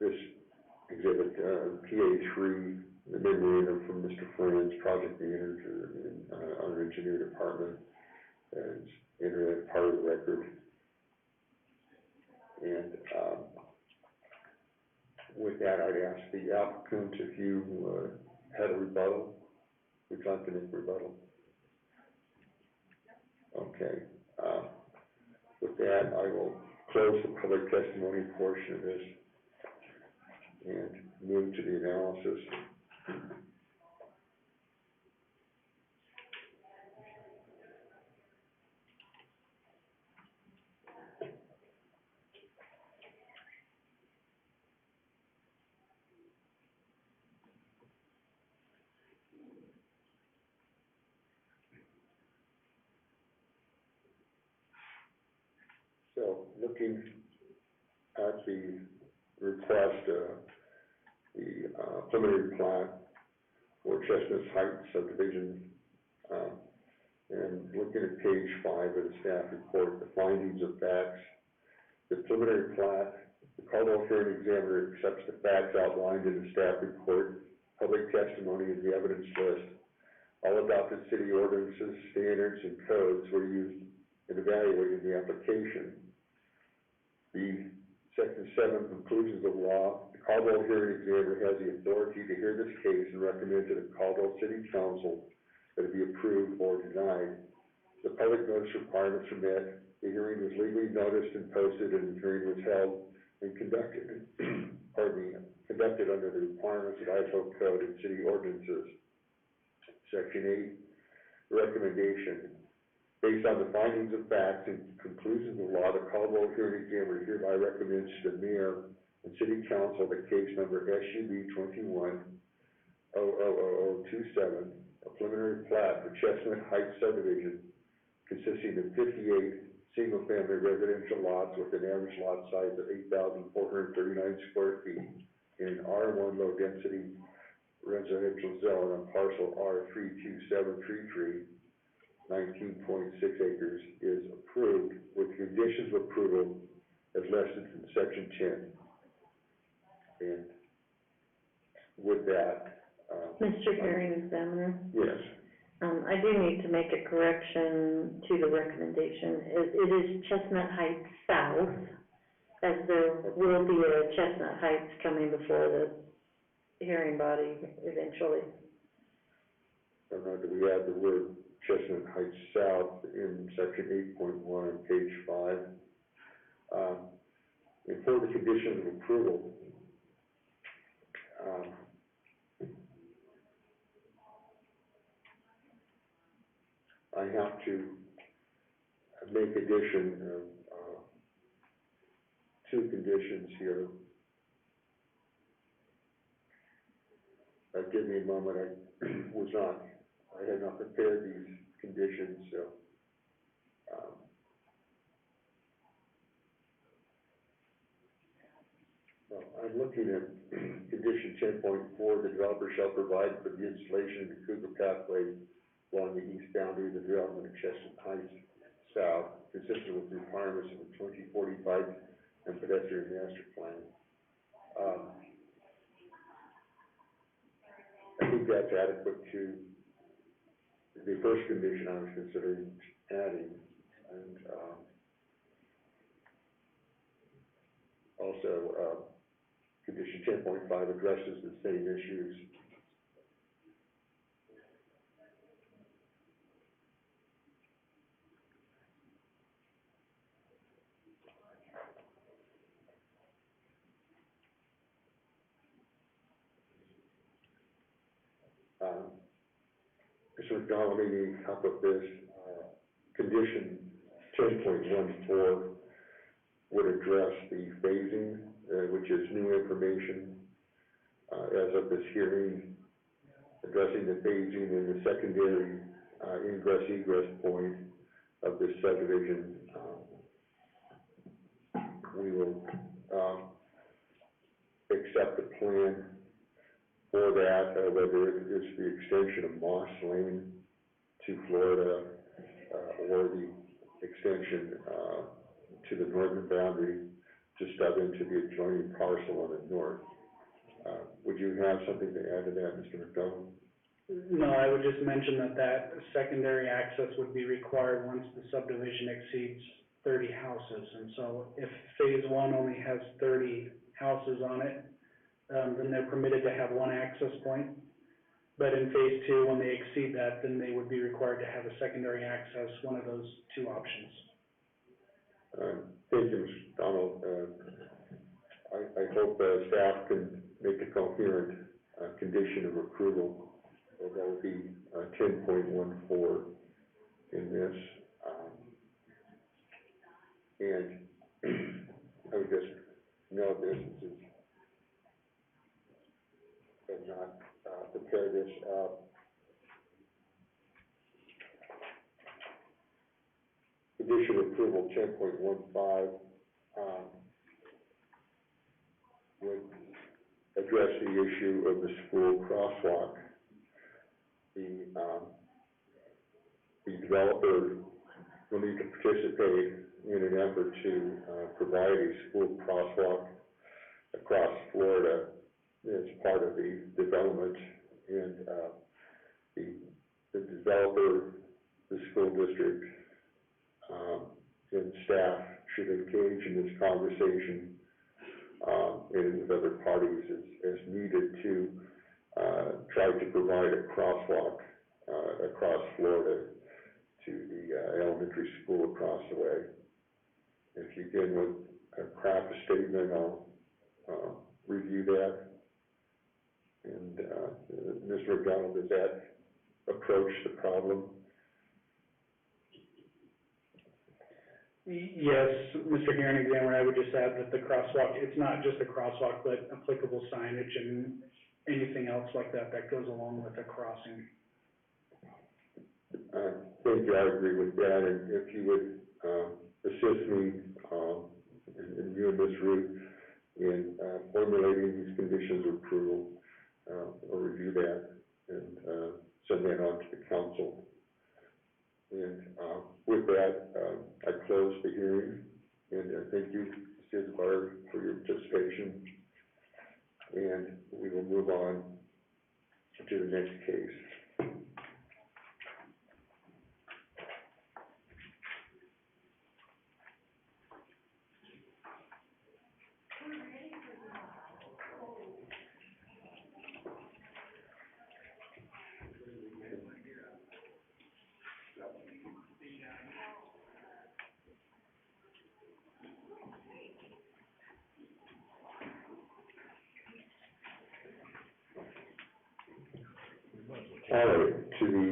this exhibit, PA3, the memorandum from Mr. Friends, project manager in our engineer department, as internet part of the record. And with that, I'd ask the applicant if you had a rebuttal. Would you like to make a rebuttal? Okay. With that, I will close the public testimony portion of this and move to the analysis. So, looking at the request, the preliminary plat for Chestnut Heights subdivision, and looking at page 5 of the staff report, the findings of facts, the preliminary plat, the Caldwell hearing examiner accepts the facts outlined in the staff report, public testimony in the evidence list. All adopted city ordinances, standards, and codes were used in evaluating the application. The Section 7 conclusions of law, the Caldwell hearing examiner has the authority to hear this case and recommend to the Caldwell City Council that it be approved or denied. The public notice requirements are met. The hearing was legally noticed and posted, and the hearing was held and conducted, conducted under the requirements of Idaho Code and city ordinances. Section 8, the recommendation. Based on the findings of facts and conclusions of law, the Caldwell hearing examiner hereby recommends to the mayor and city council that case number SUB 21-00027 a preliminary plat for Chestnut Heights subdivision consisting of 58 single-family residential lots with an average lot size of 8,439 square feet in an R1 low-density residential zone on parcel R32733, 19.6 acres, is approved with conditions of approval as listed in section 10. And with that, Mr. Hearing Examiner, yes. I do need to make a correction to the recommendation. It is Chestnut Heights South, as there will be a Chestnut Heights coming before the hearing body eventually. Do we add the word Chestnut Heights South in section 8.1 on page 5? And for the conditions of approval, I have to make addition of 2 conditions here. Give me a moment, I had not prepared these conditions, so. Well, I'm looking at condition 10.4, the developer shall provide for the installation of the Cougar pathway along the east boundary of the development of Chestnut Heights South, consistent with requirements of the 2045 and pedestrian master plan. I think that's adequate to the first condition I was considering adding, and also condition 10.5 addresses the same issues. Mr. McDonald, let me help with this. Condition 10.14 would address the phasing, which is new information as of this hearing, addressing the phasing in the secondary ingress-egress point of this subdivision. We will accept the plan for that, whether it is the extension of Moss Lane to Florida or the extension to the northern boundary to stub into the adjoining parcel on the north. Would you have something to add to that, Mr. McDonald? No, I would just mention that secondary access would be required once the subdivision exceeds 30 houses. And so if phase 1 only has 30 houses on it, then they're permitted to have one access point. But in phase 2, when they exceed that, then they would be required to have a secondary access, one of those 2 options. Thank you, Mr. Donald. I hope staff can make a coherent condition of approval. So that would be 10.14 in this. And I would just note this is not prepare this condition approval 10.15 would address the issue of the school crosswalk. The developer will need to participate in an effort to provide a school crosswalk across Florida as part of the development, and the developer, the school district, and staff should engage in this conversation and with other parties as needed to try to provide a crosswalk across Florida to the elementary school across the way. If you again would craft a statement, I'll review that. And Mr. McDonald, does that approach the problem? Yes, Mr. Hearing Examiner, I would just add that the crosswalk, it's not just a crosswalk, but applicable signage and anything else like that that goes along with the crossing. thank you, I agree with that, and if you would, assist me, and you and Ms. Ruth in, formulating these conditions of approval, or review that, and, send that on to the council. And, with that, I close the hearing, and, thank you, Ms. Barr, for your participation. And we will move on to the next case. All right, to the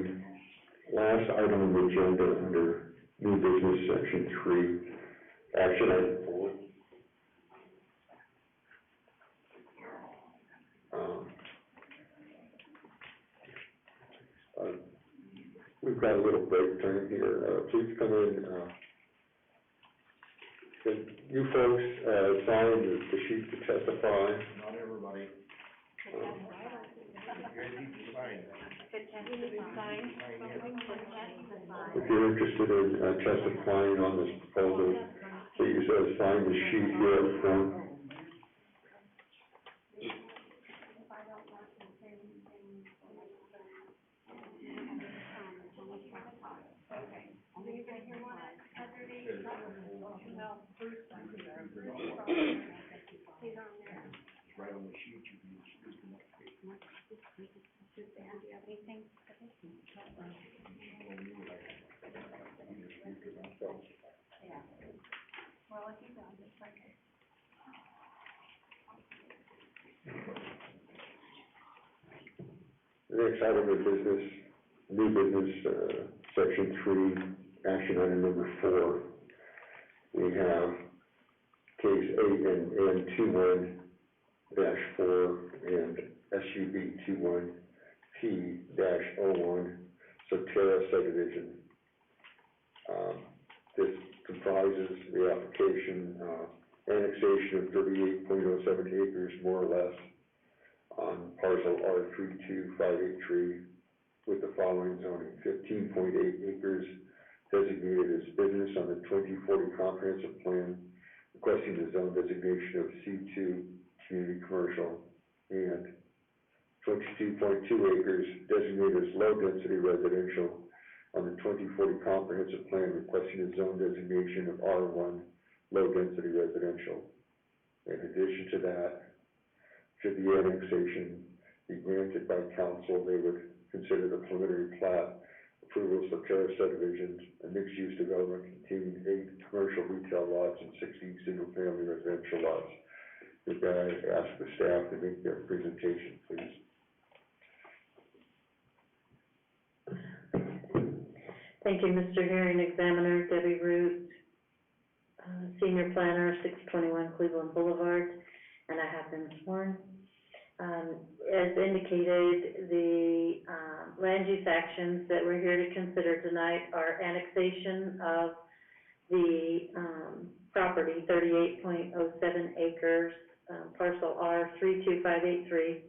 last item on the agenda under new business, section 3, action item 4. We've got a little break time here. Please come in. Can you folks sign the sheet to testify? Not everybody. If you're interested in testifying on this proposal, please sign the sheet here up front. Right on the sheet, you can speak in that case. The next item of business, new business, section 3, action item number 4. We have case ANN 21-4 and SUB 21P-01, Arterial Subdivision. This comprises the application, annexation of 38.07 acres, more or less, on parcel R32583 with the following zoning: 15.8 acres designated as business on the 2040 comprehensive plan, requesting the zone designation of C2 community commercial, and 22.2 acres designated as low density residential on the 2040 comprehensive plan, requesting a zone designation of R1 low density residential. In addition to that, should the annexation be granted by council, they would consider the preliminary plat approvals of Terrace subdivisions, a mixed-use development containing 8 commercial retail lots and 16 single-family residential lots. With that, I ask the staff to make their presentation, please. Thank you, Mr. Hearing Examiner, Debbie Root, Senior Planner, 621 Cleveland Boulevard, and I have been sworn. As indicated, the land use actions that we're here to consider tonight are annexation of the property, 38.07 acres, parcel R32583,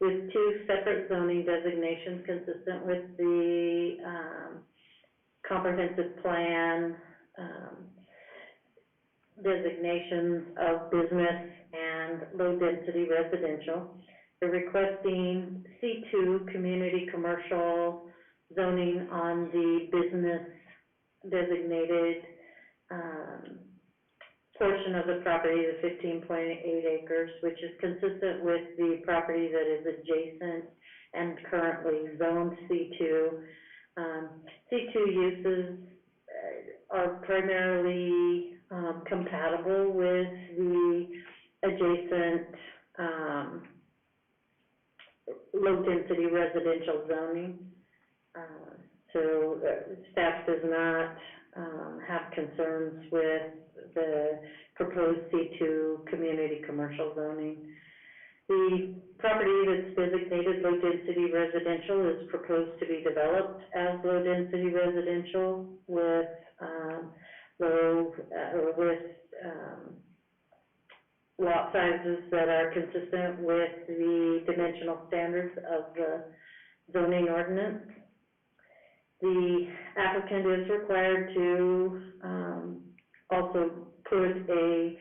with 2 separate zoning designations consistent with the comprehensive plan designations of business and low-density residential. They're requesting C2 community commercial zoning on the business designated portion of the property, the 15.8 acres, which is consistent with the property that is adjacent and currently zoned C2. C2 uses are primarily compatible with the adjacent low-density residential zoning. So staff does not have concerns with the proposed C2 community commercial zoning. The property that's designated low-density residential is proposed to be developed as low-density residential with, lot sizes that are consistent with the dimensional standards of the zoning ordinance. The applicant is required to, also put a,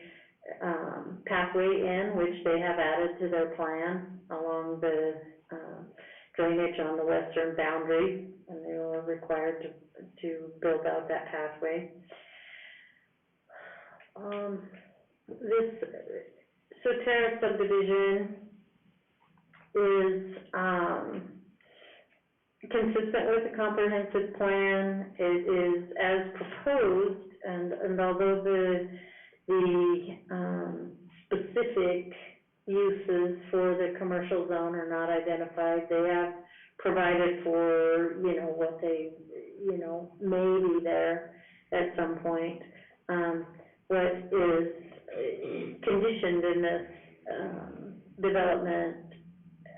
pathway in, which they have added to their plan along the, drainage on the western boundary, and they are required to build out that pathway. So Terrace subdivision is, consistent with the comprehensive plan. It is as proposed, and although the specific uses for the commercial zone are not identified, they have provided for, what they, may be there at some point. What is conditioned in this, development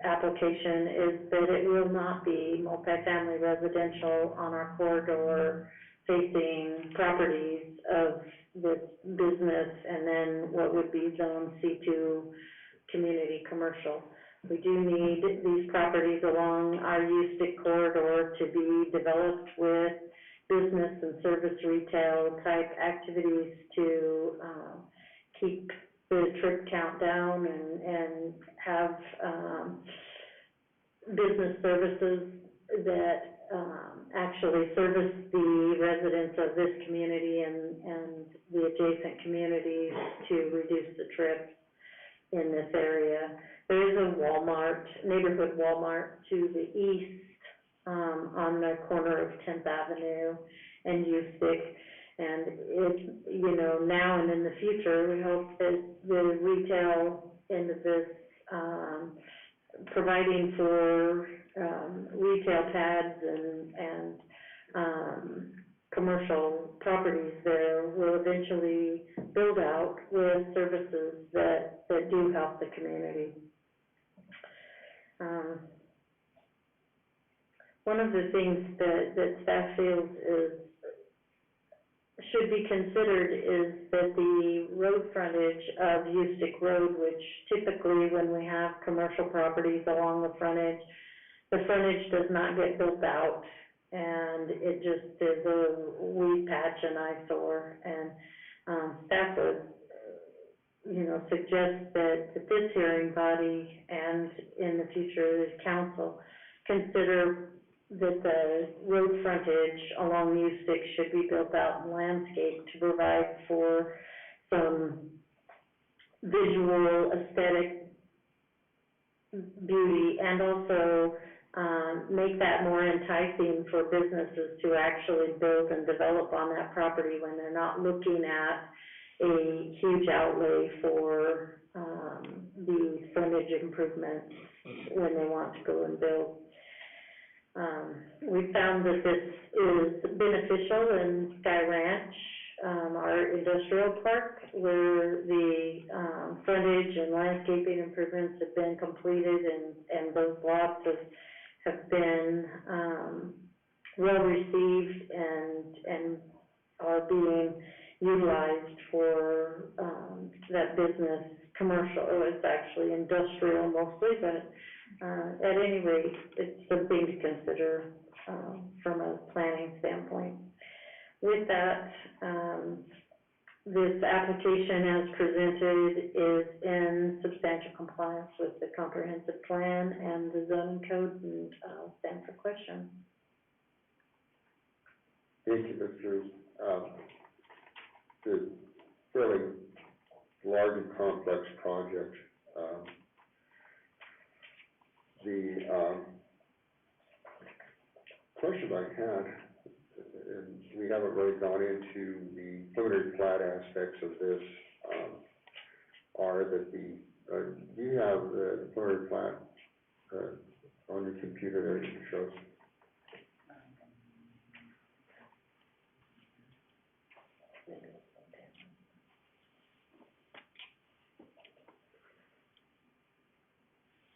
application is that it will not be multifamily residential on our corridor facing properties of this business and then what would be zone C2 community commercial. We do need these properties along our USTIC corridor to be developed with business and service retail type activities to keep the trip count down and have business services that actually service the residents of this community and the adjacent communities to reduce the trips in this area. There is a Walmart, neighborhood Walmart to the east on the corner of 10th Avenue and USTIC. And it, now and in the future, we hope that the retail end of this, providing for retail pads and commercial properties there will eventually build out with services that do help the community. One of the things that staff feels should be considered is that the road frontage of USTIC Road, which typically when we have commercial properties along the frontage does not get built out, and it just is a weed patch and eyesore. And staff would, suggest that this hearing body and in the future the council consider that the road frontage along USTIC should be built out and landscaped to provide for some visual aesthetic beauty and also make that more enticing for businesses to actually build and develop on that property when they're not looking at a huge outlay for the frontage improvements when they want to go and build. We found that this is beneficial in Sky Ranch, our industrial park, where the frontage and landscaping improvements have been completed and those lots have been well received and are being utilized for that business commercial. It's actually industrial mostly, but at any rate, it's something to consider from a planning standpoint. With that, this application as presented is in substantial compliance with the comprehensive plan and the zoning code, and I'll stand for questions. Thank you, Ms. Drew. The fairly large and complex project. The question I had, and we haven't really gone into the preliminary plat aspects of this, are that do you have the preliminary plat on your computer there you can show us?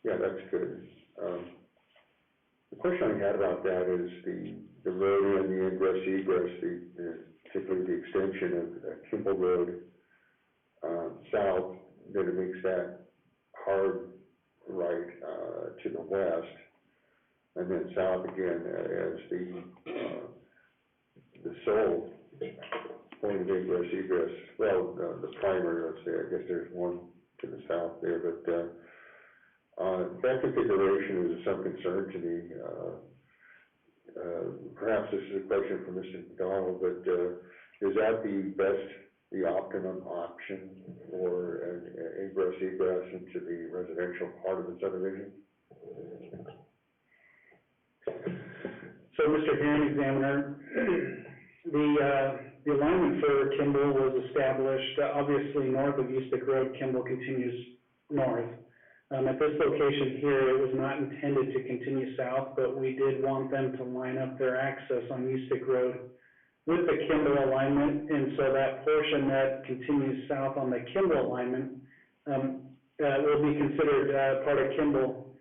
Yeah, that's good. The question I had about that is the road and the ingress egress, particularly the extension of Kimball Road, south, then it makes that hard right, to the west, and then south again as the sole point of ingress egress. Well, the primary, let's say, I guess there's one to the south there, but, that configuration is of some concern to me. Perhaps this is a question for Mr. McDonald, but, is that the optimum option for an ingress egress into the residential part of the subdivision? So, Mr. Hearing Examiner, the alignment for Kimball was established, obviously north of Eustic Road. Kimball continues north. At this location here, it was not intended to continue south, but we did want them to line up their access on Eustic Road with the Kimball alignment, and so that portion that continues south on the Kimball alignment will be considered part of Kimball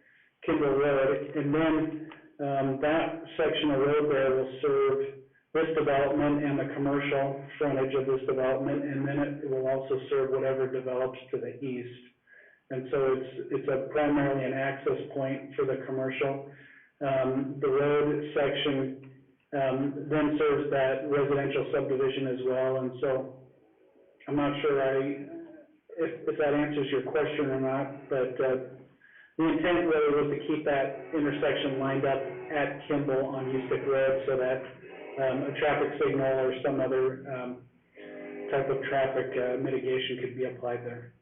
Road, and then that section of road there will serve this development and the commercial frontage of this development, and then it will also serve whatever develops to the east. And so it's primarily an access point for the commercial. The road section then serves that residential subdivision as well, and so I'm not sure if that answers your question or not, but the intent really was to keep that intersection lined up at Kimball on Eustic Road so that a traffic signal or some other type of traffic mitigation could be applied there.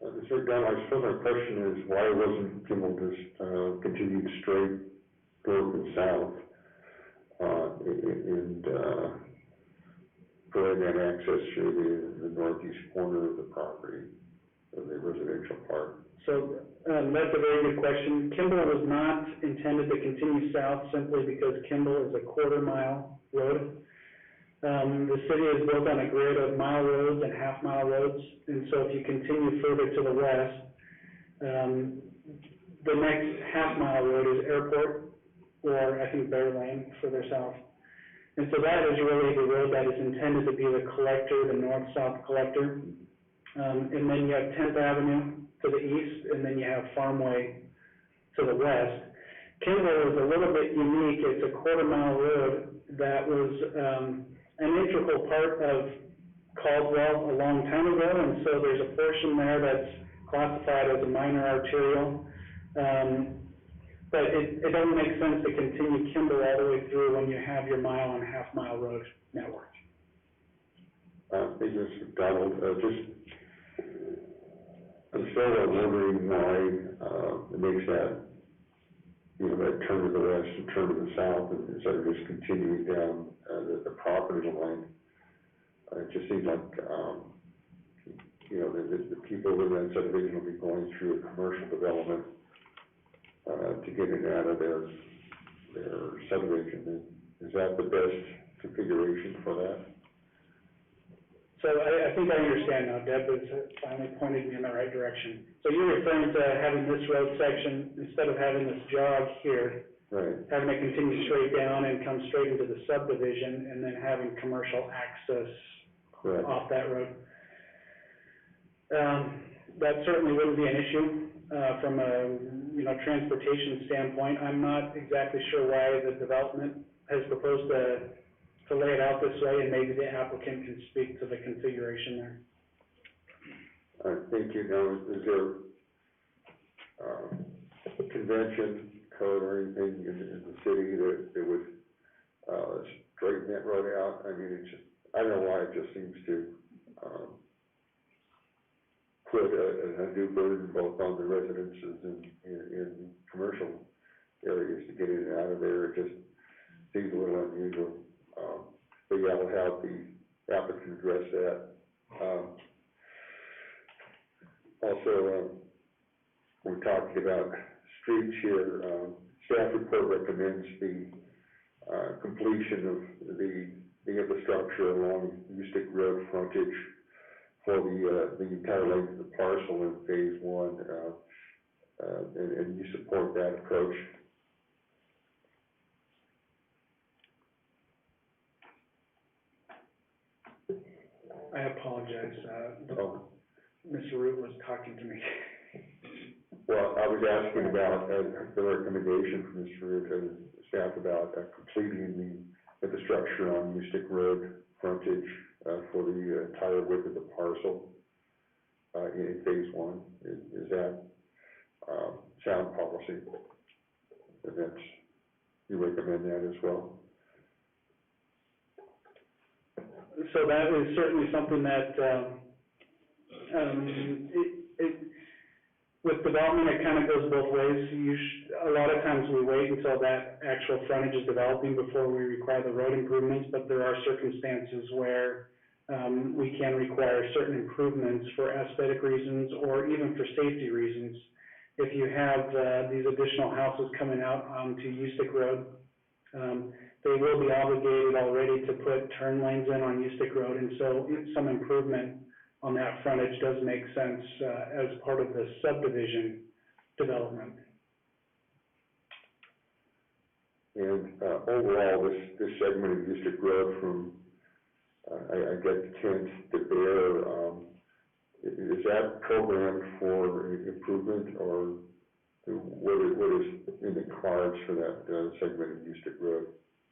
Mr. McDonald, I suppose my question is, why wasn't Kimball just continued straight north and south, and providing that access through the northeast corner of the property, of the residential part? So that's a very good question. Kimball was not intended to continue south simply because Kimball is a quarter-mile road. The city is built on a grid of mile roads and half-mile roads, and so if you continue further to the west, the next half-mile road is Airport, or I think Bear Lane further south. And so that is really the road that is intended to be the collector, the north-south collector. And then you have 10th Avenue to the east, and then you have Farmway to the west. Kimball is a little bit unique. It's a quarter-mile road that was an integral part of Caldwell a long time ago, and so there's a portion there that's classified as a minor arterial. But it doesn't make sense to continue Kimball all the way through when you have your mile and half-mile road network. Thank you, Mr. McDonald. I'm still wondering why it makes that, that turn to the west and turn to the south, and instead of just continuing down the property line. It just seems like, the people in that subdivision will be going through a commercial development to get in and out of their subdivision. Is that the best configuration for that? So I think I understand now. Deb has finally pointed me in the right direction. So you're referring to having this road section, instead of having this jog here, right, having it continue straight down and come straight into the subdivision, and then having commercial access correct, off that road. That certainly wouldn't be an issue from a transportation standpoint. I'm not exactly sure why the development has proposed to lay it out this way, and maybe the applicant can speak to the configuration there. Thank you. Now, is there convention code or anything in the city that would straighten that road out? I mean, it's just, I don't know why it just seems to put a undue burden both on the residences and in commercial areas to get in and out of there. It just seems a little unusual. But yeah, we'll have the applicant address that. Also, we're talking about streets here. Staff report recommends the completion of the infrastructure along Eustic Road frontage for the entire length of the parcel in phase one. and you support that approach. I apologize, Mr. Root was talking to me. Well, I was asking about the recommendation from Mr. Root and staff about completing the infrastructure on Mystic Road frontage for the entire width of the parcel in phase one. Is that sound policy? And that's, you recommend that as well? So that is certainly something that, with development, it kind of goes both ways. A lot of times we wait until that actual frontage is developing before we require the road improvements, but there are circumstances where we can require certain improvements for aesthetic reasons or even for safety reasons. If you have these additional houses coming out onto Ustick Road, they will be obligated already to put turn lanes in on Ustick Road, and so some improvement on that frontage does make sense as part of the subdivision development. And overall, this segment of Ustick Road from, I get Kent to Bear, is that programmed for improvement, or what is in the cards for that segment of Ustick Road?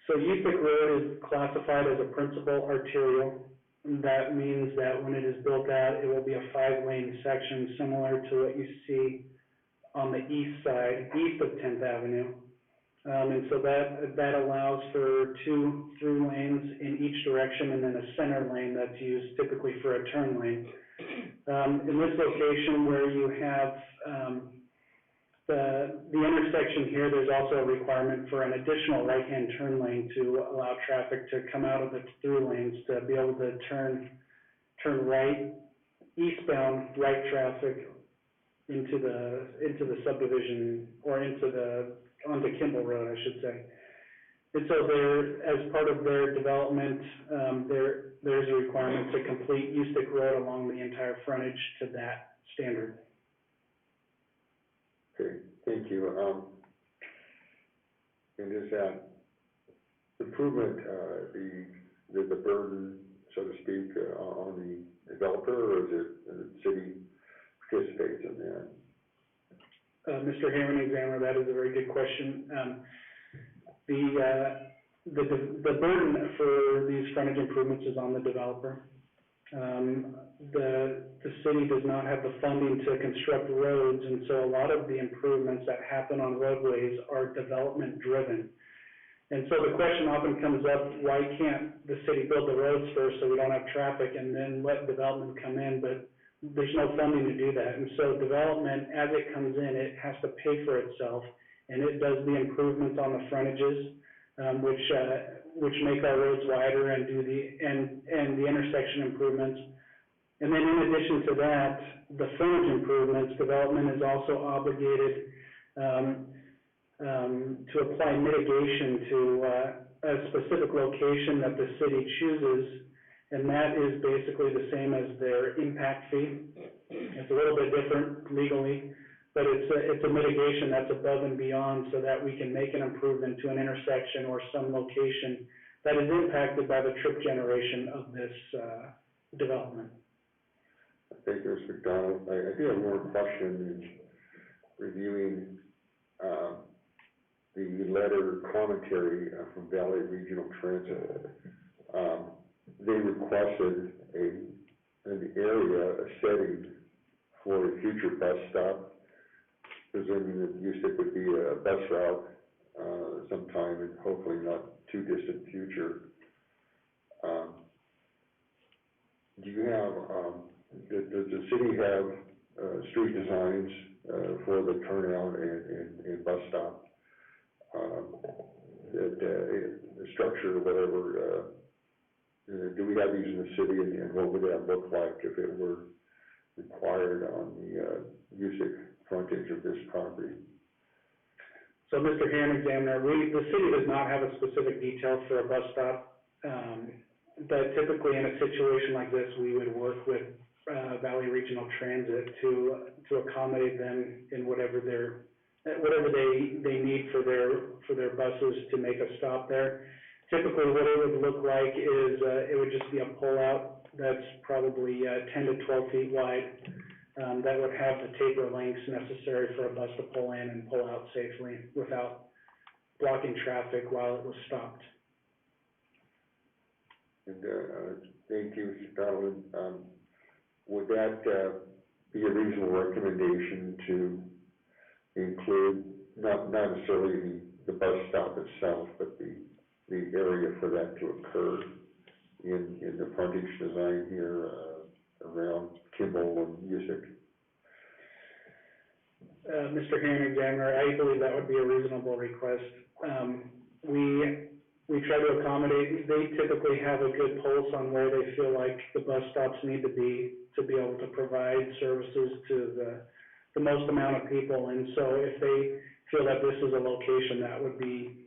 So Ustick Road is classified as a principal arterial. That means that when it is built out, it will be a 5-lane section similar to what you see on the east side, east of 10th Avenue. And so that allows for 2 through lanes in each direction and then a center lane that's used typically for a turn lane. In this location where you have the intersection here, there's also a requirement for an additional right-hand turn lane to allow traffic to come out of the through lanes to be able to turn right, eastbound right traffic into the subdivision, or onto Kimball Road, I should say. And so as part of their development, there's a requirement to complete Ustick Road along the entire frontage to that standard. Okay, thank you. And is that improvement, the burden, so to speak, on the developer, or is it the city participates in that? Mr. Hearing Examiner, that is a very good question. The burden for these frontage improvements is on the developer. The city does not have the funding to construct roads, and so a lot of the improvements that happen on roadways are development driven. And so the question often comes up, why can't the city build the roads first so we don't have traffic and then let development come in? But there's no funding to do that. And so development, as it comes in, it has to pay for itself, and it does the improvements on the frontages, which make our roads wider and do the intersection improvements. And then in addition to that, the frontage improvements, development is also obligated to apply mitigation to a specific location that the city chooses, and that is basically the same as their impact fee. It's a little bit different legally, but it's a mitigation that's above and beyond so that we can make an improvement to an intersection or some location that is impacted by the trip generation of this development. Thank you, Mr. McDonald. I do have one question in reviewing the letter commentary from Valley Regional Transit. They requested an area, a setting for a future bus stop, presuming that Ustick would be a bus route sometime in hopefully not too distant future. Do you have, does the city have street designs for the turnout and bus stop? The structure, whatever, do we have these in the city, and what would that look like if it were required on the Ustick frontage of this property? So, Mr. Hearing Examiner, the city does not have a specific detail for a bus stop, but typically in a situation like this, we would work with Valley Regional Transit to accommodate them in whatever they need for their buses to make a stop there. Typically, what it would look like is, it would just be a pullout that's probably, 10 to 12 feet wide, that would have the taper lengths necessary for a bus to pull in and pull out safely without blocking traffic while it was stopped. And, thank you, Mr. Donald. Would that, be a reasonable recommendation to include, not necessarily the bus stop itself, but the area for that to occur in the frontage design here, around Kimball and Music? Mr. Hearing Examiner, I believe that would be a reasonable request. We try to accommodate, they typically have a good pulse on where they feel like the bus stops need to be able to provide services to the most amount of people. And so if they feel that this is a location that would be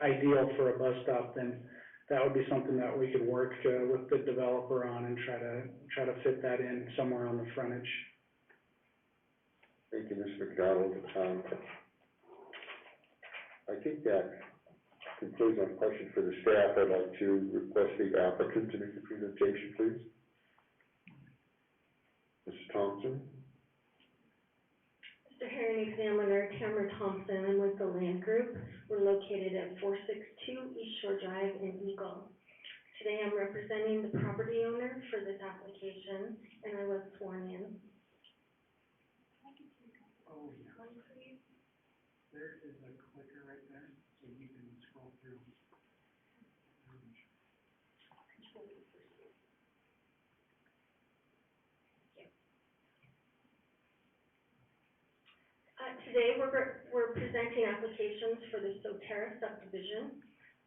ideal for a bus stop, then that would be something that we could work with the developer on and try to fit that in somewhere on the frontage. Thank you, Mr. McDonald. I think that concludes my question for the staff. I'd like to request the applicant to make the presentation, please. Mrs. Thompson. Mr. Hearing Examiner, Tamara Thompson, I'm with the Land Group. We're located at 462 East Shore Drive in Eagle. Today I'm representing the property owner for this application, and I was sworn in. Oh, yeah. There is a clicker right there, so you can scroll through. Today we're presenting applications for the Sotera subdivision.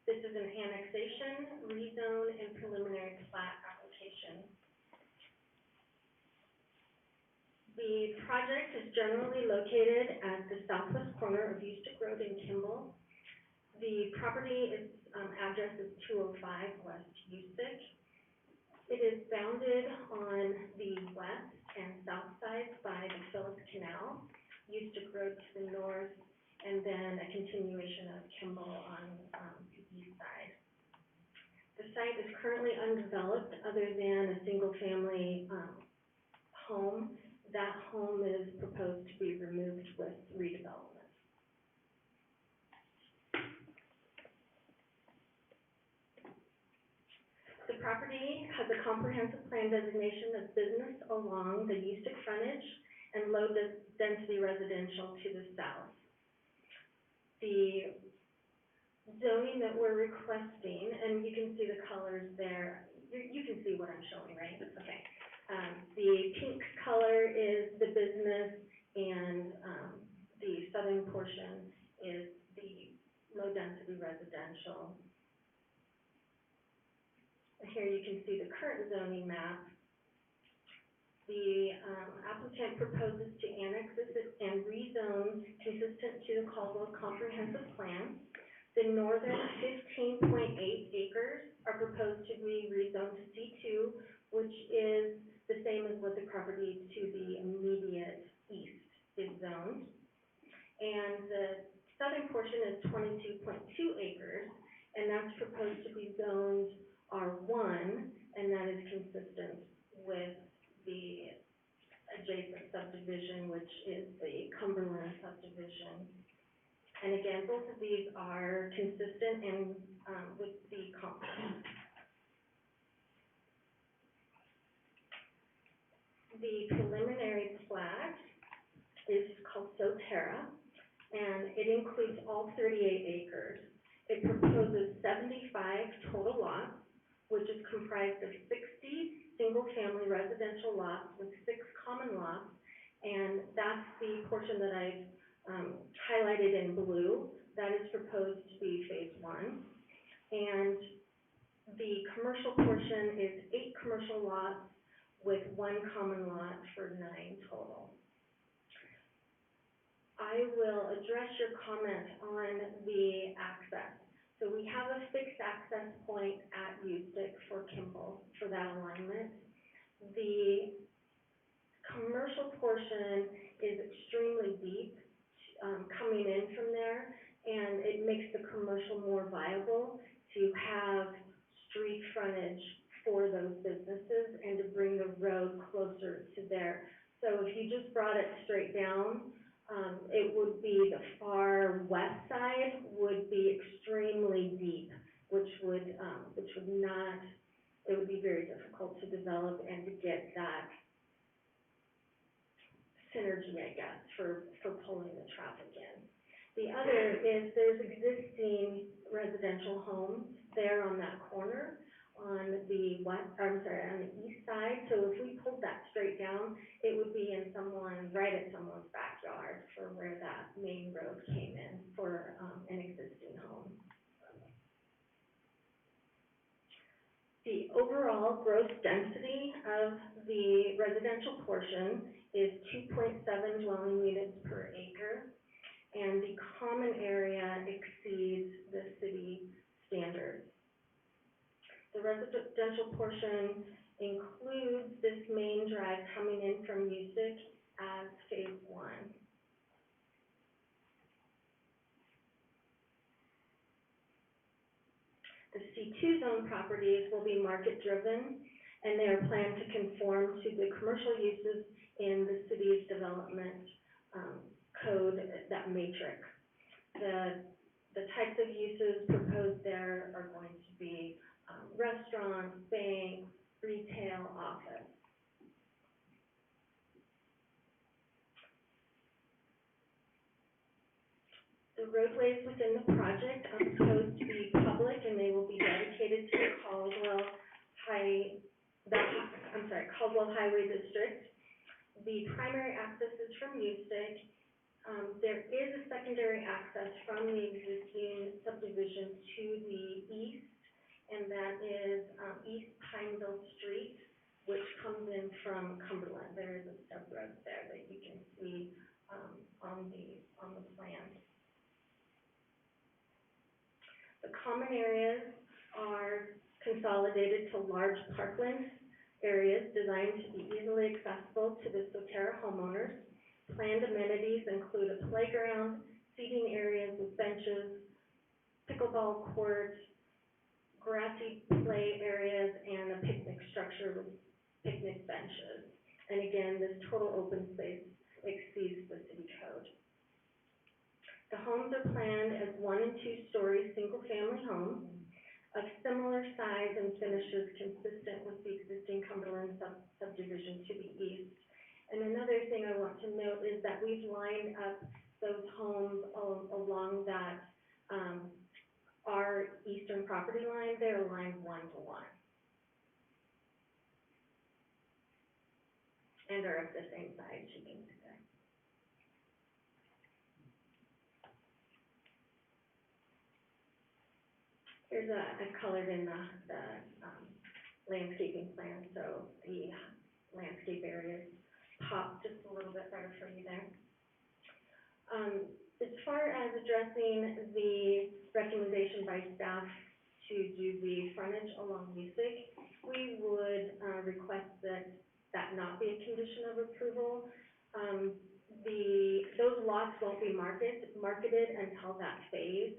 This is an annexation, rezone, and preliminary plat application. The project is generally located at the southwest corner of Ustick Road in Kimball. The property address is 205 West Ustick. It is bounded on the west and south sides by the Phillips Canal, Ustick Road to the north, and then a continuation of Kimball on the east side. The site is currently undeveloped other than a single-family home. That home is proposed to be removed with redevelopment. The property has a comprehensive plan designation of business along the Ustick frontage and low density residential to the south. The zoning that we're requesting, and you can see the colors there, you can see what I'm showing, right? Okay. The pink color is the business, and the southern portion is the low density residential. Here you can see the current zoning map. The applicant proposes to annex this and rezone consistent to the Caldwell Comprehensive Plan. The northern 15.8 acres are proposed to be rezoned to C2, which is the same as what the property to the immediate east is zoned. And the southern portion is 22.2 acres, and that's proposed to be zoned R1, and that is consistent with the adjacent subdivision, which is the Cumberland subdivision. And again, both of these are consistent and with the comp plan. The preliminary plat is called Sotera, and it includes all 38 acres. It proposes 75 total lots, which is comprised of 60 single-family residential lots with 6 common lots, and that's the portion that I've highlighted in blue. That is proposed to be phase 1. And the commercial portion is 8 commercial lots with 1 common lot for 9 total. I will address your comment on the access. So we have a fixed access point at Ustick for Kimball for that alignment. The commercial portion is extremely deep, coming in from there, and it makes the commercial more viable to have street frontage for those businesses and to bring the road closer to there. So if you just brought it straight down, it would be the far west side would be extremely deep, which would not, it would be very difficult to develop and to get that synergy, I guess, for pulling the traffic in. The other is there's existing residential homes there on that corner on the on the east side. So if we pulled that straight down, it would be in right at someone's backyard for where that main road came in for an existing home. The overall gross density of the residential portion is 2.7 dwelling units per acre, and the common area exceeds the city standards. The residential portion includes this main drive coming in from Usick as phase 1. The C2 zone properties will be market driven, and they are planned to conform to the commercial uses in the city's development code, that matrix. The types of uses proposed there are going to be restaurants, banks, retail, office. The roadways within the project are proposed to be public, and they will be dedicated to the Caldwell Highway District. The primary access is from Usick. There is a secondary access from the existing subdivision to the east, and that is East Pineville Street, which comes in from Cumberland. There is a stub road there that you can see on the plan. The common areas are consolidated to large parkland areas designed to be easily accessible to the Soterra homeowners. Planned amenities include a playground, seating areas with benches, pickleball court, grassy play areas, and a picnic structure with picnic benches. And again, this total open space exceeds the city code. The homes are planned as 1- and 2-story single-family homes of similar size and finishes consistent with the existing Cumberland subdivision to the east. And another thing I want to note is that we've lined up those homes along that our eastern property line. They're aligned 1-to-1 and are of the same size, you can see there. Here's I colored in the landscaping plan, so the landscape areas pop just a little bit better for you there. As far as addressing the recommendation by staff to do the frontage along Usick, we would request that not be a condition of approval. Those lots won't be marketed until that phase,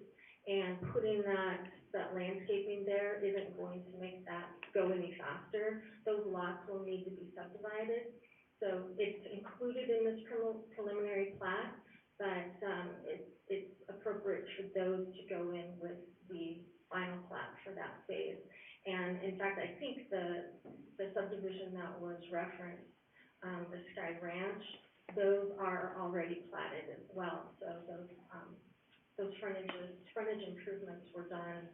and putting that landscaping there isn't going to make that go any faster. Those lots will need to be subdivided. So it's included in this preliminary plat, but it's appropriate for those to go in with the final plat for that phase. And in fact, I think the subdivision that was referenced, the Sky Ranch, those are already platted as well. So those frontage improvements were done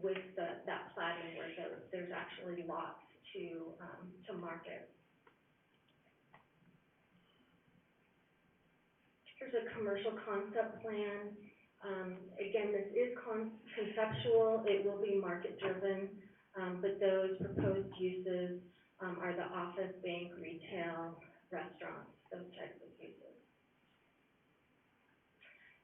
with that platting where there's actually lots to market. Here's a commercial concept plan. Again, this is conceptual. It will be market driven, but those proposed uses are the office, bank, retail, restaurants, those types of uses.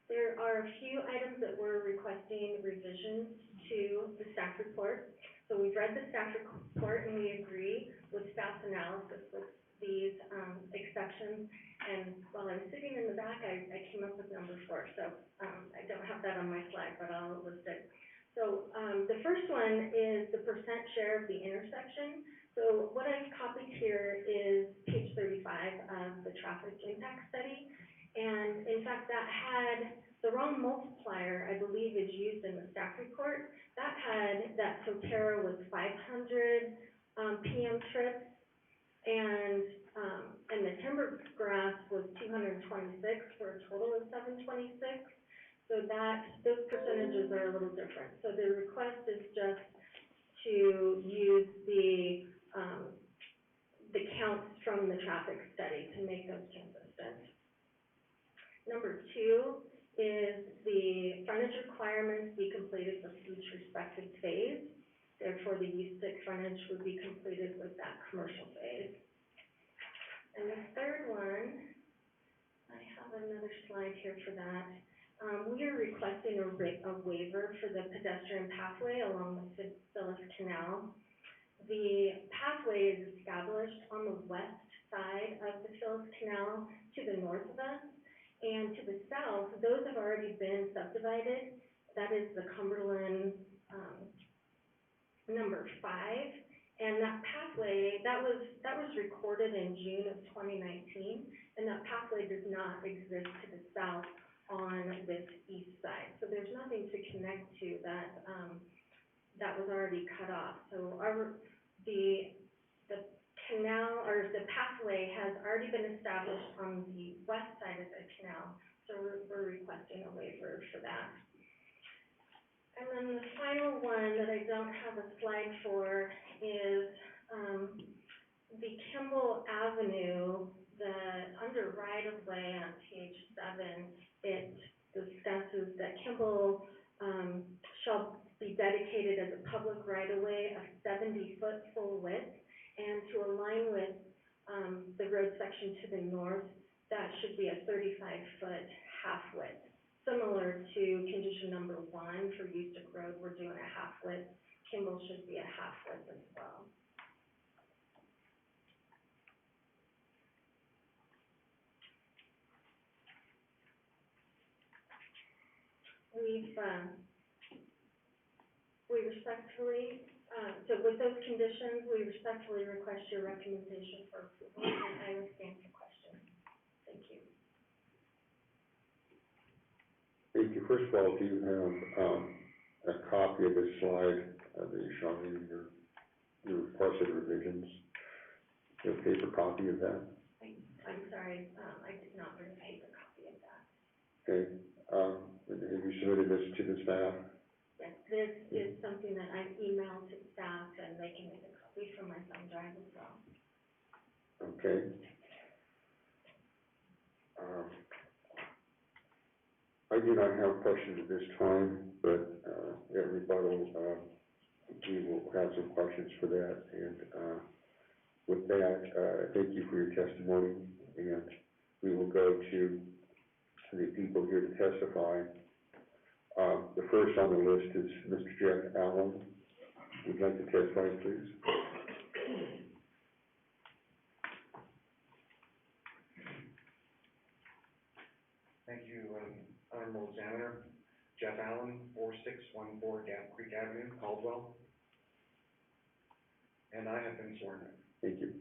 There are a few items that we're requesting revisions to the staff report. So we've read the staff report and we agree with staff's analysis with these intersections. And while I was sitting in the back, I came up with number 4, so, I don't have that on my slide, but I'll list it. So, the first one is the percent share of the intersection. So what I've copied here is page 35 of the traffic impact study. And in fact, that had the wrong multiplier, I believe, is used in the staff report. That had that Sotero was 500 PM trips, and the timber grass was 226 for a total of 726. So those percentages are a little different. So the request is just to use the counts from the traffic study to make those consistent. Number 2 is the frontage requirements be completed with each respective phase. Therefore, the U6 frontage would be completed with that commercial phase. And the third one, I have another slide here for that. We are requesting a waiver for the pedestrian pathway along the Phyllis Canal. The pathway is established on the west side of the Phyllis Canal to the north of us, and to the south, those have already been subdivided. That is the Cumberland, number 5, and that pathway, that was recorded in June of 2019, and that pathway does not exist to the south on this east side. So there's nothing to connect to that, that was already cut off. So the canal, or the pathway has already been established on the west side of the canal, so we're requesting a waiver for that. And then the final one that I don't have a slide for is, the Kimball Avenue, under right-of-way on page 7, it discusses that Kimball, shall be dedicated as a public right-of-way of 70-foot full width, and to align with, the road section to the north, that should be a 35-foot half width. Similar to condition number 1 for Eustic Road, we're doing a half width. Kimball should be a half width as well. We respectfully, so with those conditions, we respectfully request your recommendation for approval, and I will stand for questions. Thank you. Thank you. First of all, do you have a copy of this slide that you showed me, your requested revisions? Do you have a paper copy of that? I'm sorry, I did not bring a paper copy of that. Okay. Have you submitted this to the staff? Yes, this is something that I've emailed to staff, and they can make a copy from my thumb drive as well. Okay. I do not have questions at this time, but at rebuttal, we will have some questions for that. And with that, thank you for your testimony, and we will go to the people here to testify. The first on the list is Mr. Jeff Allen. Would you like to testify, please? Thank you, Honorable Examiner. Jeff Allen, 4614 Gap Creek Avenue, Caldwell. And I have been sworn in. Thank you.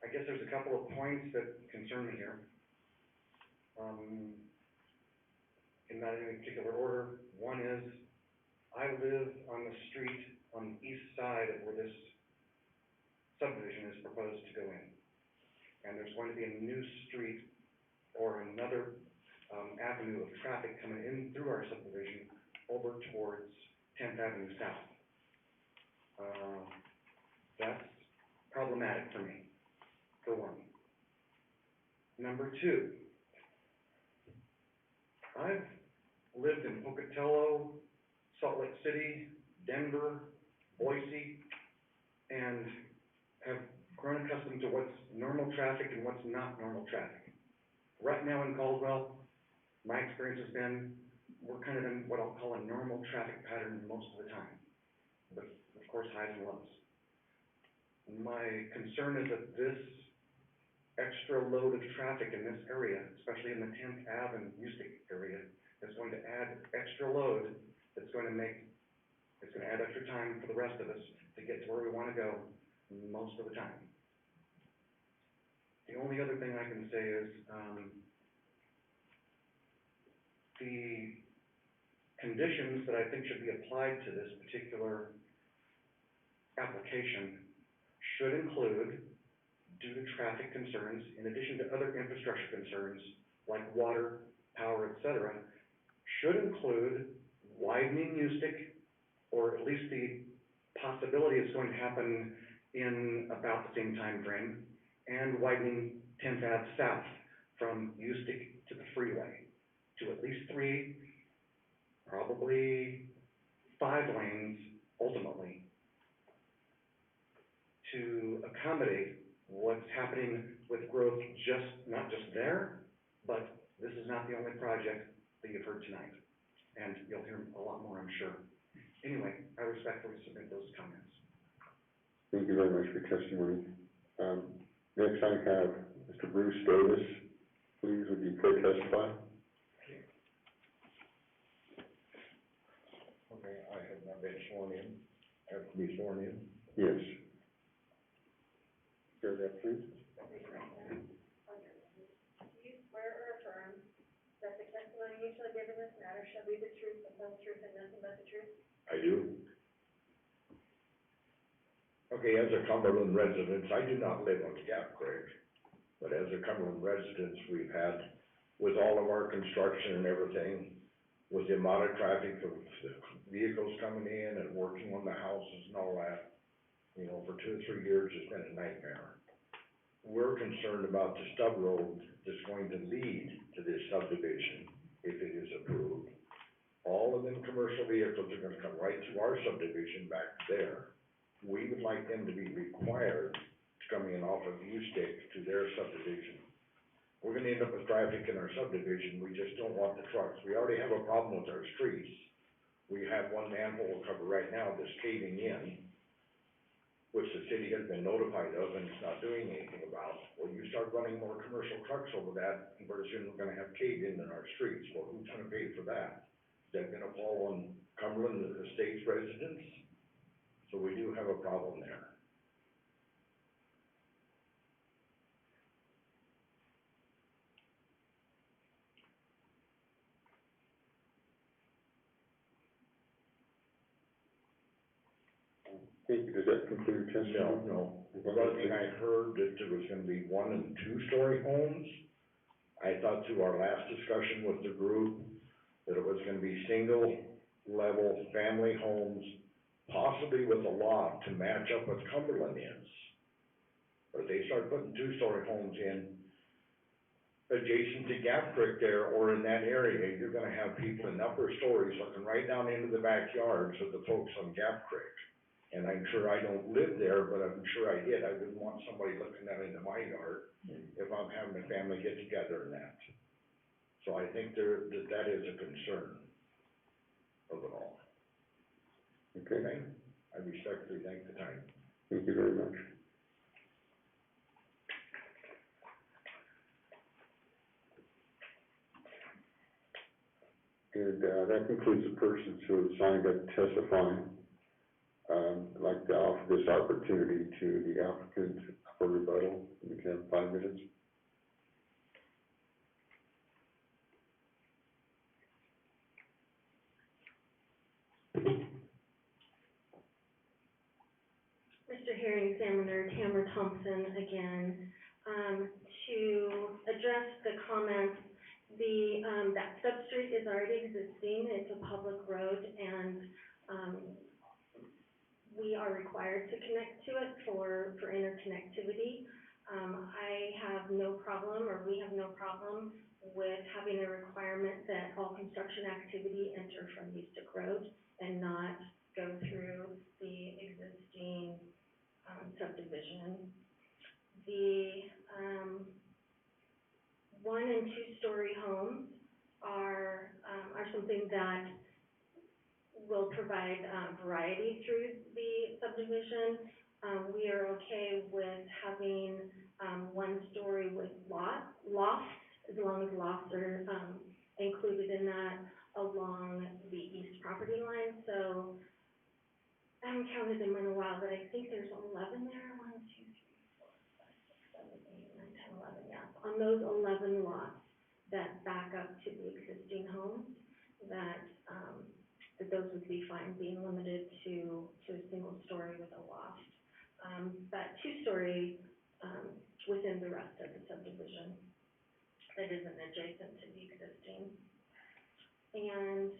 I guess there's a couple of points that concern me here. In not any particular order. One is, I live on the street on the east side of where this subdivision is proposed to go in. And there's going to be a new street or another avenue of traffic coming in through our subdivision over towards 10th Avenue South. That's problematic for me, for one. Number 2, I've lived in Pocatello, Salt Lake City, Denver, Boise, and have grown accustomed to what's normal traffic and what's not normal traffic. Right now in Caldwell, my experience has been, we're kind of in what I'll call a normal traffic pattern most of the time, but of course highs and lows. My concern is that this extra load of traffic in this area, especially in the 10th Ave and Houston area, is going to add extra load, it's going to add extra time for the rest of us to get to where we want to go most of the time. The only other thing I can say is, the conditions that I think should be applied to this particular application should include, due to traffic concerns, in addition to other infrastructure concerns like water, power, et cetera, should include widening Ustick, or at least the possibility it's going to happen in about the same time frame, and widening 10th Ave south from Ustick to the freeway to at least 3, probably 5 lanes ultimately, to accommodate what's happening with growth not just there, but this is not the only project that you've heard tonight. And you'll hear a lot more, I'm sure. Anyway, I respectfully submit those comments. Thank you very much for your testimony. Next I have Mr. Bruce Davis. Please, would you care to testify? Okay, I have not been sworn in. I have to be sworn in. Yes. Share that, please. Do you swear or affirm that the testimony you shall give in this matter shall be the truth, the whole truth, and nothing but the truth? I do. Okay, as a Cumberland resident, I do not live on Gap Creek, but as a Cumberland resident, we've had, with all of our construction and everything, with the amount of traffic of vehicles coming in and working on the houses and all that, you know, for 2 or 3 years, it's been a nightmare. We're concerned about the stub road that's going to lead to this subdivision, if it is approved. All of them commercial vehicles are gonna come right through our subdivision back there. We would like them to be required to come in off of Ustick to their subdivision. We're gonna end up with traffic in our subdivision, we just don't want the trucks. We already have a problem with our streets. We have one manhole cover right now that's caving in, which the city has been notified of and it's not doing anything about. Well, you start running more commercial trucks over that, and pretty soon we're gonna have caved in our streets. Well, who's gonna pay for that? Is that gonna fall on Cumberland Estates residents? So we do have a problem there. Thank you. Does that conclude your testimony? No. The other thing I heard that there was gonna be 1- and 2-story homes. I thought through our last discussion with the group that it was gonna be single-level family homes, possibly with a lot to match up with Cumberland is. But if they start putting 2-story homes in adjacent to Gap Creek there or in that area, you're gonna have people in upper stories looking right down into the backyards of the folks on Gap Creek. And I'm sure I don't live there, but I'm sure I did. I wouldn't want somebody looking down into my yard if I'm having a family get together and that. So I think that is a concern of it all. Okay. I respectfully thank the time. Thank you very much. And that concludes the persons who have signed up testifying. I'd like to offer this opportunity to the applicant for rebuttal. We can have 5 minutes. Mr. Hearing Examiner Tamara Thompson again. To address the comments, that substreet is already existing. It's a public road, and we are required to connect to it for interconnectivity. I have no problem, or we have no problem with having a requirement that all construction activity enter from Ustick Road and not go through the existing subdivision. The 1- and 2-story homes are something that will provide variety through the subdivision. We are okay with having 1-story, homes, that those would be fine, being limited to a single story with a loft. But two-story, within the rest of the subdivision that isn't adjacent to the existing. And,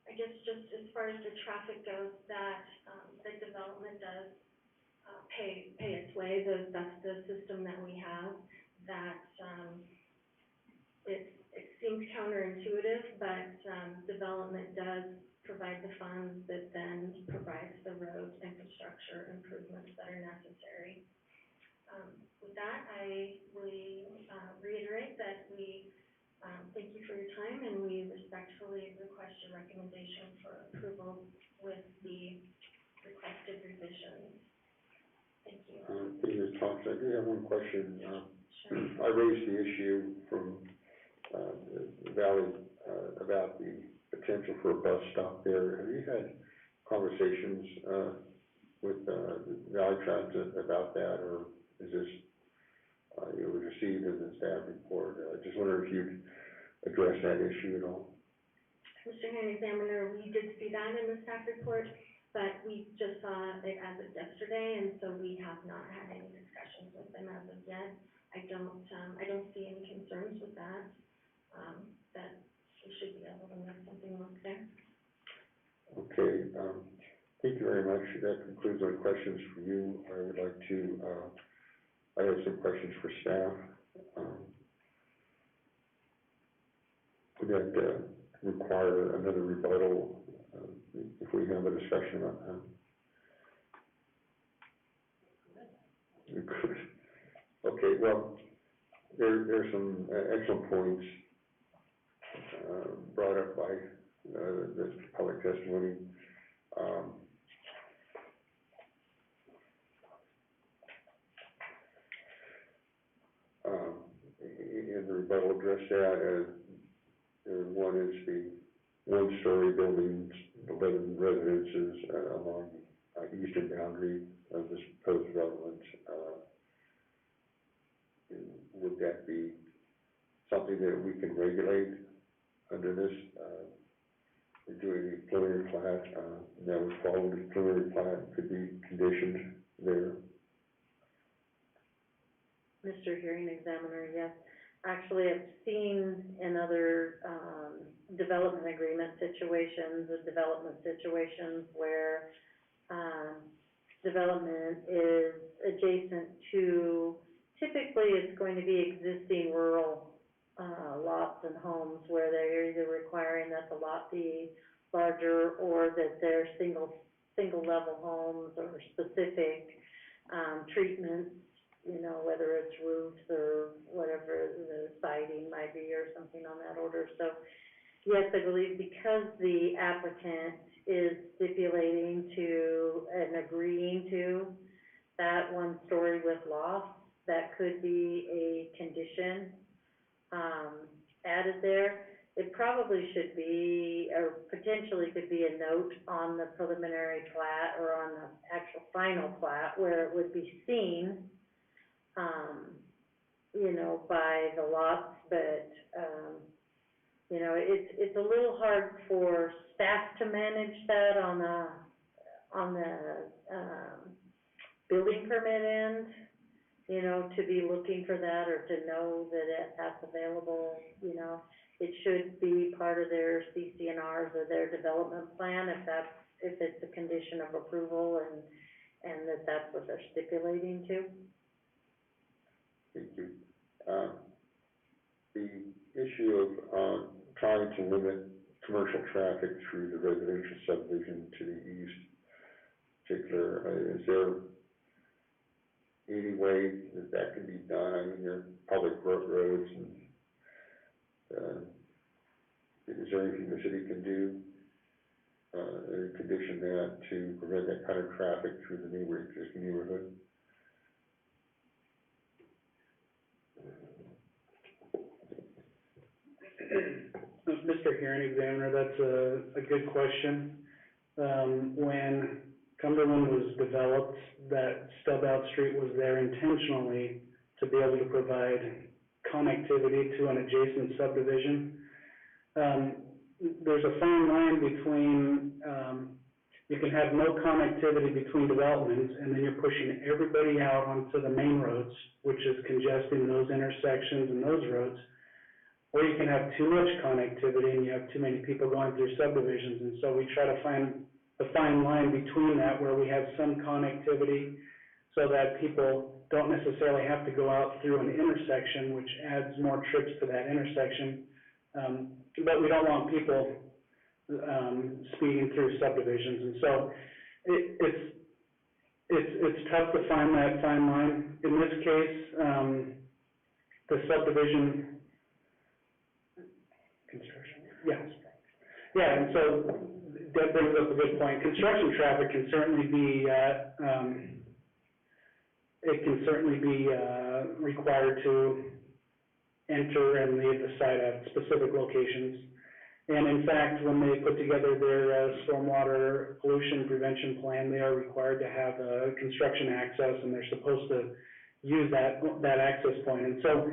I guess just as far as the traffic goes, that, the development does, pay its way, that's the system that we have, that, it seems counterintuitive, but, development does provide the funds that then provides the road infrastructure improvements that are necessary. With that, I reiterate that we, thank you for your time, and we respectfully request your recommendation for approval with the requested revisions. Thank you. Thank you, Ms. Thompson. I do have one question. Sure. I raised the issue from, the Valley, about the potential for a bus stop there. Have you had conversations, with, Valley Transit about that, or is this, it was received in the staff report? Just wondering if you'd address that issue at all. Mr. Hearing Examiner, we did see that in the staff report, but we just saw it as of yesterday, and so we have not had any discussions with them as of yet. I don't see any concerns with that, that we should be able to make something work there. Okay, thank you very much. That concludes our questions for you. I would like to, I have some questions for staff. That require another rebuttal, if we have a discussion about that. Good. Okay, well, there's some excellent points brought up by the public testimony. In the rebuttal address that, one is the one-story buildings, 11 residences along the eastern boundary of this proposed development. Would that be something that we can regulate under this? We're doing a preliminary plat, that would follow the preliminary plat, could be conditioned there. Mr. Hearing Examiner, yes. Actually, I've seen in other, development agreement situations, where, development is adjacent to, typically it's going to be existing rural, lots and homes where they're either requiring that the lot be larger or that they're single level homes or specific, treatments, you know, whether it's roofs or whatever the siding might be or something on that order. So yes, I believe because the applicant is stipulating to and agreeing to that one story with loft, that could be a condition, added there. It probably should be, or potentially could be a note on the preliminary plat or on the actual final plat where it would be seen, you know, by the lots, but, you know, it's a little hard for staff to manage that on the building permit end, you know, to be looking for that or to know that that's available, you know. It should be part of their CC&Rs or their development plan if it's a condition of approval and that's what they're stipulating to. Thank you. The issue of trying to limit commercial traffic through the residential subdivision to the east, particular, is there any way that can be done? I mean, there are public roads, and is there anything the city can do, condition that to prevent that kind of traffic through the existing neighborhood? Mr. Hearing Examiner, that's a good question. When Cumberland was developed, that stub out street was there intentionally to be able to provide connectivity to an adjacent subdivision. There's a fine line between, you can have no connectivity between developments, and then you're pushing everybody out onto the main roads, which is congesting those intersections and those roads. Or you can have too much connectivity and you have too many people going through subdivisions, and so we try to find the fine line between that, where we have some connectivity so that people don't necessarily have to go out through an intersection, which adds more trips to that intersection. But we don't want people, speeding through subdivisions, and so it's tough to find that fine line. In this case, the subdivision construction, yeah. Yeah, and so that brings up a good point. Construction traffic can certainly be, required to enter and leave the site at specific locations. And in fact, when they put together their stormwater pollution prevention plan, they are required to have construction access, and they're supposed to use that access point. And so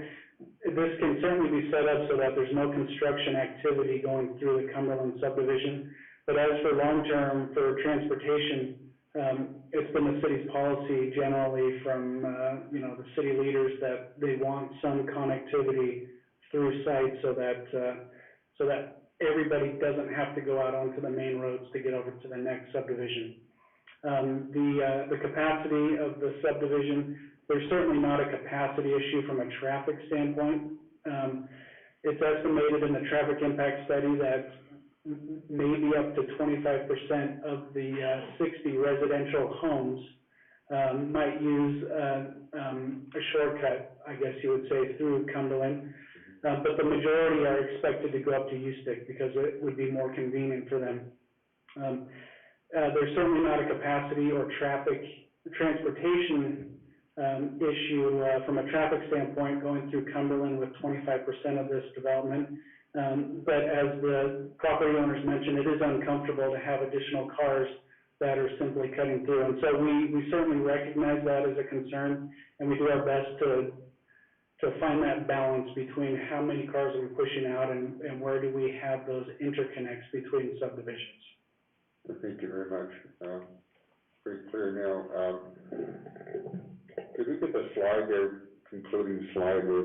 this can certainly be set up so that there's no construction activity going through the Cumberland subdivision. But as for long-term, for transportation, it's been the city's policy generally from, the city leaders that they want some connectivity through sites so that everybody doesn't have to go out onto the main roads to get over to the next subdivision. The capacity of the subdivision, there's certainly not a capacity issue from a traffic standpoint. It's estimated in the traffic impact study that maybe up to 25% of the 60 residential homes might use a shortcut, I guess you would say, through Cumberland. But the majority are expected to go up to Ustick because it would be more convenient for them. There's certainly not a capacity or transportation issue from a traffic standpoint going through Cumberland with 25% of this development. But as the property owners mentioned, it is uncomfortable to have additional cars that are simply cutting through. And so we certainly recognize that as a concern, and we do our best to find that balance between how many cars are we pushing out and where do we have those interconnects between subdivisions. Thank you very much. Pretty clear now. Could we get the slide there, concluding slide where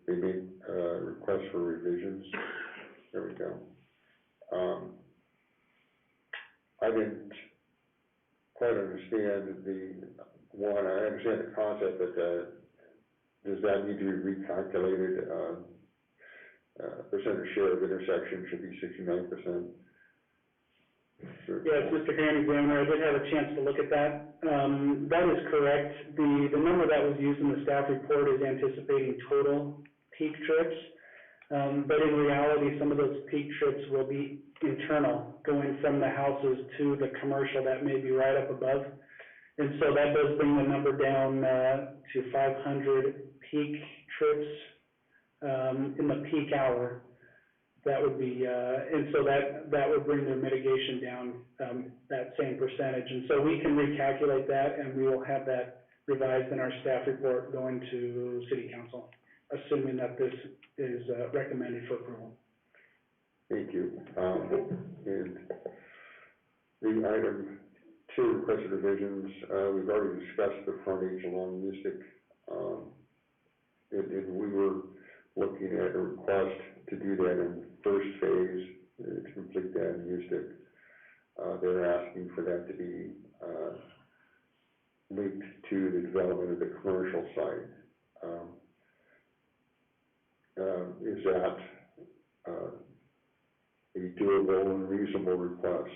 they made requests for revisions? There we go. I didn't quite understand I understand the concept, but does that need to be recalculated? Percentage share of intersection should be 69%. Yes, Mr. Hearing Examiner, I did have a chance to look at that. That is correct. The number that was used in the staff report is anticipating total peak trips. But in reality, some of those peak trips will be internal, going from the houses to the commercial that may be right up above. And so that does bring the number down to 500 peak trips in the peak hour. That would be, and so that would bring the mitigation down that same percentage. And so we can recalculate that, and we will have that revised in our staff report going to City Council, assuming that this is recommended for approval. Thank you. And the item 2, requested revisions, we've already discussed the frontage along Mystic, and we were looking at a request to do that in first phase, to complete that in Mystic. They're asking for that to be linked to the development of the commercial site. Is that a doable and reasonable request?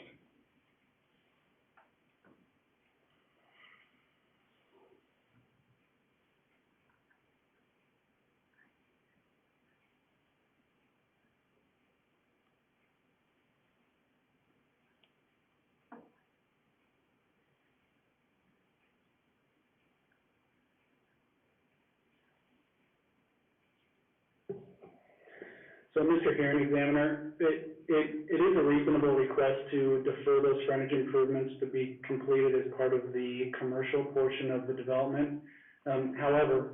So, Mr. Hearing Examiner, it is a reasonable request to defer those frontage improvements to be completed as part of the commercial portion of the development. However,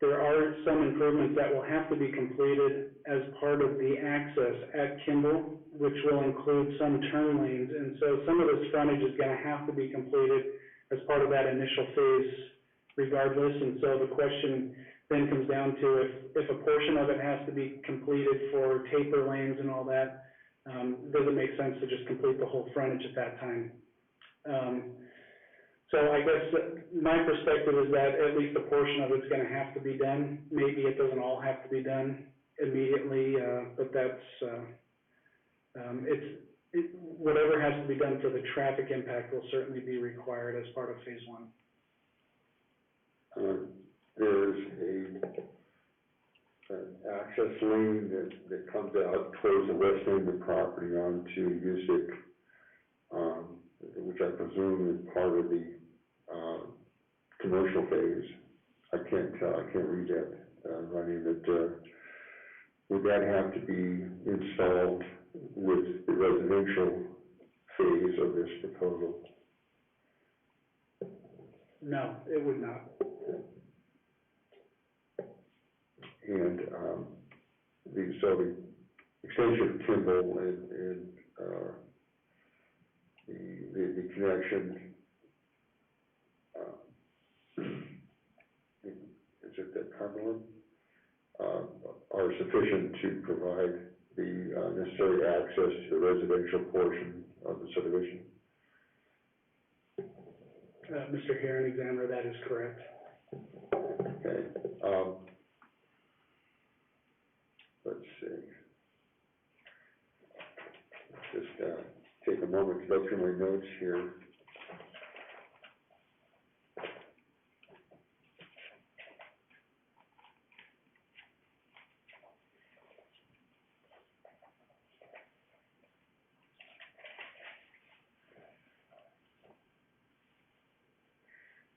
there are some improvements that will have to be completed as part of the access at Kimball, which will include some turn lanes. And so some of this frontage is gonna have to be completed as part of that initial phase regardless. And so the question then comes down to if a portion of it has to be completed for taper lanes and all that, does it make sense to just complete the whole frontage at that time? So I guess my perspective is that at least a portion of it's gonna have to be done. Maybe it doesn't all have to be done immediately, but that's, whatever has to be done for the traffic impact will certainly be required as part of phase one. There's an access lane that comes out towards the west end of the property onto Usick, which I presume is part of the commercial phase. I can't tell, I can't read that writing, but would that have to be installed with the residential phase of this proposal? No, it would not. And so the extension of Kimball and the connection, is it that Cumberland, are sufficient to provide the necessary access to the residential portion of the subdivision? Mr. Heron, examiner, that is correct. Okay. Let's see. Just take a moment to go through my notes here.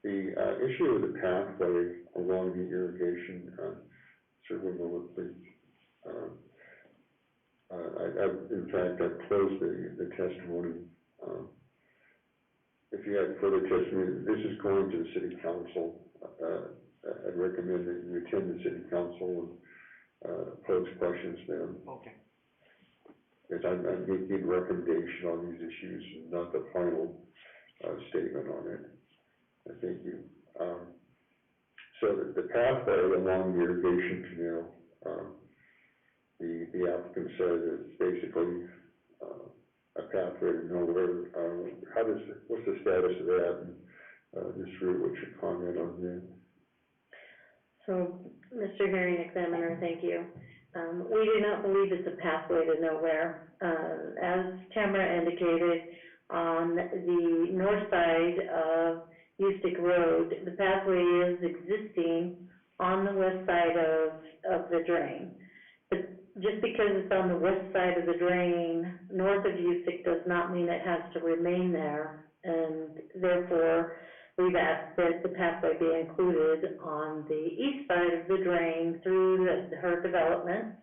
The issue of the pathway along the irrigation, certainly will be, in fact, I've closed the testimony. If you have further testimony, this is going to the city council. I'd recommend that you attend the city council and pose questions then. Okay. Because I'm making a recommendation on these issues, not the final statement on it. Thank you. So the pathway along the irrigation canal, the applicant said it's basically a pathway to nowhere. What's the status of that? And Ms. Root, what's your comment on that? So, Mr. Hearing Examiner, thank you. We do not believe it's a pathway to nowhere. As Tamara indicated, on the north side of Ustick Road, the pathway is existing on the west side of the drain. But just because it's on the west side of the drain, north of Ustick, does not mean it has to remain there. And therefore, we've asked that the pathway be included on the east side of the drain through her development.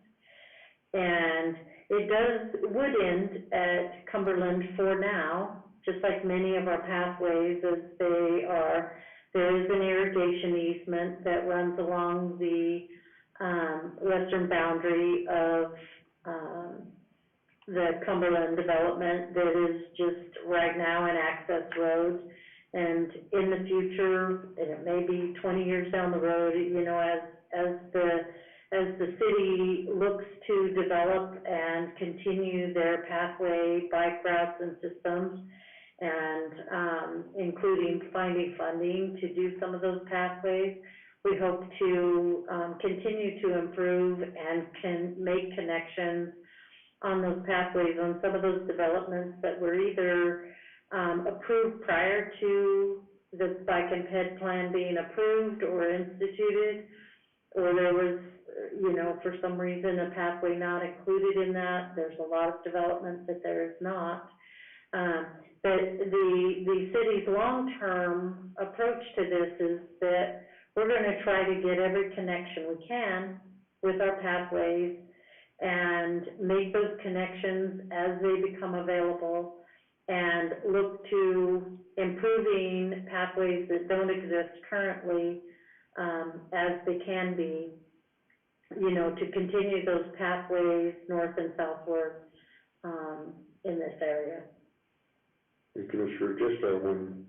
And it would end at Cumberland for now, just like many of our pathways, as there is an irrigation easement that runs along the western boundary of the Cumberland development that is just right now an access road. And in the future, and it may be 20 years down the road, you know, as the city looks to develop and continue their pathway bike routes and systems, and including finding funding to do some of those pathways, we hope to continue to improve and can make connections on those pathways on some of those developments that were either approved prior to the bike and ped plan being approved or instituted, or there was, you know, for some reason a pathway not included in that. There's a lot of development that there is not. But the city's long-term approach to this is that we're going to try to get every connection we can with our pathways and make those connections as they become available, and look to improving pathways that don't exist currently as they can be, you know, to continue those pathways north and southward, in this area. And Commissioner, just, one,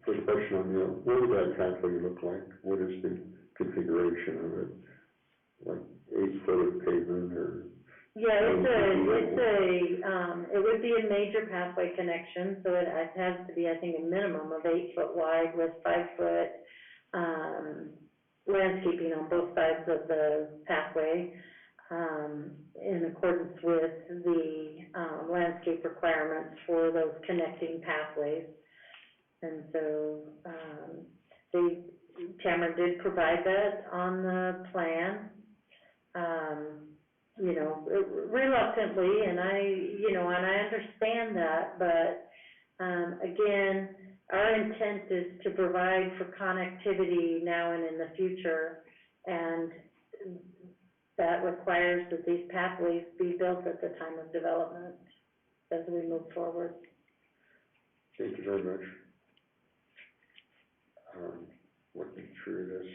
quick question on, what would that pathway look like? What is the configuration of it? Like 8 foot of pavement or? Yeah, it would be a major pathway connection, so it has to be, I think, a minimum of 8 foot wide with 5 foot, landscaping on both sides of the pathway, in accordance with the, landscape requirements for those connecting pathways. And so, Tamara did provide that on the plan, you know, reluctantly, and I understand that, but, again, our intent is to provide for connectivity now and in the future, and that requires that these pathways be built at the time of development as we move forward. Thank you very much. Looking through this.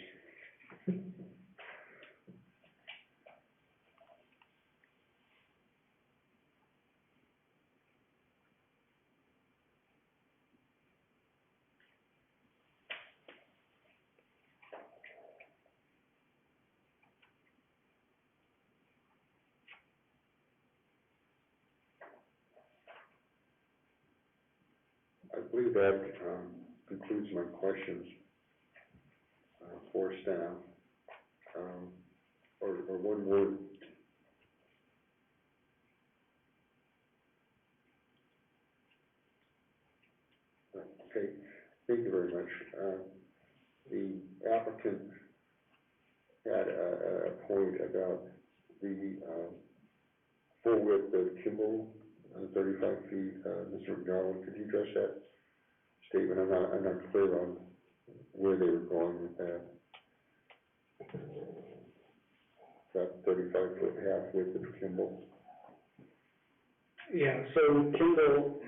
I believe that concludes my questions for staff. Or one word. Okay, thank you very much. The applicant had a point about the full width of Kimball, 35 feet. Mr. McDonald, could you address that statement? I'm not clear on where they were going with that. That 35 foot half width of Kimball. Yeah, so Kimball,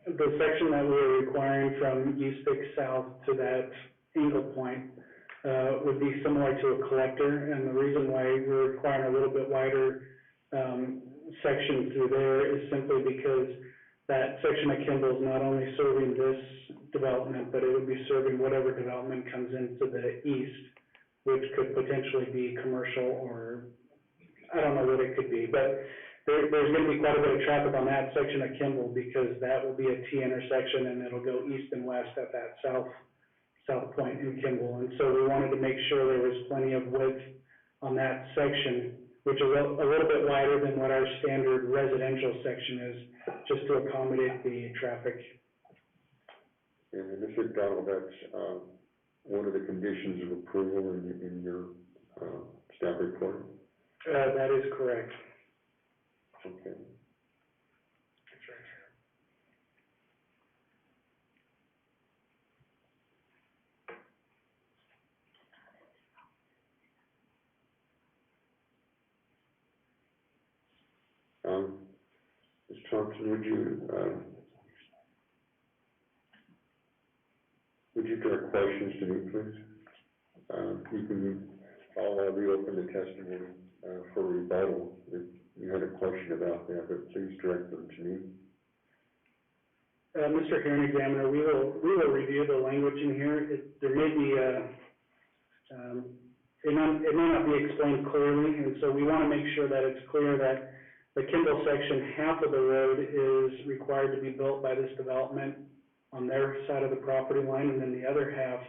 the section that we're requiring from U6 south to that angle point, would be similar to a collector, and the reason why we're requiring a little bit wider, section through there is simply because that section of Kimball is not only serving this development, but it would be serving whatever development comes into the east, which could potentially be commercial or, I don't know what it could be, but there's going to be quite a bit of traffic on that section of Kimball because that will be a T intersection and it'll go east and west at that south point in Kimball. And so we wanted to make sure there was plenty of width on that section, which is a little bit wider than what our standard residential section is, just to accommodate the traffic. And Mr. McDonald, that's one of the conditions of approval in your staff report? That is correct. Okay. That's right. Ms. Thompson, would you direct questions to me, please? I'll reopen the testimony for rebuttal if you had a question about that, but please direct them to me. Mr. Hearing Examiner, we will review the language in here. There may be it may not be explained clearly, and so we want to make sure that it's clear that the Kimball section, half of the road is required to be built by this development on their side of the property line, and then the other half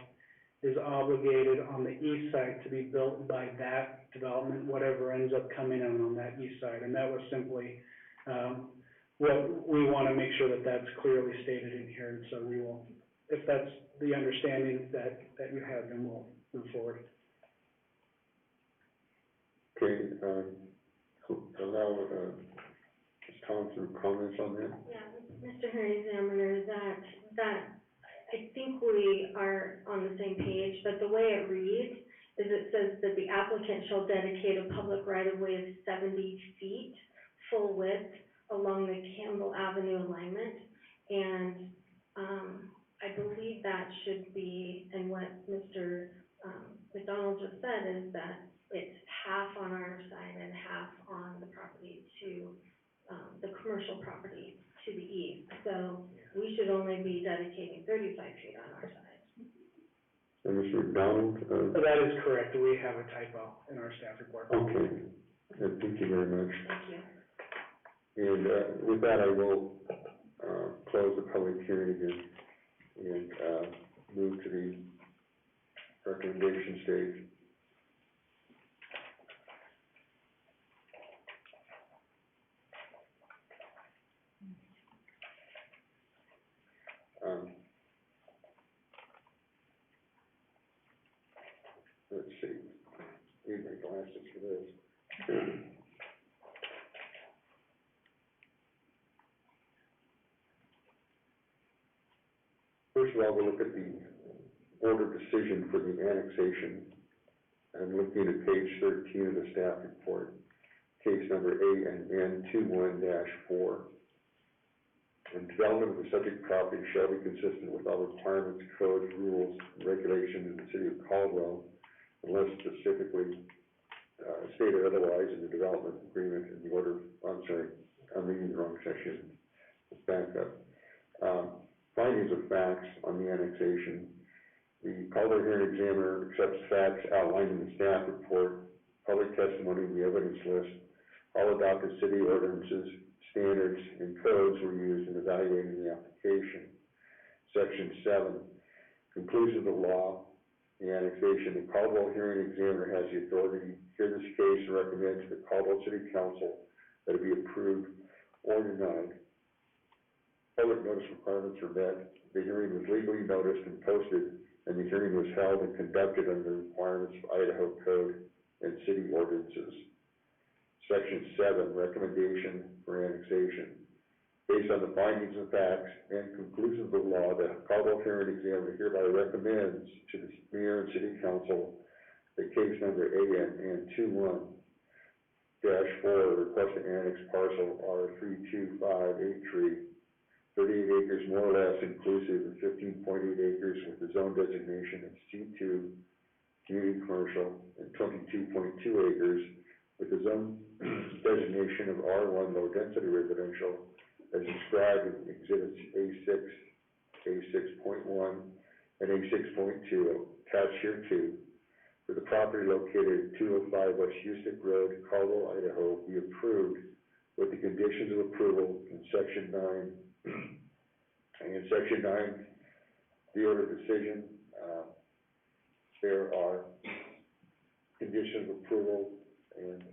is obligated on the east side to be built by that development, whatever ends up coming in on that east side. And that was simply what we want to make sure that that's clearly stated in here. And so we will, if that's the understanding that you have, then we'll move forward. Okay, allow Ms. Thompson comments on that. Yeah, Mr. Hearing Examiner, that I think we are on the same page, but the way it reads is it says that the applicant shall dedicate a public right-of-way of 70 feet, full width, along the Kimball Avenue alignment, and I believe that should be, and what Mr. McDonald just said is that it's half on our side and half on the property to, the commercial property to the east. So we should only be dedicating 35 feet on our side. And Mr. McDonald, That is correct, we have a typo in our staff report. okay, thank you very much. Thank you. And, with that, I will, close the public hearing again and, move to the recommendation stage. Let's see, need my glasses for this. First of all, we'll look at the order decision for the annexation. I'm looking at page 13 of the staff report, case number ANN 21-4. And development of the subject property shall be consistent with all requirements, codes, rules, and regulations in the city of Caldwell, unless specifically stated otherwise in the development agreement in the order. I'm reading the wrong section. Let's back up. Findings of facts on the annexation. The Caldwell hearing examiner accepts facts outlined in the staff report, public testimony in the evidence list. All adopted city ordinances, standards, and codes were used in evaluating the application. Section 7, conclusions of law, the annexation. The Caldwell hearing examiner has the authority to hear this case and recommend to the Caldwell City Council that it be approved or denied. Public notice requirements are met. The hearing was legally noticed and posted, and the hearing was held and conducted under the requirements of Idaho Code and city ordinances. Section 7, recommendation for annexation. Based on the findings of facts and conclusions of law, the Caldwell hearing examiner hereby recommends to the mayor and city council that case number ANN 21-4, request to annex parcel R32583, 38 acres more or less inclusive of 15.8 acres with the zone designation of C2 community commercial and 22.2 acres with the zone designation of R1 low density residential as described in exhibits A6, A6.1, and A6.2 attached here too, for the property located at 205 West Houston Road, Caldwell, Idaho, be approved with the conditions of approval in section 9. And in section 9, the order of decision, there are conditions of approval and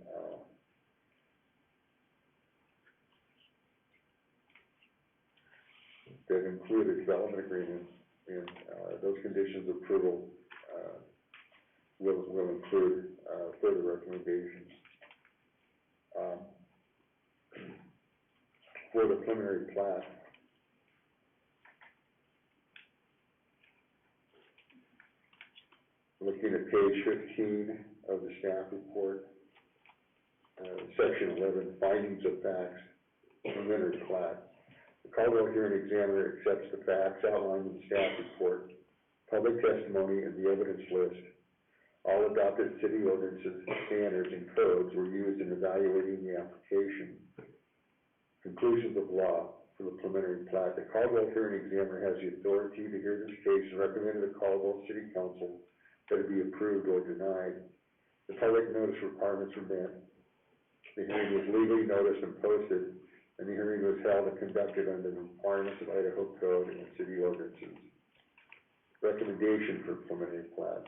that include a development agreement, and those conditions of approval will include further recommendations. For the preliminary plat, looking at page 15 of the staff report, section 11, findings of facts, preliminary plat. The Caldwell hearing examiner accepts the facts outlined in the staff report, public testimony, and the evidence list. All adopted city ordinances, standards, and codes were used in evaluating the application. Conclusions of law for the preliminary plat. The Caldwell hearing examiner has the authority to hear this case and recommend to the Caldwell City Council that it be approved or denied. The public notice requirements were met. The hearing was legally noticed and posted, and the hearing was held and conducted under the requirements of Idaho Code and city ordinances. Recommendation for preliminary plat.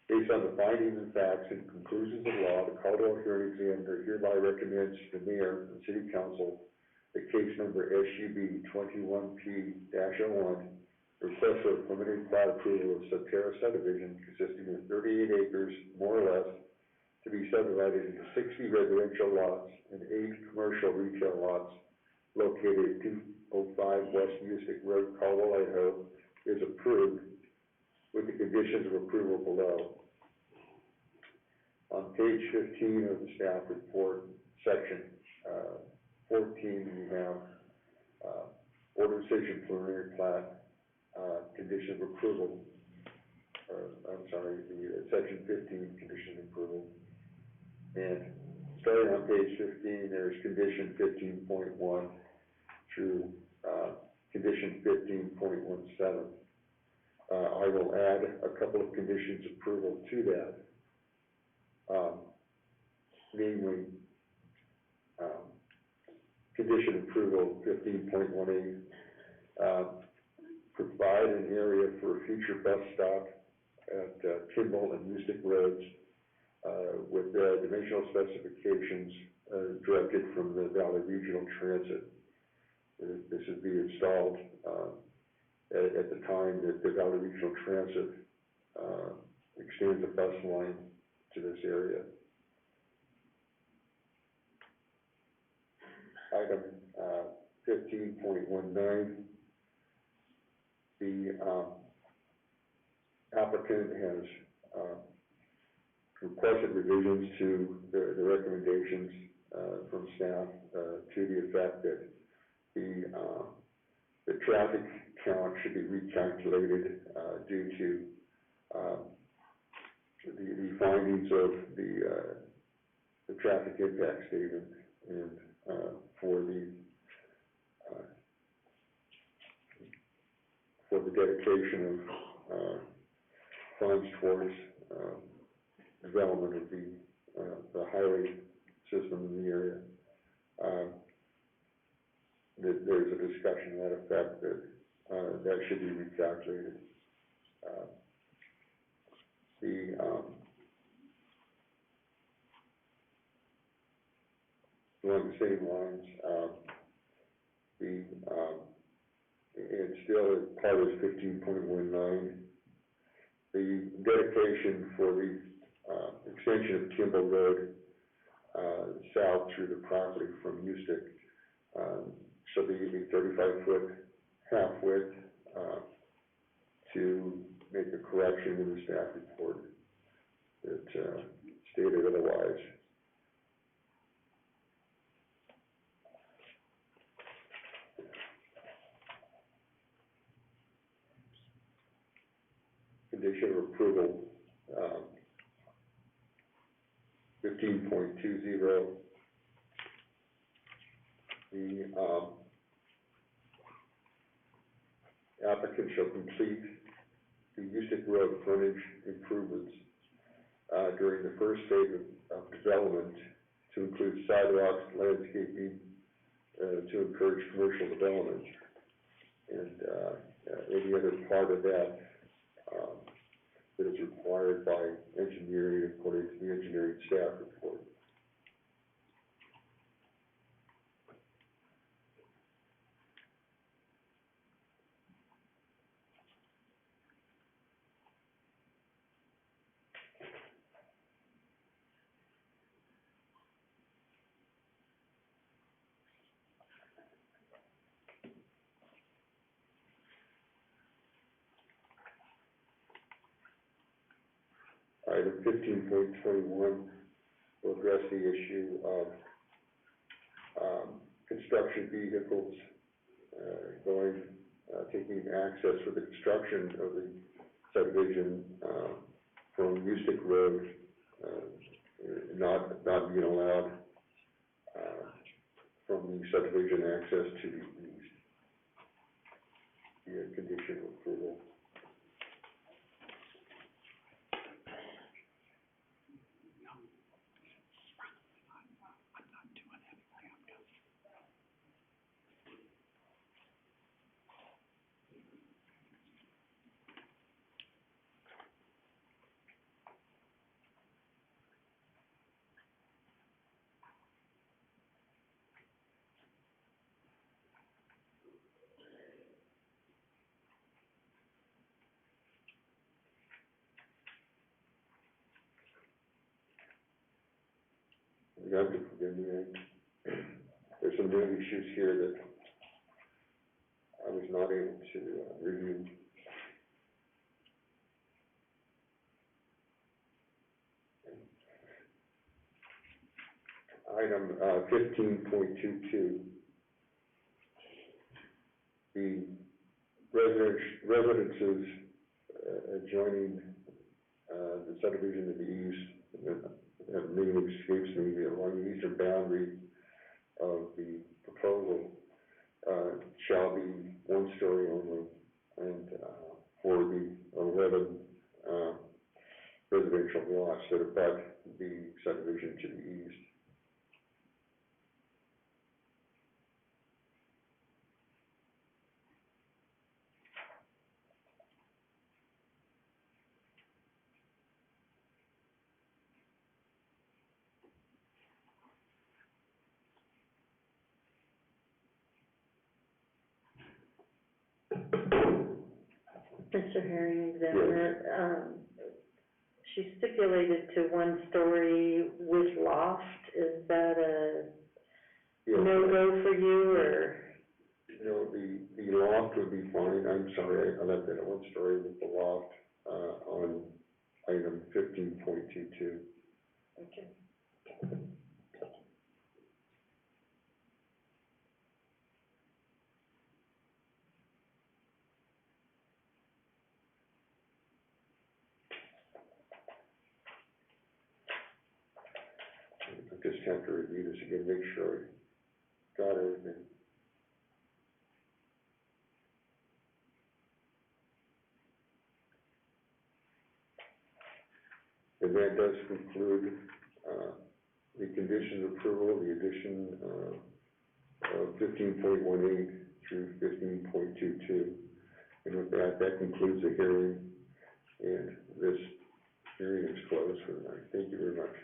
Based on the findings and facts and conclusions of law, the Caldwell hearing examiner hereby recommends to the mayor and city council that case number SUB 21P-01, request for a preliminary plat approval of Subdivision consisting of 38 acres, more or less, to be subdivided into 60 residential lots and 8 commercial retail lots located at 205 West Music Road, Caldwell, Idaho, is approved with the conditions of approval below. On page 15 of the staff report, section 14, we have order decision preliminary plat, condition of approval section 15, condition approval. And starting on page 15, there's condition 15.1 through, condition 15.17. I will add a couple of conditions approval to that. Namely, condition approval 15.18, provide an area for a future bus stop at Kimball and Mystic Roads with dimensional specifications directed from the Valley Regional Transit. This would be installed at the time that the Valley Regional Transit extends a bus line to this area. Item 15.19, the applicant has requested revisions to the recommendations from staff to the effect that the traffic count should be recalculated due to the findings of the traffic impact statement and for the dedication of funds towards development of the highway system in the area. There's a discussion to that effect that that should be recalculated. Along the same lines, and still part of 15.19, the dedication for the extension of Kimball Road south through the property from Houston shall be a 35-foot half width to make a correction in the staff report that stated otherwise. Condition of approval 15.20, the applicant shall complete the Houston Road frontage improvements during the first phase of development to include sidewalks, landscaping, to encourage commercial development, and any other part of that that is required by engineering according to the engineering staff report. Item 15.21 will address the issue of construction vehicles taking access for the construction of the subdivision from Mystic Road, not being allowed from the subdivision access to the east. The condition of approval. You have to forgive me. There's some new issues here that I was not able to review. Item 15.22. The residences adjoining the subdivision to the east, that name escapes me, along the eastern boundary of the proposal, shall be one story only, and, for the 11, residential lots that abut the subdivision to the east. Mr. Herring, examiner, she stipulated to one story with loft, is that a no-go for you, or? No, the loft would be fine, I'm sorry, I left that at one story with the loft, on item 15.22. Okay. I just have to review this again, make sure I got everything. And that does conclude, the conditions of approval, the addition, of 15.18 through 15.22. And with that, that concludes the hearing, and this hearing is closed for the night. Thank you very much.